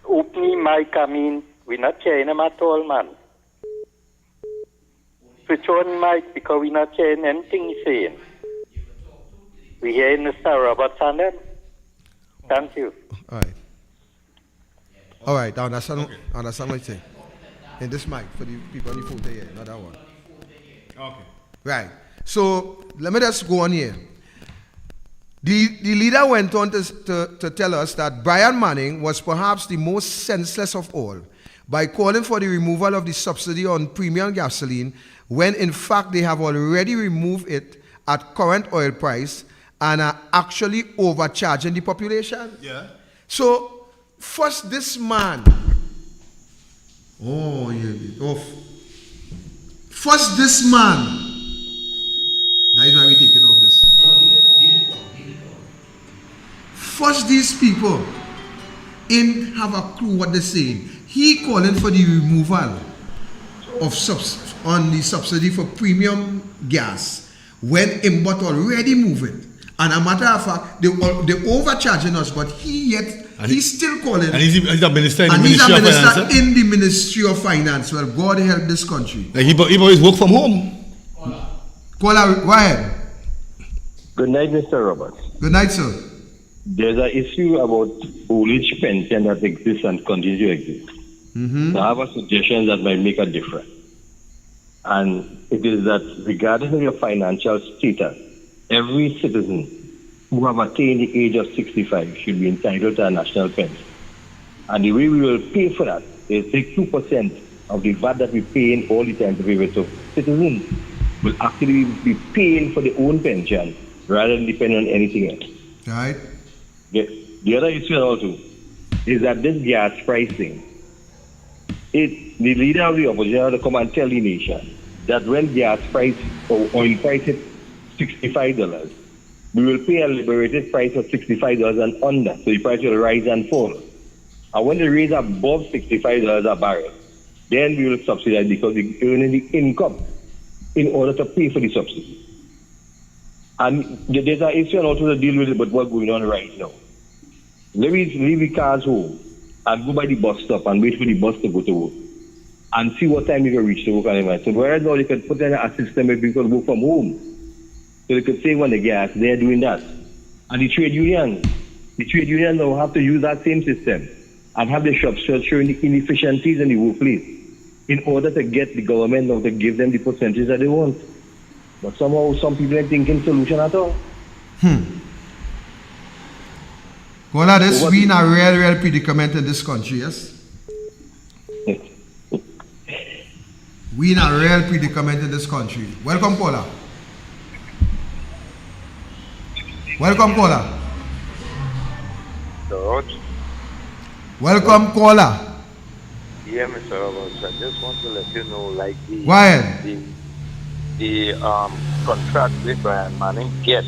open his mic, I mean, we're not hearing him at all, man. Switch on mic because we're not hearing anything he's saying. We're hearing Mr. Roberts and them. Thank you. All right, I understand what you're saying. In this mic for the people on the phone here, not that one. Okay. Right. So let me just go on here. The leader went on to tell us that Brian Manning was perhaps the most senseless of all by calling for the removal of the subsidy on premium gasoline when in fact they have already removed it at current oil price and are actually overcharging the population. Yeah. So first this man. First this man. That is why we take it off this. First these people ain't have a clue what they're saying. He calling for the removal of on the subsidy for premium gas when Imbot already move it. And a matter of fact, they overcharging us, but he's still calling. And he's a minister in the Ministry of Finance. In the Ministry of Finance. Well, God help this country. Like he always work from home. Go ahead. Good night, Mr. Roberts. Good night, sir. There's an issue about old age pension that exists and continues to exist. Mm-hmm. I have a suggestion that might make a difference. And it is that regardless of your financial status, every citizen who have attained the age of 65 should be entitled to a national pension. And the way we will pay for that is take 2% of the VAT that we pay in all the time to pay with. So citizens will actually be paying for their own pension rather than depending on anything else. Right. The other issue also is that this gas pricing, the leader of the opposition had to come and tell the nation that when gas price or oil price hit $65, we will pay a liberated price of $65 and under, so the price will rise and fall. And when they raise above $65 a barrel, then we will subsidize because we're earning the income in order to pay for the subsidy. And there's an issue also to deal with about what's going on right now. Let me leave the cars home and go by the bus stop and wait for the bus to go to work. and see what time you can reach to work on it. So right now they could put in a system where people work from home. So they could save on the gas, they're doing that. And the trade union now have to use that same system and have the shops showing the inefficiencies in the workplace in order to get the government now to give them the percentage that they want. But somehow some people ain't thinking solution at all. Kola, this we in a real predicament in this country, yes? We in a real predicament in this country. Welcome, Kola. Welcome, Kola. George. Welcome, Kola. Yeah, Mr. Roberts, I just want to let you know, like the contract with Brian Manning get,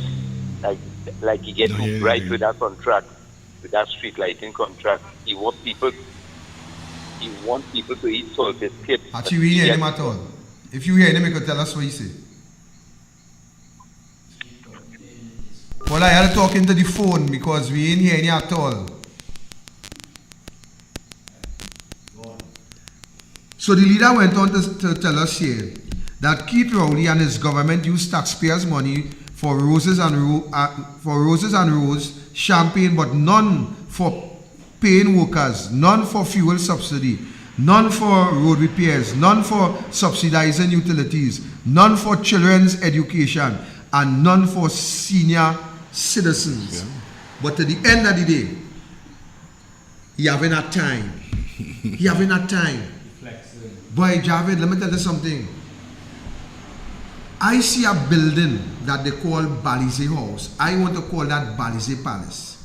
like he get too bright with that contract, with that street lighting contract. He want people to eat salted chips. Actually, we hear him at all. If you hear him, you can tell us what he say. Well, I had to talk into the phone because we ain't hearing you at all. So the leader went on to tell us here that Keith Rowley and his government used taxpayers' money for roses and rose, champagne, but none for paying workers, none for fuel subsidy, none for road repairs, none for subsidizing utilities, none for children's education, and none for senior citizens. Yeah. But at the end of the day, he having a time. He having a time. Boy, Javid, let me tell you something. I see a building that they call Balize House. I want to call that Balize Palace.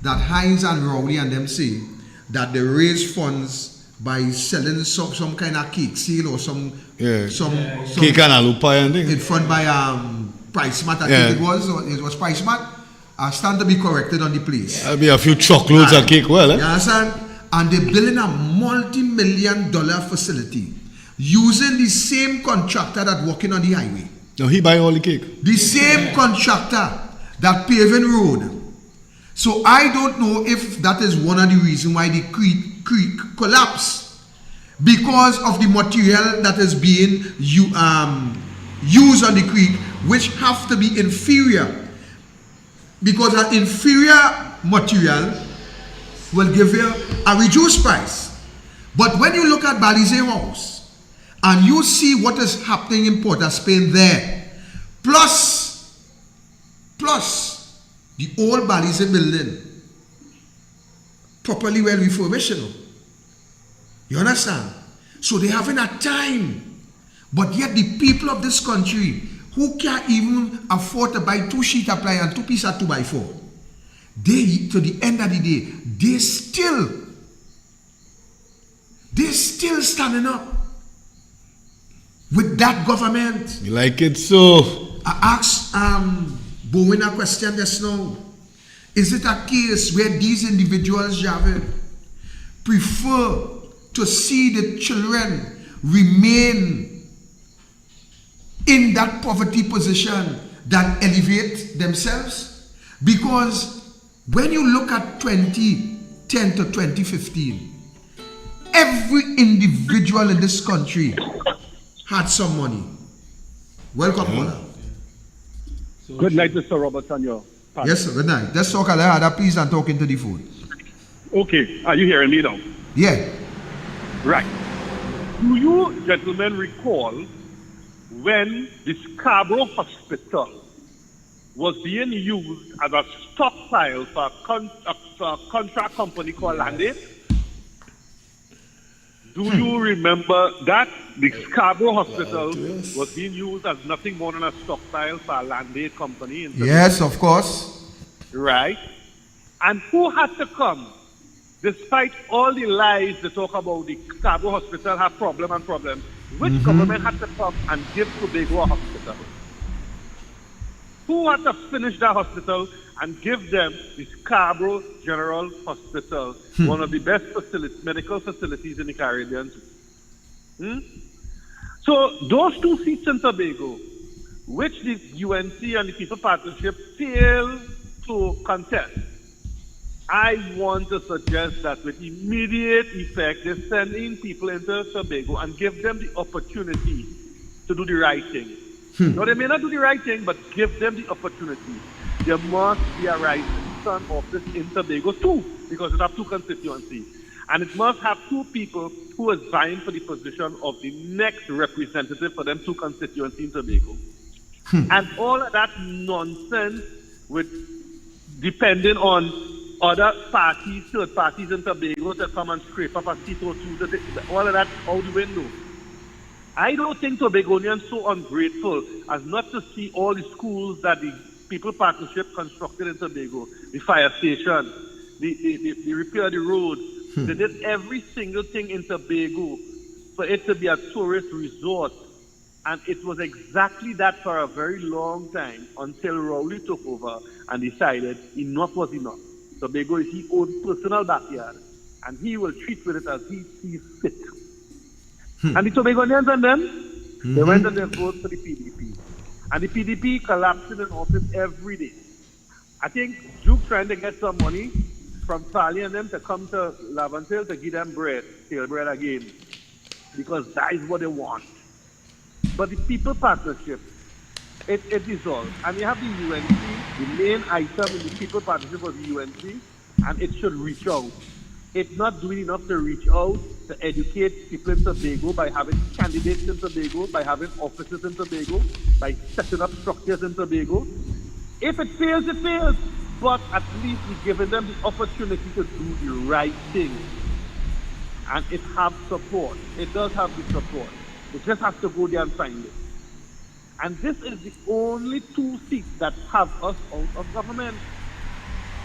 That Hines and Rowley and them say that they raise funds by selling some kind of cake sale or some cake and alu pie and thing. In front by Price Mart. I think it was Price Mart. I stand to be corrected on the place. There'll be a few truckloads of cake, well, eh? You understand? And they're building a multi-million-dollar facility using the same contractor that working on the highway. No, he buy all the cake. The same contractor that paving road. So I don't know if that is one of the reasons why the creek collapsed. Because of the material that is being used on the creek, which have to be inferior. Because an inferior material will give you a reduced price. But when you look at Balize House and you see what is happening in Port of Spain there, plus the old Balize building, properly well refurbished, you understand? So they're having a time. But yet the people of this country who can't even afford to buy 2 sheet of ply and 2 pieces of 2x4, they, to the end of the day, they still standing up with that government. You like it so? I asked Bowen a question just now. Is it a case where these individuals, Javid, prefer to see the children remain in that poverty position than elevate themselves? Because when you look at 2010 to 2015, every individual in this country had some money. Welcome, Paula. Good night, Mr. Roberts, and your partner. Yes, sir, good night. Let's talk a little please, and talk into the phone. Okay, are you hearing me now? Yeah. Right. Do you gentlemen recall when the Scarborough Hospital was being used as a stockpile for a contract company called Land-Aid? Do you remember that the Scarborough Hospital was being used as nothing more than a stockpile for a Land-Aid company? Yes, of course. Right. And who had to come? Despite all the lies they talk about the Scarborough Hospital have problems, which government had to come and give Tobago a hospital? Who had to finish that hospital and give them the Scarborough General Hospital, one of the best medical facilities in the Caribbean? So those 2 seats in Tobago, which the UNC and the People Partnership failed to contest, I want to suggest that with immediate effect, they send in people into Tobago and give them the opportunity to do the right thing. Now, they may not do the right thing, but give them the opportunity. There must be a rising sun office in Tobago too, because it has 2 constituencies. And it must have 2 people who are vying for the position of the next representative for them 2 constituencies in Tobago. And all of that nonsense with depending on other parties, third parties in Tobago to come and scrape up a seat or 2, all of that out the window. I don't think Tobagonians are so ungrateful as not to see all the schools that the People Partnership constructed in Tobago, the fire station, the repair of the road. They did every single thing in Tobago for it to be a tourist resort. And it was exactly that for a very long time until Rowley took over and decided enough was enough. Tobago is his own personal backyard, and he will treat with it as he sees fit. And the Tobagonians and them, they went and they voted for the PDP. And the PDP collapsing in office every day. I think Duke trying to get some money from Fali and them to come to Laventille to give them bread, tail bread again. Because that is what they want. But the People Partnership, it dissolved. And you have the UNC, the main item in the People Partnership was the UNC, and it should reach out. It's not doing enough to reach out, to educate people in Tobago by having candidates in Tobago, by having offices in Tobago, by setting up structures in Tobago. If it fails, it fails. But at least we're giving them the opportunity to do the right thing. And it has support. It does have the support. It just has to go there and find it. And this is the only 2 seats that have us out of government.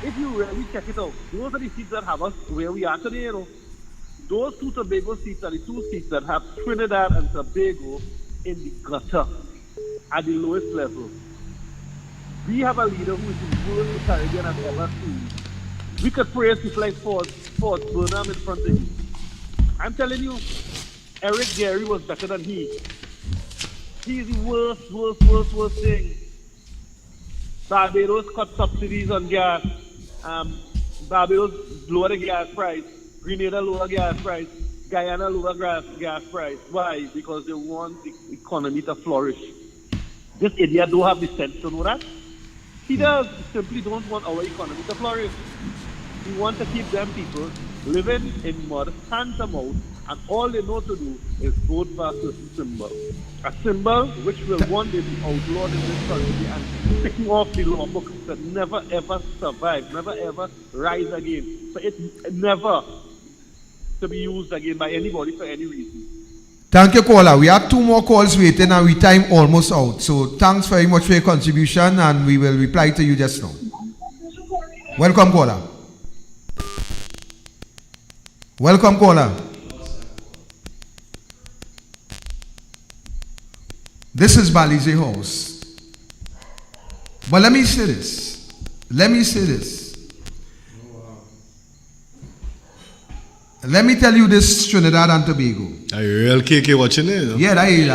If you really check it out, those are the seats that have us where we are today, you know. Those 2 Tobago seats are the 2 seats that have Trinidad and Tobago in the gutter at the lowest level. We have a leader who is the worst the Caribbean has ever seen. We could praise people like Ford Burnham in front of you. I'm telling you, Eric Gary was better than he. He's the worst thing. Barbados cut subsidies on gas. Barbados lower the gas price. Grenada lower gas price. Guyana lower gas price. Why? Because they want the economy to flourish. This idiot don't have the sense to know that. He does. He simply don't want our economy to flourish. He wants to keep them people living in mud, hand to mouth, and all they know to do is vote for a certain symbol. A symbol which will one day be outlawed in this country and picking off the law books that never ever survive, never ever rise again. So it never to be used again by anybody for any reason. Thank you, caller. We have 2 more calls waiting and we time almost out. So thanks very much for your contribution and we will reply to you just now. Welcome, caller. Welcome, caller. This is Balize House. But let me say this. Let me tell you this, Trinidad and Tobago. Are you real KK watching it? No? Yeah, that is.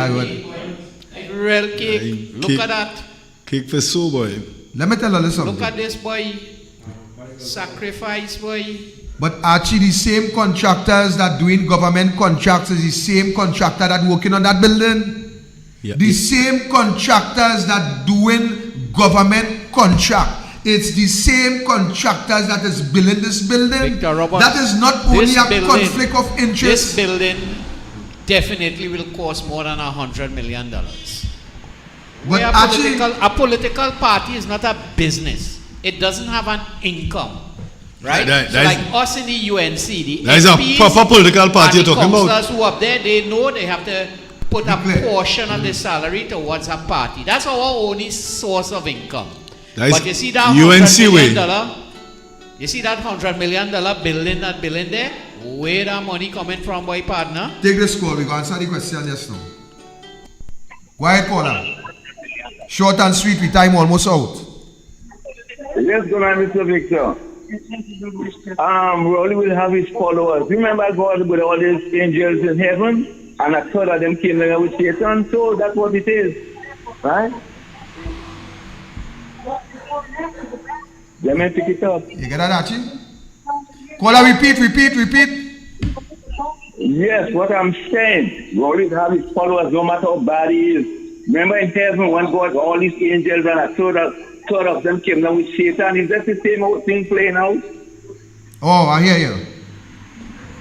Real cake. Look at that. Cake for so boy. Let me tell you something. Look at this boy. Sacrifice boy. But actually the same contractors that doing government contracts is the same contractor that working on that building. Yeah. The same contractors that doing government contract. It's the same contractors that is building this building. Victor Roberts, that is not only a conflict of interest. This building definitely will cost more than $100 million. But a political party is not a business. It doesn't have an income. Right? So like us in the UNC, the that is a proper political party you're talking about. Councillors who up there, they know they have to put a portion of the salary towards a party. That's our only source of income. But you see that $100 million, you see that $100 million building, that building there, where that money coming from, boy partner? Take this call, we can answer the question just now. Quiet caller. Short and sweet, we time almost out. Yes, good night, Mr. Victor. Rolly will have his followers. Remember God with all these angels in heaven, and a third of them came there with Satan, so that's what it is. Right? Let me pick it up. You get that, Archie? Caller, repeat. Yes, what I'm saying. We always have his followers, no matter how bad he is. Remember in Testament when God, all these angels and a third of them came down with Satan. Is that the same thing playing out? Oh, I hear you.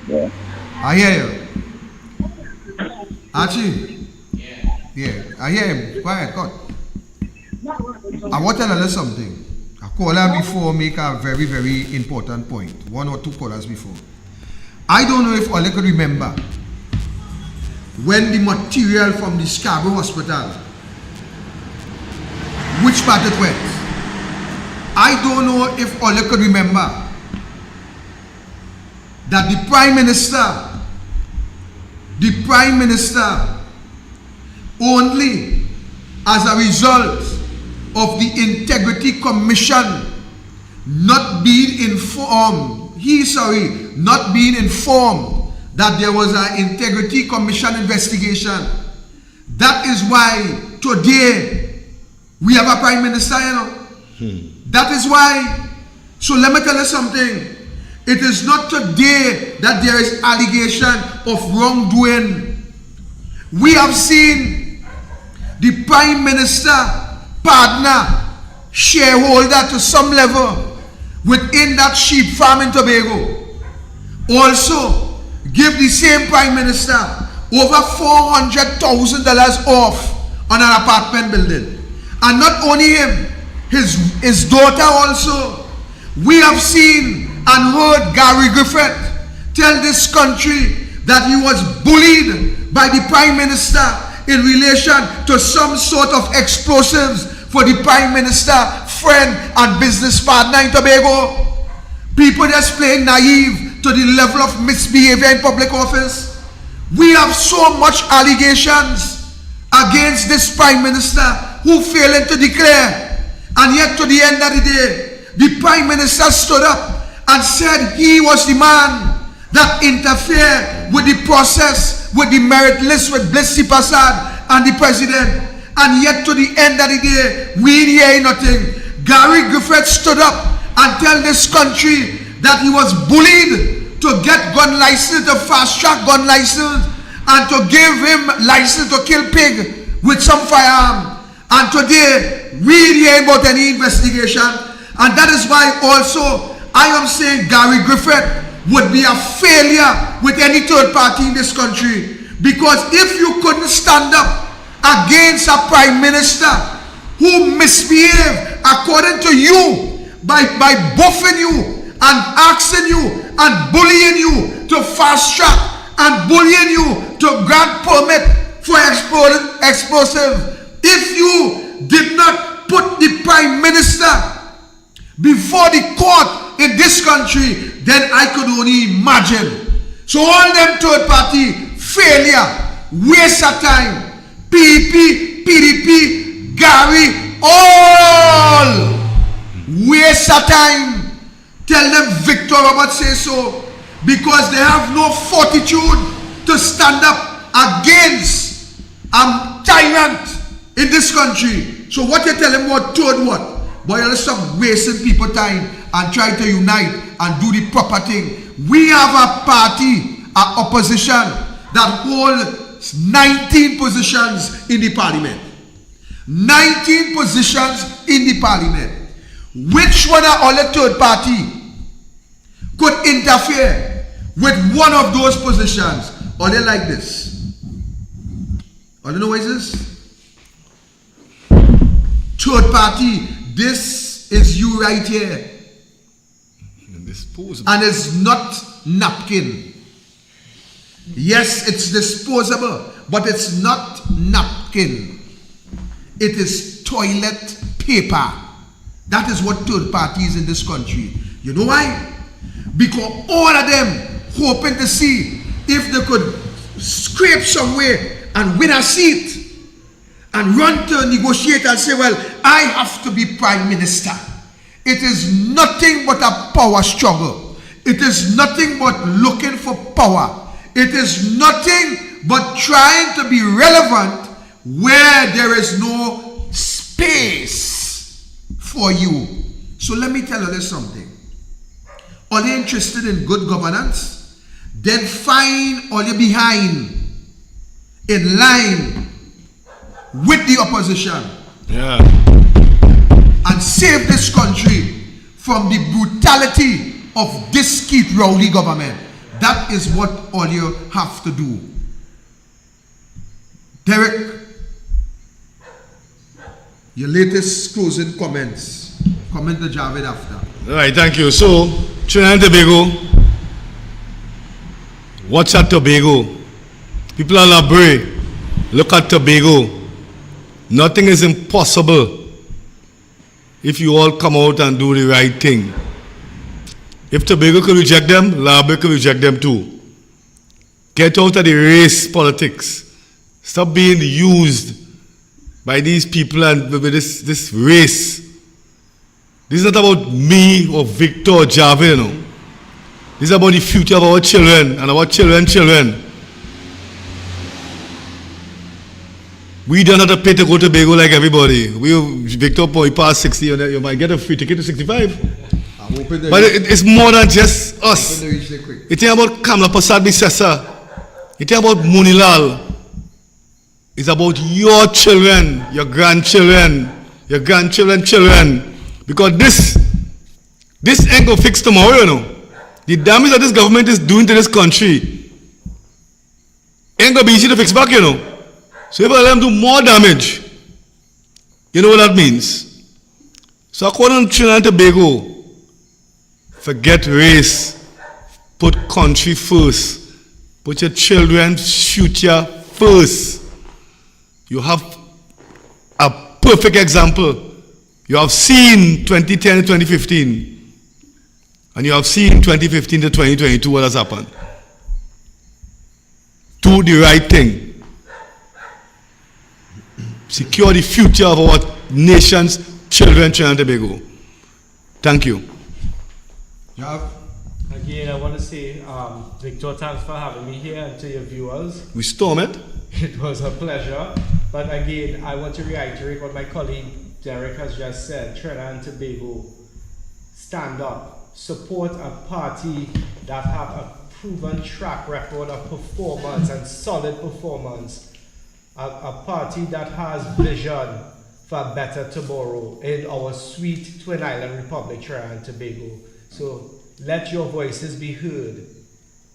Yeah. I hear you. Archie? Yeah, I hear him. Quiet, God. I want to tell you something. A caller before make a very, very important point. 1 or 2 callers before. I don't know if Ole could remember when the material from the Scarborough Hospital, which part it went. I don't know if Ole could remember that the Prime Minister, only as a result of the Integrity Commission not being informed, not being informed that there was an Integrity Commission investigation. That is why today we have a Prime Minister, you know. That is why. So let me tell you something. It is not today that there is allegation of wrongdoing. We have seen the Prime Minister partner, shareholder to some level within that sheep farm in Tobago. Also, give the same Prime Minister over $400,000 off on an apartment building. And not only him, his daughter also. We have seen and heard Gary Griffith tell this country that he was bullied by the Prime Minister in relation to some sort of explosives for the Prime Minister, friend and business partner in Tobago. People just playing naive to the level of misbehavior in public office. We have so much allegations against this Prime Minister who failing to declare, and yet to the end of the day, the Prime Minister stood up and said he was the man that interfered with the process, with the merit list with Blissy Prasad and the President. And yet to the end of the day, we ain't hear nothing. Gary Griffith stood up and tell this country that he was bullied to get gun license, to fast track gun license, and to give him license to kill pig with some firearm. And today, we ain't hearing about any investigation. And that is why also I am saying Gary Griffith would be a failure with any third party in this country. Because if you couldn't stand up against a Prime Minister who misbehaved according to you by buffing you and asking you and bullying you to fast track and bullying you to grant permit for explosive, if you did not put the Prime Minister before the court in this country, then I could only imagine. So all them third party failure, waste of time, PP, PDP, Gary, all waste of time. Tell them Victor Robert say so, because they have no fortitude to stand up against a tyrant in this country. So what you tell them about third what? But you stop wasting people time and try to unite and do the proper thing. We have a party, an opposition that holds 19 positions in the parliament. 19 positions in the parliament. Which one of all the third party could interfere with one of those positions? Or they like this? I don't know what is this? Third party, this is you right here. And it's not napkin. Yes, it's disposable, but it's not napkin. It is toilet paper. That is what third parties in this country. You know why? Because all of them hoping to see if they could scrape somewhere and win a seat and run to negotiate and say, well, I have to be Prime Minister. It is nothing but a power struggle. It is nothing but looking for power. It is nothing but trying to be relevant where there is no space for you. So let me tell you this something. all you're interested in good governance, then find all you're behind in line with the opposition. Yeah. And save this country from the brutality of this Keith Rowley government. That is what all you have to do. Derek, your latest closing comments. Comment to Javed after. All right, thank you. So, Trinidad and Tobago, watch at Tobago. People are Brea, look at Tobago. Nothing is impossible if you all come out and do the right thing. If Tobago could reject them, Brea could reject them too. Get out of the race politics. Stop being used by these people and with this race. This is not about me or Victor or Javed, you know. This is about the future of our children and our children. We don't have to pay to go to Tobago like everybody. Victor, boy, past 60, you might get a free ticket to 65. But it's more than just us. It's about Kamla Prasad Bisesa. It's about Munilal. It's about your children, your grandchildren, children. Because this ain't gonna fix tomorrow, you know. The damage that this government is doing to this country ain't gonna be easy to fix back, you know. So if I let them do more damage, you know what that means. So according to Trinidad and Tobago, forget race, put country first, put your children's future first. You have a perfect example. You have seen 2010 to 2015, and you have seen 2015 to 2022 what has happened. Do the right thing. Secure the future of our nation's children, Trinidad and Tobago. Thank you. Again, I want to say, Victor, thanks for having me here, and to your viewers. We storm it. It was a pleasure. But again, I want to reiterate what my colleague Derek has just said. Trinidad and Tobago, stand up. Support a party that have a proven track record of performance and solid performance. A party that has vision for a better tomorrow in our sweet Twin Island Republic, Trinidad and Tobago. So let your voices be heard.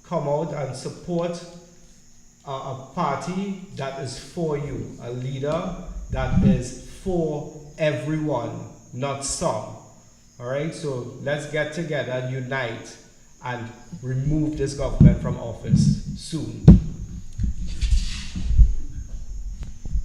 Come out and support a party that is for you, a leader that is for everyone, not some. All right, so let's get together and unite and remove this government from office soon.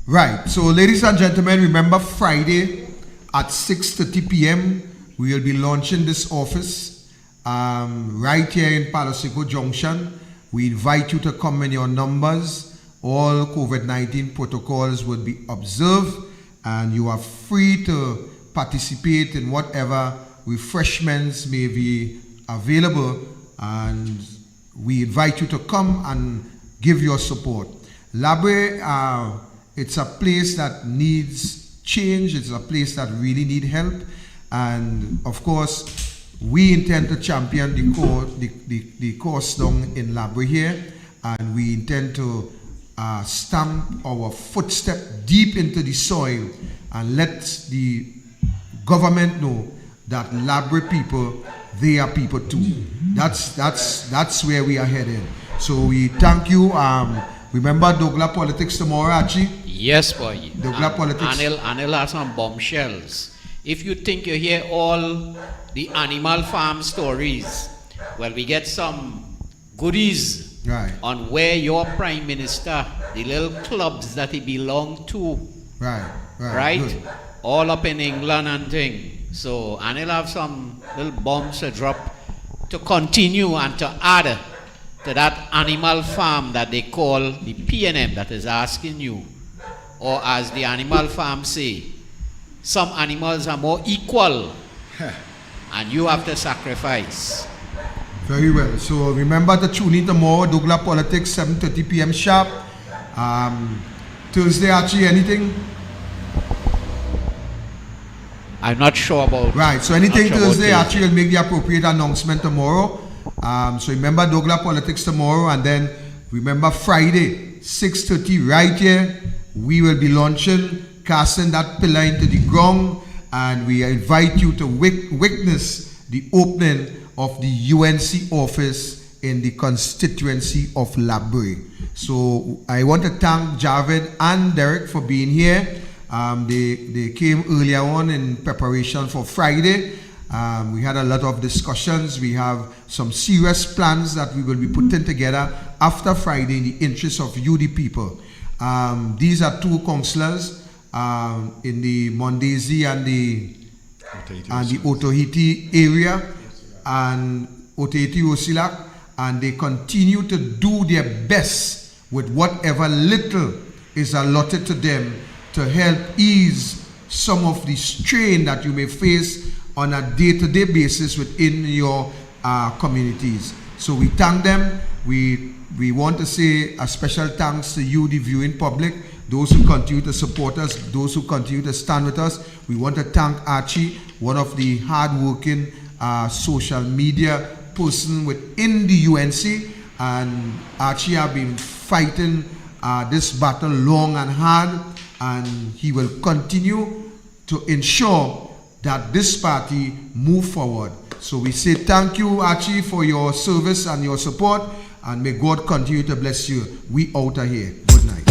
Right, so ladies and gentlemen, remember Friday at 6:30 p.m. we will be launching this office right here in Palo Seco Junction. We invite you to come in your numbers. All COVID-19 protocols will be observed, and you are free to participate in whatever refreshments may be available, and we invite you to come and give your support. Brea, it's a place that needs change. It's a place that really needs help. And of course, we intend to champion the course down in Brea here. And we intend to stamp our footstep deep into the soil and let the government know that Brea people, they are people too. That's where we are headed. So we thank you. Remember Douglas Politics tomorrow, Archie? Yes, boy. Douglas Politics. Anil has some bombshells. If you think you hear all the animal farm stories, well, we get some goodies on where your prime minister, the little clubs that he belonged to, right? Good. All up in England and thing. So Anil have some little bombs to drop to continue and to add to that animal farm that they call the PNM that is asking you, or as the animal farm say, some animals are more equal and you have to sacrifice. Very well. So remember to tune in tomorrow, Douglas Politics, 7:30 p.m. sharp. Thursday, Archie, anything? I'm not sure about. Right, so anything Thursday, Archie will make the appropriate announcement tomorrow. So remember Douglas Politics tomorrow, and then remember Friday, 6:30 right here, we will be launching, casting that pillar into the ground, and we invite you to witness the opening of the UNC office in the constituency of Brea. So I want to thank Javid and Derek for being here. They came earlier on in preparation for Friday. We had a lot of discussions. We have some serious plans that we will be putting together after Friday in the interest of you, the people. These are two councillors in the Mondesi and the Otohiti area and Otohiti Rosilak, and they continue to do their best with whatever little is allotted to them to help ease some of the strain that you may face on a day-to-day basis within your communities. So we thank them. We want to say a special thanks to you, the viewing public, those who continue to support us, those who continue to stand with us. We want to thank Archie, one of the hard-working social media person within the UNC, and Archie have been fighting this battle long and hard, and he will continue to ensure that this party move forward. So we say thank you, Archie, for your service and your support, and may God continue to bless you. We out of here. Good night.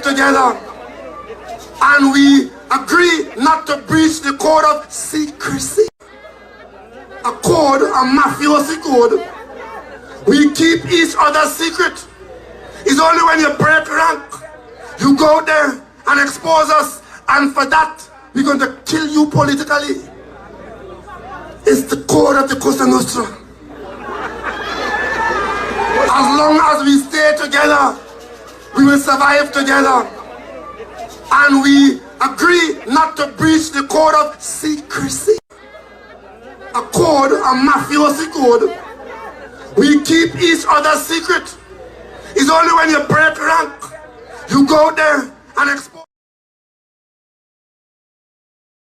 Together, and we agree not to breach the code of secrecy. A code, a mafiosi code. We keep each other's secret. It's only when you break rank, you go there and expose us, and for that, we're going to kill you politically. It's the code of the Cosa Nostra. As long as we stay together, we will survive together, and we agree not to breach the code of secrecy. A code, a mafiosi code. We keep each other's secret. It's only when you break rank, you go there and expose